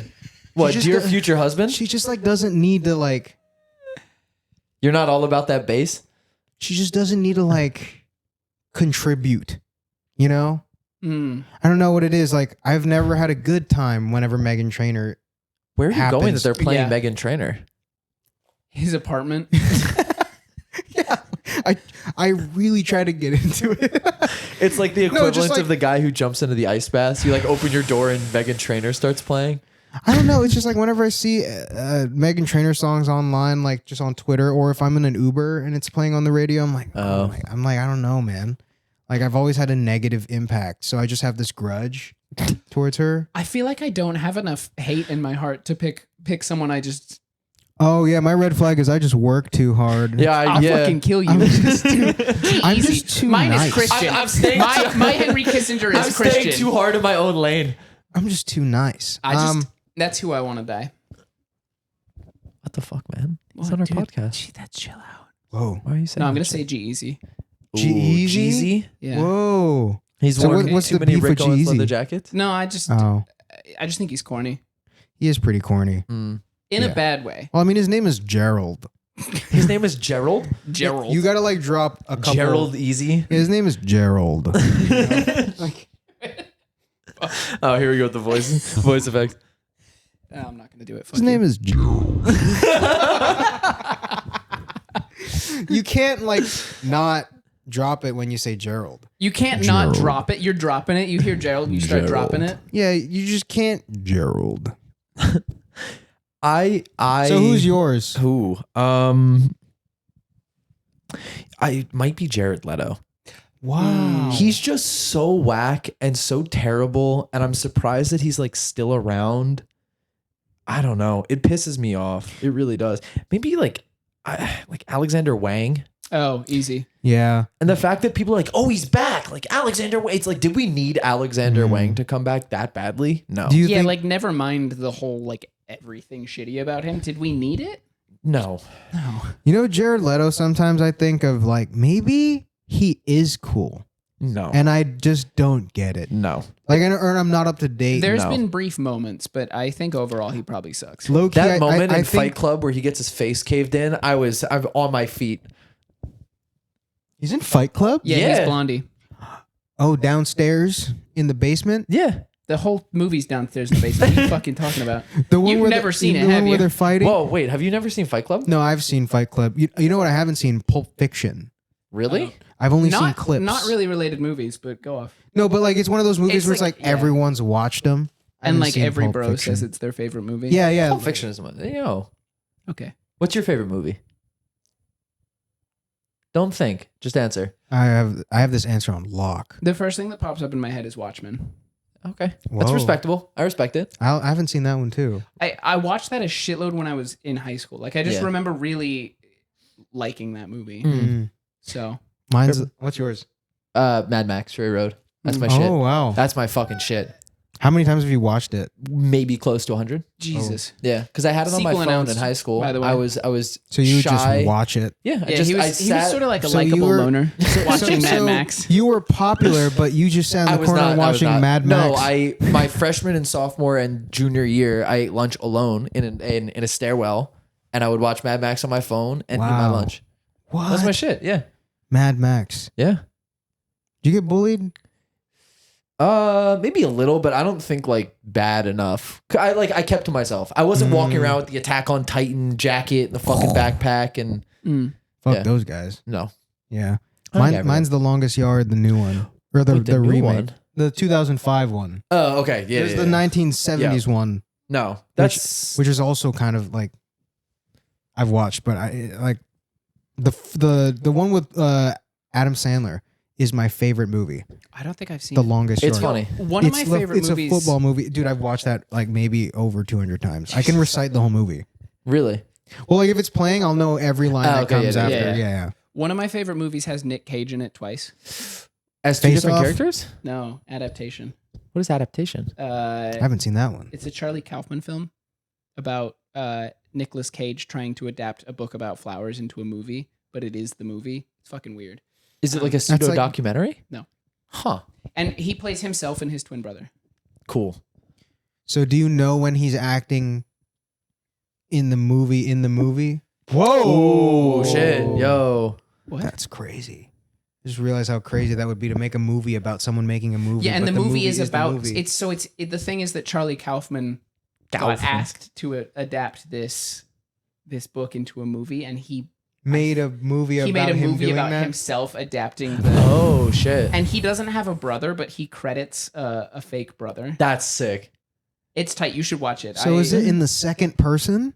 What, just dear do- future husband? She just like doesn't need to like You're not all about that bass? She just doesn't need to like contribute, you know? Mm. I don't know what it is. Like, I've never had a good time whenever Meghan Trainor. Where are you going that Happens. they're playing Yeah. Meghan Trainor? His apartment. Yeah, I really try to get into it. It's like the No, equivalent just like- of the guy who jumps into the ice bath. You like open your door and Meghan Trainor starts playing. I don't know. It's just like whenever I see Meghan Trainor songs online, like just on Twitter, or if I'm in an Uber and it's playing on the radio, I'm like, I'm like, I don't know, man. Like, I've always had a negative impact, so I just have this grudge towards her. I feel like I don't have enough hate in my heart to pick someone I just. Oh yeah, my red flag is I just work too hard. Yeah, I'll fucking kill you. I'm just too I'm easy. just too Mine nice. is Christian. I'm staying my Henry Kissinger is I'm Christian. staying too hard in my own lane. I'm just too nice. That's who I want to die. What the fuck, man? It's What, on our dude? podcast. Gee, that's chill out. Whoa, Why are you saying No, I'm that gonna shit? say G-Eazy. G-Eazy? Yeah. Whoa. He's So worn what's too the many beef Rick with Owens G-Eazy? leather jackets. No, I just think he's corny He is pretty corny. in Yeah. a bad way. Well, I mean, his name is Gerald. His name is Gerald. Gerald. You gotta like drop a couple. Gerald Easy. His name is Gerald. Like, Oh, here we go with the voice effect. No, I'm not gonna do it. Fuck his name is Gerald. You can't like not drop it when you say Gerald. You can't not drop it. You're dropping it. You hear Gerald, you start dropping it. Yeah, you just can't Gerald. I So who's yours? who? I might be Jared Leto. Wow. He's just so whack and so terrible, and I'm surprised that he's like still around. I don't know. It pisses me off. It really does. Maybe like Alexander Wang. Oh, easy. Yeah. And the fact that people are like, oh, he's back. Like Alexander Wang. It's like, did we need Alexander Wang to come back that badly? No. Do you Yeah, think like never mind the whole like everything shitty about him. Did we need it? No. No. you know Jared Leto? Sometimes I think of like maybe he is cool, No. and I just don't get it. No. Like, or I'm not up to date. There's No. been brief moments, but I think overall he probably sucks. Low key, That moment I in think, Fight Club where he gets his face caved in, I'm on my feet. He's in Fight Club. Yeah, Yeah. he's Blondie. Oh, downstairs in the basement. Yeah. The whole movie's downstairs in the basement. What are you fucking talking about? The one You've where never seen it, the one have where you? they're fighting. Whoa, wait. Have you never seen Fight Club? No, I've seen Fight Club. You know what? I haven't seen Pulp Fiction. Really? I've only seen Not clips. not really related movies, but go off. No, but like it's one of those movies It's where it's like- like yeah. everyone's watched them. I And haven't like seen every Pulp bro Fiction. says it's their favorite movie. Yeah, yeah. Pulp Fiction is one. Yo. Okay. What's your favorite movie? Don't think. Just answer. I have this answer on lock. The first thing that pops up in my head is Watchmen. Okay. That's Whoa. respectable. I respect it. I haven't seen that one too. I watched that a shitload when I was in high school. Like I just Yeah. remember really liking that movie. Mm. So Mine's what's yours? Mad Max, Fury Road. That's my Oh shit. wow! That's my fucking shit. How many times have you watched it? Maybe close to 100. Jesus. Yeah, because I had it on my Sequel phone announced, in high school. by the way. I was So you would shy. just watch it. Yeah, Yeah, he was sort of like a So you likable were- loner watching Mad Max. You were popular, but you just sat in I the was corner not I was watching not. Mad No, Max. my freshman and sophomore and junior year, I ate lunch alone in a stairwell, and I would watch Mad Max on my phone and eat my Wow. lunch. What? That's my shit. Yeah, Mad Max. yeah. Did you get bullied? Maybe a little, but I don't think like bad enough. I kept to myself. I wasn't walking around with the Attack on Titan jacket and the fucking backpack and Fuck Yeah. those guys. no. Yeah. Okay, Mine's The Longest Yard, the new one. Or the Wait, the new remake. one? The 2005 one. Oh, okay. Yeah, There's yeah, the yeah. 1970s one, No, that's which is also kind of like I've watched, but I like the one with Adam Sandler is my favorite movie. I don't think I've seen The it. Longest it's Yard. funny. One of my favorite it's movies. a football movie. Dude, I've watched that like maybe over 200 times. I can recite the whole movie. Really? Well, like if it's playing, I'll know every line that okay, comes yeah, after. yeah. Yeah. One of my favorite movies has Nick Cage in it twice. As two Face different Off? characters? No, adaptation. What is adaptation? I haven't seen that one. It's a Charlie Kaufman film about Nicolas Cage trying to adapt a book about flowers into a movie, but it is the movie. It's fucking weird. Is it like a pseudo like- documentary? No. Huh. And he plays himself and his twin brother. Cool. So do you know when he's acting in the movie? Whoa. Oh shit, yo. What? That's crazy. Just realize how crazy that would be to make a movie about someone making a movie. Yeah, and but the movie is the about movie. the thing is that Charlie Kaufman got asked to adapt this book into a movie, and he made a movie about him doing that? himself adapting the. Oh shit. And he doesn't have a brother, but he credits a fake brother. That's sick. It's tight. You should watch it. So is it in the second person?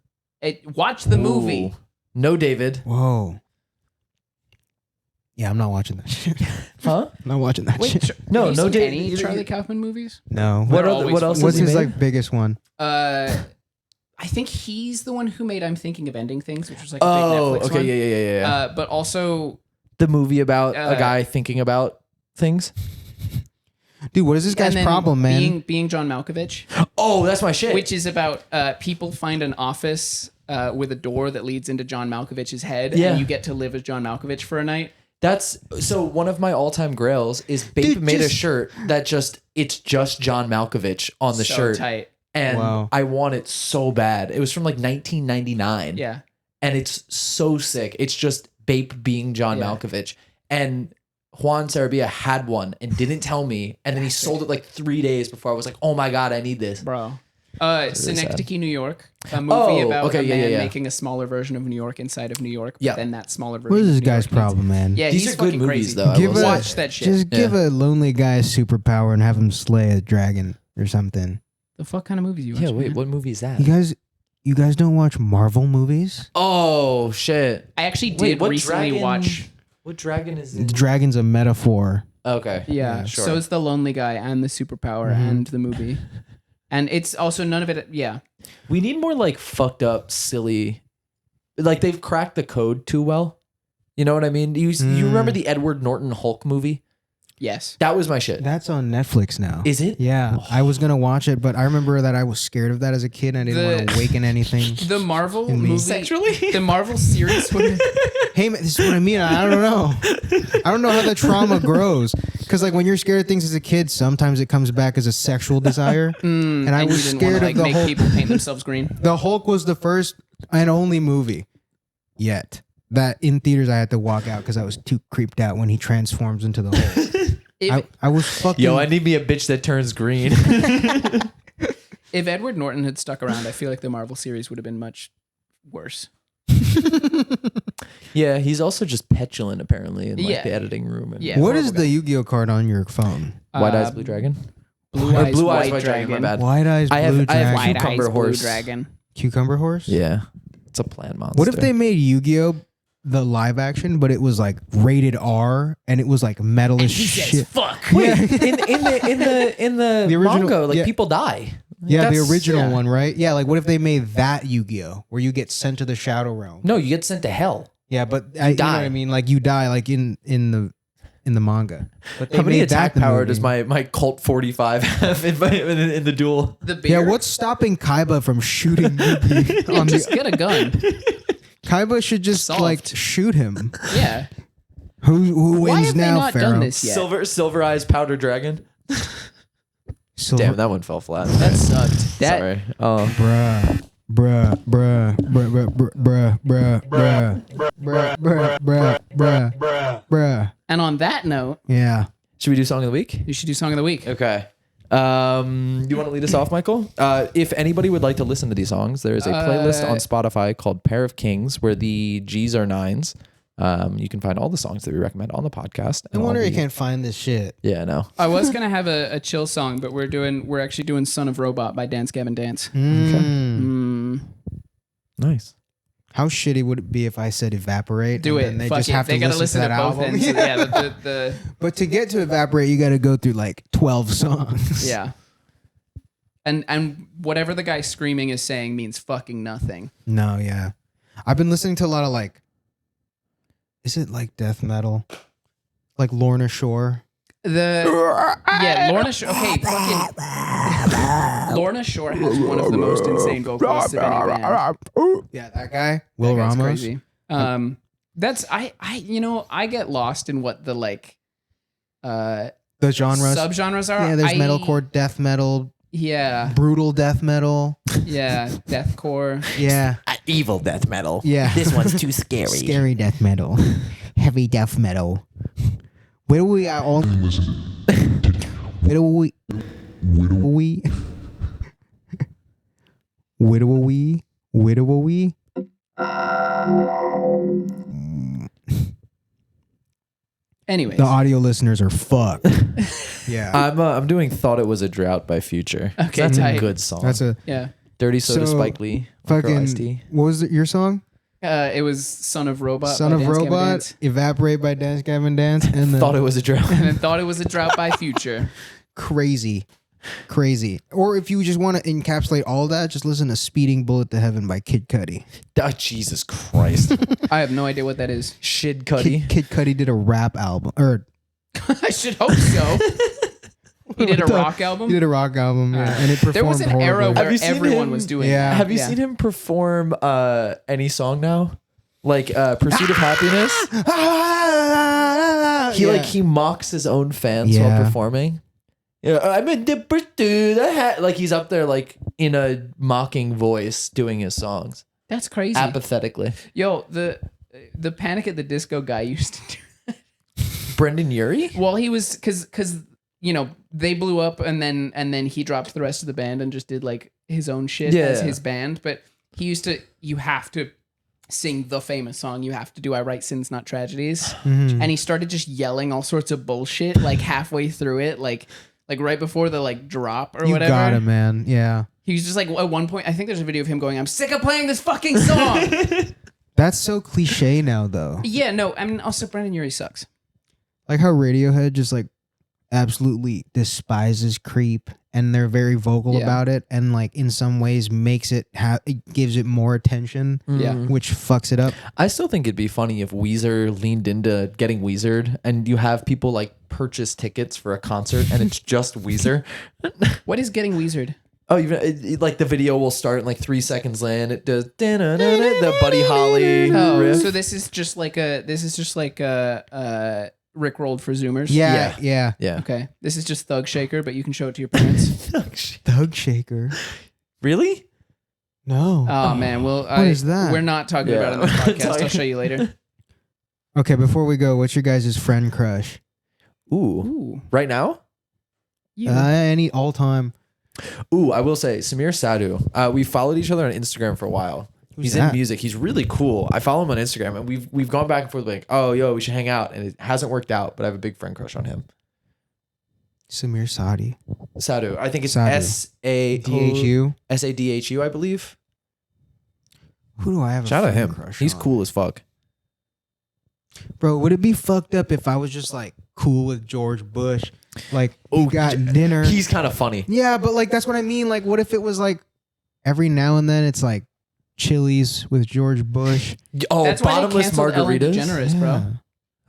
Watch the movie. Ooh. No, David. Whoa. Yeah, I'm not watching that shit. Huh? I'm not watching that Wait, shit. No, have you no, seen Dave- any Charlie Kaufman movies? No. What They're else? What's has he his made? like biggest one? I think he's the one who made I'm Thinking of Ending Things, which was like a Oh, big Netflix okay, one. yeah. But also, The movie about a guy thinking about things. Dude, what is this and guy's then problem, man? Being John Malkovich, Oh, that's my shit. which is about people find an office with a door that leads into John Malkovich's head, Yeah. and you get to live as John Malkovich for a night. That's so one of my all-time grails is Bape Dude, made a just- shirt that it's just John Malkovich on the So shirt. tight. And Wow. I want it so bad. It was from like 1999. Yeah. And it's so sick. It's just Bape being John Yeah. Malkovich. And Juan Sarabia had one and didn't tell me. And then he sold it like 3 days before I was like, oh my God, I need this. Bro. really Synecdoche, sad. New York. A movie Oh, about okay, a yeah, man yeah. making a smaller version of New York inside of New York. But Yeah. then that smaller version What is of this New guy's York needs- problem, man? Yeah, These he's are good fucking movies, crazy. though. I Give will a- say. Watch that shit. Just give a lonely guy a superpower and have him slay a dragon or something. The fuck kind of movies you watch? Yeah, wait, man? what movie is that? You guys don't watch Marvel movies? Oh, shit. I actually Wait, did what recently dragon- watch. What dragon is The it? dragon's a metaphor. Okay. Yeah, sure. so is the lonely guy and the superpower and the movie, and it's also none of it. Yeah, We need more like fucked up, silly. Like they've cracked the code too well. You know what I mean? You remember the Edward Norton Hulk movie? yes. That was my shit. That's on Netflix now. Is it? Yeah, I was gonna watch it, but I remember that I was scared of that as a kid, and I didn't want to awaken anything. The Marvel In me. movie, Sexually? the Marvel series. Hey, man, this is what I mean. I don't know. I don't know how the trauma grows. Because like when you're scared of things as a kid, sometimes it comes back as a sexual desire. And I and was you didn't scared wanna, of the make Hulk. people paint themselves green. The Hulk was the first and only movie yet that in theaters I had to walk out because I was too creeped out when he transforms into the Hulk. I was fucking. Yo, I need me a bitch that turns green. If Edward Norton had stuck around, I feel like the Marvel series would have been much worse. Yeah, he's also just petulant apparently in like Yeah. the editing room. And Yeah. What is horrible the Yu-Gi-Oh card on your phone? White Eyes Blue Dragon. Blue Or Eyes, Blue Eyes White White Dragon. My bad. White Eyes I have- Blue I have Dragon. White Cucumber Eyes, horse. Blue Dragon. Cucumber Horse? Yeah, it's a plant monster. What if they made Yu-Gi-Oh the live action, but it was like rated R and it was like metal as shit? "Fuck." Wait, in the The original- manga, like yeah. people die. Yeah, the That's- original yeah. one, right? Yeah, like what if they made that Yu-Gi-Oh where you get sent to the Shadow Realm? No, you get sent to hell. Yeah, but you know what die. I mean? Like you die like in the manga. But they How many made that attack the power movie. does my Colt 45 have in the duel? The Yeah, beard. what's stopping Kaiba from shooting Yugi on Just the get a gun. Kaiba should just Solved. like shoot him. Yeah. Who Why wins have now, they not Pharaoh? done this yet? Silver Eyes Powder Dragon. Silver- Damn, that one fell flat. That sucked. That Sorry. Oh, bruh, bruh. and on that note, Yeah. should we do song of the week? you should do song of the week. Okay. Do you want to lead us off, Michael? If anybody would like to listen to these songs, there is a playlist on Spotify called Pair of Kings where the G's are nines. You can find all the songs that we recommend on the podcast. No and wonder all you the- can't find this shit. Yeah, no. I was gonna have a chill song, but we're actually doing "Son of Robot" by Dance Gavin Dance. Nice. How shitty would it be if I said Evaporate? Do and it. then they Fuck just it. have They to gotta listen to that both album. ends. Yeah, the But to get to Evaporate, you got to go through like 12 songs. yeah. And whatever the guy screaming is saying means fucking nothing. No, yeah. I've been listening to a lot of like, is it like death metal? Like Lorna Shore? Lorna Shore. Okay, fucking Lorna Shore has one of the most insane vocalists of any band. Yeah, that guy. Will That guy's Ramos. crazy. That's I get lost in what the like The genres. subgenres are. Yeah, there's metalcore, death metal, Yeah, brutal death metal. yeah, deathcore. Yeah. Evil death metal. Yeah. This one's too scary. Scary death metal. Heavy death metal. Where do we all? Where do we? Where do we? Where do we? Anyways, The audio listeners are fucked. Yeah. I'm doing "Thought It Was a Drought" by Future. Okay, that's tight. a good song. That's a yeah. Dirty Soda, So, Spike Lee, Micro Iced fucking. Tea. What was it, your song? It was "Son of Robot." Son by of Dance Gavin Robot, Dance. Evaporate by Dance Gavin Dance, and then Thought It Was a Drought. And then "Thought It Was a Drought" by Future. crazy. Or if you just want to encapsulate all that, just listen to Speeding Bullet to Heaven by Kid Cudi. Oh, Jesus Christ. I have no idea what that is. Shid Cuddy. Kid Cudi did a rap album, or I should hope so. He did a rock he album. did a rock album, yeah, and it performed There was an era horribly. where you seen everyone him? was doing Yeah. that. Have you seen him perform any song now? Like Pursuit of Happiness? He mocks his own fans Yeah. while performing. Yeah, I'm in the pursuit of like he's up there like in a mocking voice doing his songs That's crazy. apathetically. Yo, the Panic at the Disco guy used to do. Brendan Urie? Well, he was because they blew up and then he dropped the rest of the band and just did like his own shit as Yeah. his band. But he used to. You have to sing the famous song. You have to do "I Write Sins Not Tragedies," Mhm. and he started just yelling all sorts of bullshit like halfway through it, like right before the like drop or You whatever. got it, man. Yeah, He was just like at one point. I think there's a video of him going, "I'm sick of playing this fucking song." that's so cliche now, though. Yeah, no. I mean, also Brendan Urie sucks. Like how Radiohead just like absolutely despises Creep, and they're very vocal Yeah. about it, and like in some ways makes it it gives it more attention, Yeah. which fucks it up. I still think it'd be funny if Weezer leaned into getting Weezered and you have people like purchase tickets for a concert and it's just Weezer. What is getting Weezered? Oh, like the video will start in like 3 seconds in. It does the Buddy Holly Oh, riff. so this is just like a Rick rolled for Zoomers. Yeah. Yeah. Okay. This is just Thug Shaker, but you can show it to your parents. Thug Shaker. Really? No. Oh man, well, What is that? We're not talking Yeah. about it on this We're podcast. I'll talking- show you later. Okay, before we go, what's your guys' friend crush? Ooh. Ooh, Right now? you. Any all time. Ooh, I will say Samir Sadhu. We followed each other on Instagram for a while. He's in that? music. He's really cool. I follow him on Instagram, and we've gone back and forth like, oh, yo, we should hang out, and it hasn't worked out. But I have a big friend crush on him. Samir Sadi. Sadhu. I think it's Sadhu. DHU. SADHU, I believe. Who do I have a Shout out friend him. crush He's on? cool as fuck. Bro, would it be fucked up if I was just like cool with George Bush? Like, we got dinner. He's kind of funny. Yeah, but like that's what I mean. Like, what if it was like every now and then it's like Chili's with George Bush? Oh, That's why they bottomless canceled Ellen margaritas. DeGeneres, bro. Yeah.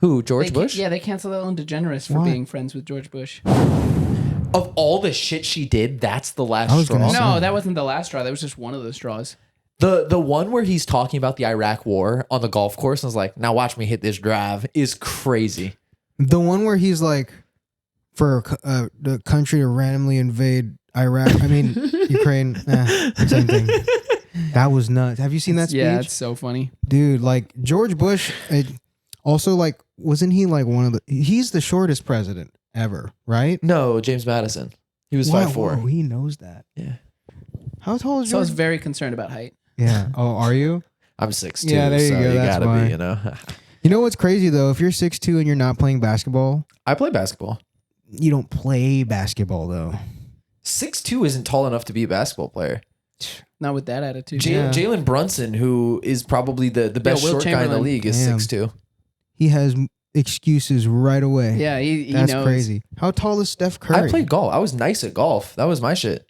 Who? George They Bush? Yeah, they canceled Ellen DeGeneres for Why? being friends with George Bush. Of all the shit she did, that's the last I was straw. gonna say- No, that wasn't the last straw. That was just one of the straws. The one where he's talking about the Iraq War on the golf course and was like, "Now watch me hit this drive," is crazy. The one where he's like, for the country to randomly invade Iraq. I mean, Ukraine. Same thing. That was nuts. Have you seen that speech? Yeah, it's so funny. Dude, like George Bush, also like, wasn't he like one of the? He's the shortest president ever, right? No, James Madison. He was Wow, 5'4". whoa, he knows that. Yeah. How tall is So I George? was very concerned about height. Yeah. Oh, are you? I'm 6'2", Yeah, there you so go, you that's gotta why. be, you know. You know what's crazy though? If you're 6'2" and you're not playing basketball, I play basketball. you don't play basketball though. 6'2" isn't tall enough to be a basketball player. Not with that attitude. Yeah. Jalen Brunson, who is probably the best Will short guy in the Chamberlain. league, is Damn. 6'2". He has excuses right away. Yeah, he That's knows. crazy. How tall is Steph Curry? I played golf. I was nice at golf. That was my shit.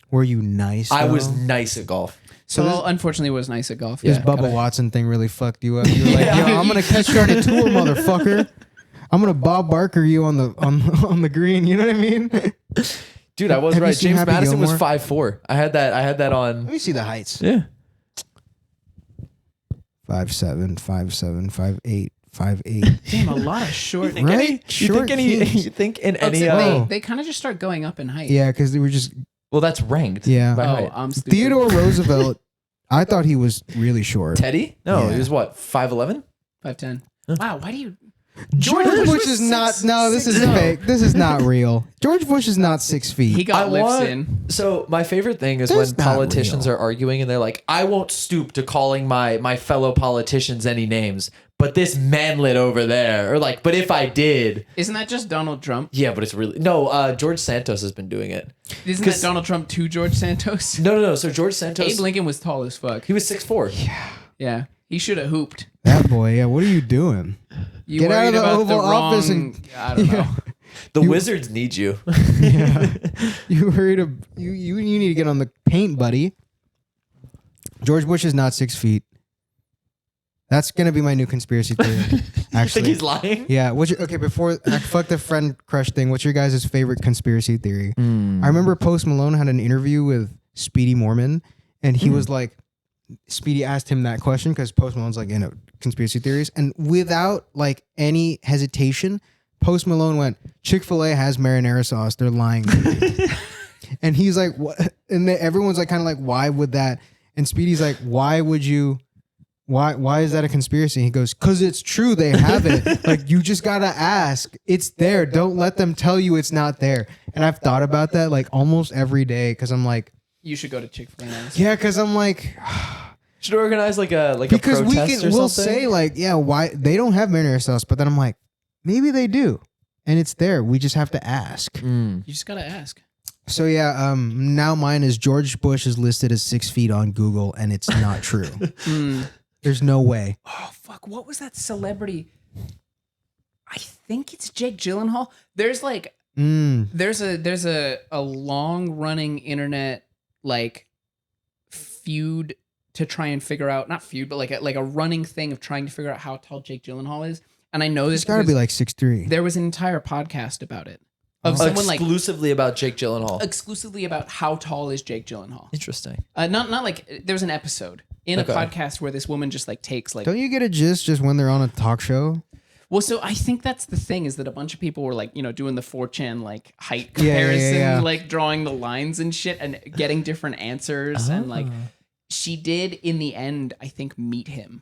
Were you nice? I was though? nice at golf. So So unfortunately, was nice at golf. This Yeah, Bubba gotta- Watson thing really fucked you up. You were like, Yeah. yo, I'm gonna catch you on a tour, motherfucker. I'm gonna Bob Barker you on the green. You know what I mean? Dude, I was Have you right. seen James Happy Madison was Gilmore? 5'4". I had that on. Let me see the heights. Yeah. 5'7", 5'7", 5'8", 5'8". Damn, a lot of short. Right? You Short think in any They, Oh. they kind of just start going up in height. Yeah, because they were just well, that's ranked. Yeah. by Oh, height. I'm stupid. Theodore Roosevelt I thought he was really short. Teddy? No, Yeah. he was what, 5'11"? 5'10". Wow, why do you? George Bush is not. No, this is fake. This is not real. George Bush is not 6 feet. He got lifts in. So my favorite thing is That's when not politicians real. are arguing and they're like, I won't stoop to calling my fellow politicians any names, but this manlet over there, or like, but if I did. Isn't that just Donald Trump? Yeah, but it's really no. George Santos has been doing it. Isn't that Donald Trump to George Santos? No. So George Santos, Abe Lincoln was tall as fuck. he was 6'4". Yeah, he should have hooped. That boy. Yeah. What are you doing? You Get out of worried the about Oval Office wrong- and- I don't know. The Wizards need you. You worried? You need to get on the paint, buddy. George Bush is not 6 feet. That's gonna be my new conspiracy theory. I think Actually, he's lying. yeah. Okay, before fuck the friend crush thing. What's your guys' favorite conspiracy theory? I remember Post Malone had an interview with Speedy Mormon, and he was like, Speedy asked him that question because Post Malone's like, conspiracy theories, and without like any hesitation, Post Malone went, Chick-fil-A has marinara sauce. They're lying. And he's like, what? And everyone's like, kind of like, why would that? And Speedy's like, why would you? Why is that a conspiracy? He goes, because it's true. They have it. Like, you just got to ask. It's there. Don't let them tell you it's not there. And I've thought about that like almost every day because I'm like, You should go to Chick-fil-A. yeah, because I'm like, Should organize like a because protest or we'll something. say like, yeah, why they don't have marinara sauce, but then I'm like, maybe they do. And it's there. We just have to ask. You just gotta ask. So yeah, now mine is George Bush is listed as 6 feet on Google, and it's not true. There's no way. Oh fuck! What was that celebrity? I think it's Jake Gyllenhaal. There's like there's a long running internet like feud to try and figure out, not feud, but like a running thing of trying to figure out how tall Jake Gyllenhaal is. And I know this It's got to be because like 6'3". there was an entire podcast about it of someone like exclusively about Jake Gyllenhaal. exclusively about how tall is Jake Gyllenhaal. Interesting. Not like there was an episode in Okay. a podcast where this woman just like takes like Don't you get a gist just when they're on a talk show? well, so I think that's the thing is that a bunch of people were like, doing the 4chan like height Yeah, yeah, comparison, yeah. like drawing the lines and shit and getting different answers. And like she did in the end, I think, meet him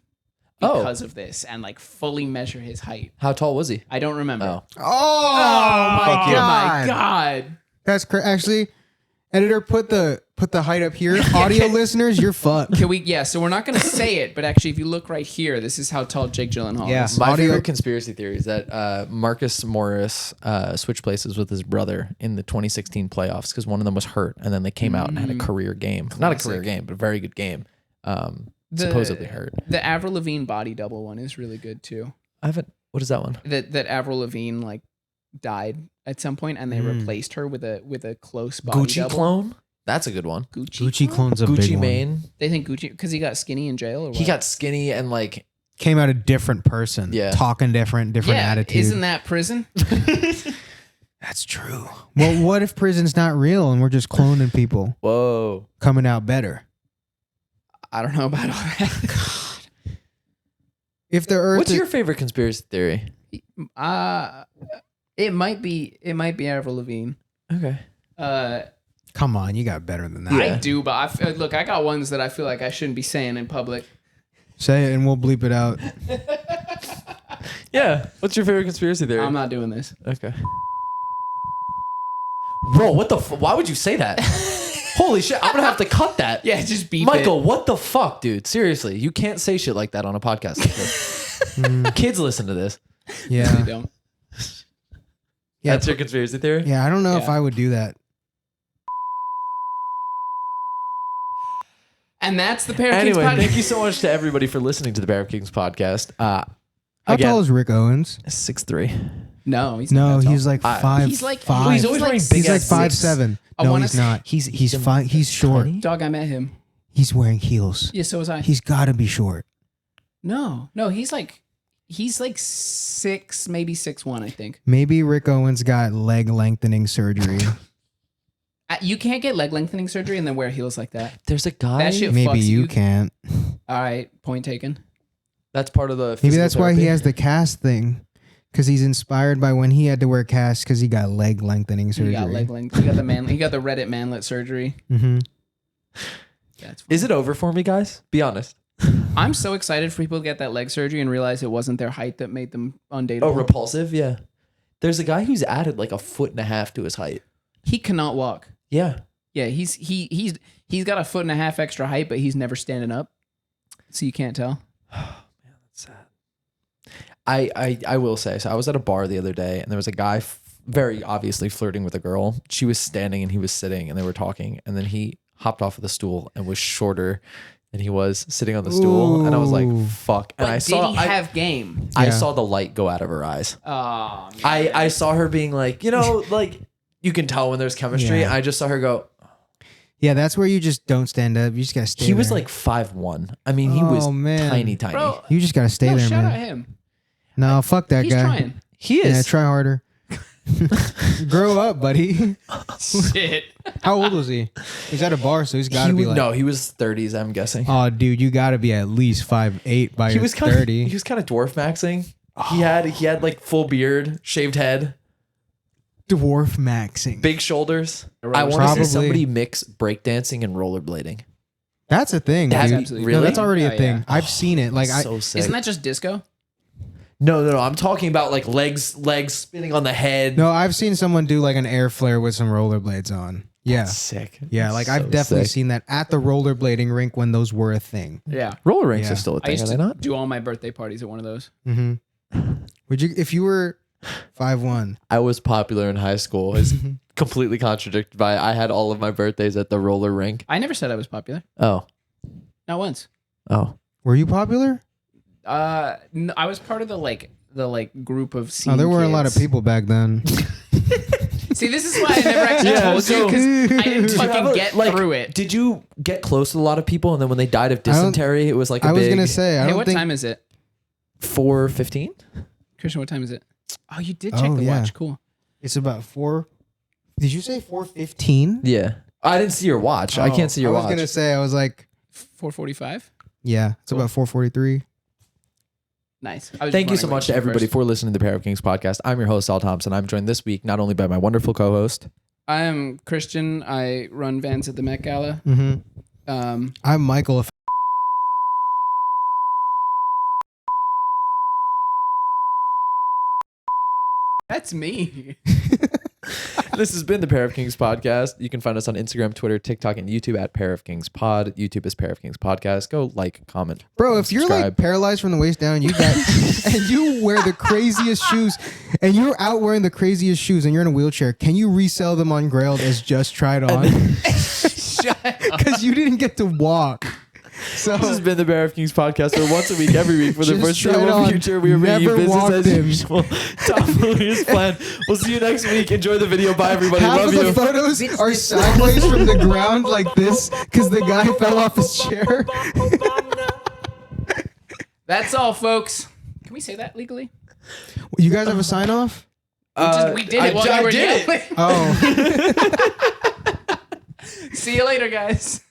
because of this and like fully measure his height. How tall was he? I don't remember. Oh. Oh, my God. That's actually, editor, put the height up here. Audio listeners, you're fucked. Can we? Yeah. So we're not going to say it, but actually, if you look right here, this is how tall Jake Gyllenhaal Yeah. is. My Audio- favorite conspiracy theory is that Marcus Morris switched places with his brother in the 2016 playoffs because one of them was hurt, and then they came out and had a career game. Not a career game, but a very good game. Supposedly hurt. The Avril Lavigne body double one is really good too. I haven't. What is that one? That Avril Lavigne like died at some point and they replaced her with a close body Gucci double. clone. That's a good one. Gucci clone's a big Gucci one. Mane. They think Gucci because he got skinny in jail or what? He got skinny and like Came out a different person. Yeah. Talking different attitude. Isn't that prison? That's true. Well, what if prison's not real and we're just cloning people whoa. coming out better? I don't know about all that. If the Earth What's is- your favorite conspiracy theory? It might be Avril Lavigne. Okay. Come on, you got better than that. I do, but look, I got ones that I feel like I shouldn't be saying in public. Say it and we'll bleep it out. Yeah. What's your favorite conspiracy theory? I'm not doing this. Okay. Bro, what the? Why would you say that? Holy shit! I'm gonna have to cut that. Yeah, just beep Michael, it. what the fuck, dude? Seriously, you can't say shit like that on a podcast like this. Kids listen to this. Yeah. You don't. Yeah, That's your conspiracy theory? Yeah, I don't know if Yeah. I would do that. And that's the Pair of Kings Anyway, podcast. thank you so much to everybody for listening to the Bear of Kings podcast. How Again, tall is Rick Owens? 6'3". No, he's No, not that tall. he's like five. He's like- five. He's always wearing big He's like ass 5'7". I No, wanna he's say- not. He's fine. He's short. tiny? Dog, I met him. He's wearing heels. Yeah, so was I. He's got to be short. No, he's like 6, maybe 6'1", I think. Maybe Rick Owens got leg lengthening surgery. You can't get leg lengthening surgery and then wear heels like that. There's a guy. That shit Maybe fucks you can't. All right, point taken. That's part of the. Maybe physical that's why he therapy. has the cast thing. Because he's inspired by when he had to wear casts because he got leg lengthening surgery. He got leg length. He got the Reddit manlet surgery. Mm-hmm. That's funny. Is it over for me, guys? Be honest. I'm so excited for people to get that leg surgery and realize it wasn't their height that made them undateable. Oh, repulsive? Yeah. There's a guy who's added like 1.5 feet to his height. He cannot walk. Yeah. Yeah, he's got 1.5 feet extra height, but he's never standing up, so you can't tell. Man, that's sad. I will say, so I was at a bar the other day and there was a guy very obviously flirting with a girl. She was standing and he was sitting and they were talking, and then he hopped off of the stool and was shorter than he was sitting on the stool. And I was like, fuck. And But did he have game? I Yeah. saw the light go out of her eyes. Oh, man. I saw her being like, like you can tell when there's chemistry. Yeah. I just saw her go. Yeah, that's where you just don't stand up. You just gotta stay. He was there. like 5'1". I mean, he was man. tiny. Bro, You just gotta stay no, there, shout out man. him. No, fuck that He's guy. trying. He Yeah, is. try harder. Grow up, buddy. Shit. How old was he? He's at a bar, so he's got to be like. No, he was 30s. I'm guessing. Oh, dude, you got to be at least 5'8" by he your was kind of 30. he was kind of dwarf maxing. He had like full beard, shaved head, Dwarf maxing. big shoulders. I want to Probably. see somebody mix breakdancing and rollerblading. That's a thing. That's dude. absolutely No, really? that's already Oh, a thing. yeah. I've seen it. Like So sick. Isn't that just disco? No. I'm talking about like legs spinning on the head. No, I've seen someone do like an air flare with some rollerblades on. Yeah. Sick. Yeah, like So I've definitely sick. seen that at the rollerblading rink when those were a thing. Yeah. Roller rinks Yeah. are still a I thing, used are they to not? do all my birthday parties at one of those. Mm-hmm. Would you, if you were 5'1"? I was popular in high school. Is completely contradicted by I had all of my birthdays at the roller rink. I never said I was popular. Oh. Not once. Oh. Were you popular? No, I was part of the group of scene Oh, there were a lot of kids. people back then. See, this is why I never actually Yeah, told you, because I didn't Did you have fucking a- get like, through it. Did you get close to a lot of people and then when they died of I don't- dysentery, it was like a I was big gonna say, I Hey, don't what think. time is it? 4:15? Christian, what time is it? Oh, you did check Oh, the yeah. watch. Cool. It's about 4. Did you say 4:15? Yeah. I didn't see your watch. I can't see your I was watch. gonna say, I was like, 4:45. yeah, it's about 4:43. Nice. I was Thank you running so late much to first. everybody for listening to the Pair of Kings podcast. I'm your host, Sal Thompson. I'm joined this week not only by my wonderful co-host. I am Christian. I run Vans at the Met Gala. Mm-hmm. I'm Michael. That's me. This has been the Pair of Kings podcast. You can find us on Instagram, Twitter, TikTok, and YouTube at Pair of Kings Pod. YouTube is Pair of Kings podcast. Go like, comment, Bro, if you're like subscribe. paralyzed from the waist down, you got and you wear the craziest shoes, and you're out wearing the craziest shoes, and you're in a wheelchair, can you resell them on Grailed as just tried on? Shut up. Because you didn't get to walk. So This has been the Pair of Kings podcast, where once a week, every week, for the Just foreseeable try it on. future, we are bringing you Never business walked as him. usual. Tom Louis' plan. We'll see you next week. Enjoy the video. Bye, everybody. half Love of you. the photos are sideways from the ground like this because the guy fell off his chair. That's all, folks. Can we say that legally? You guys have a sign off? We did it while you were did it. yelling. Oh. See you later, guys.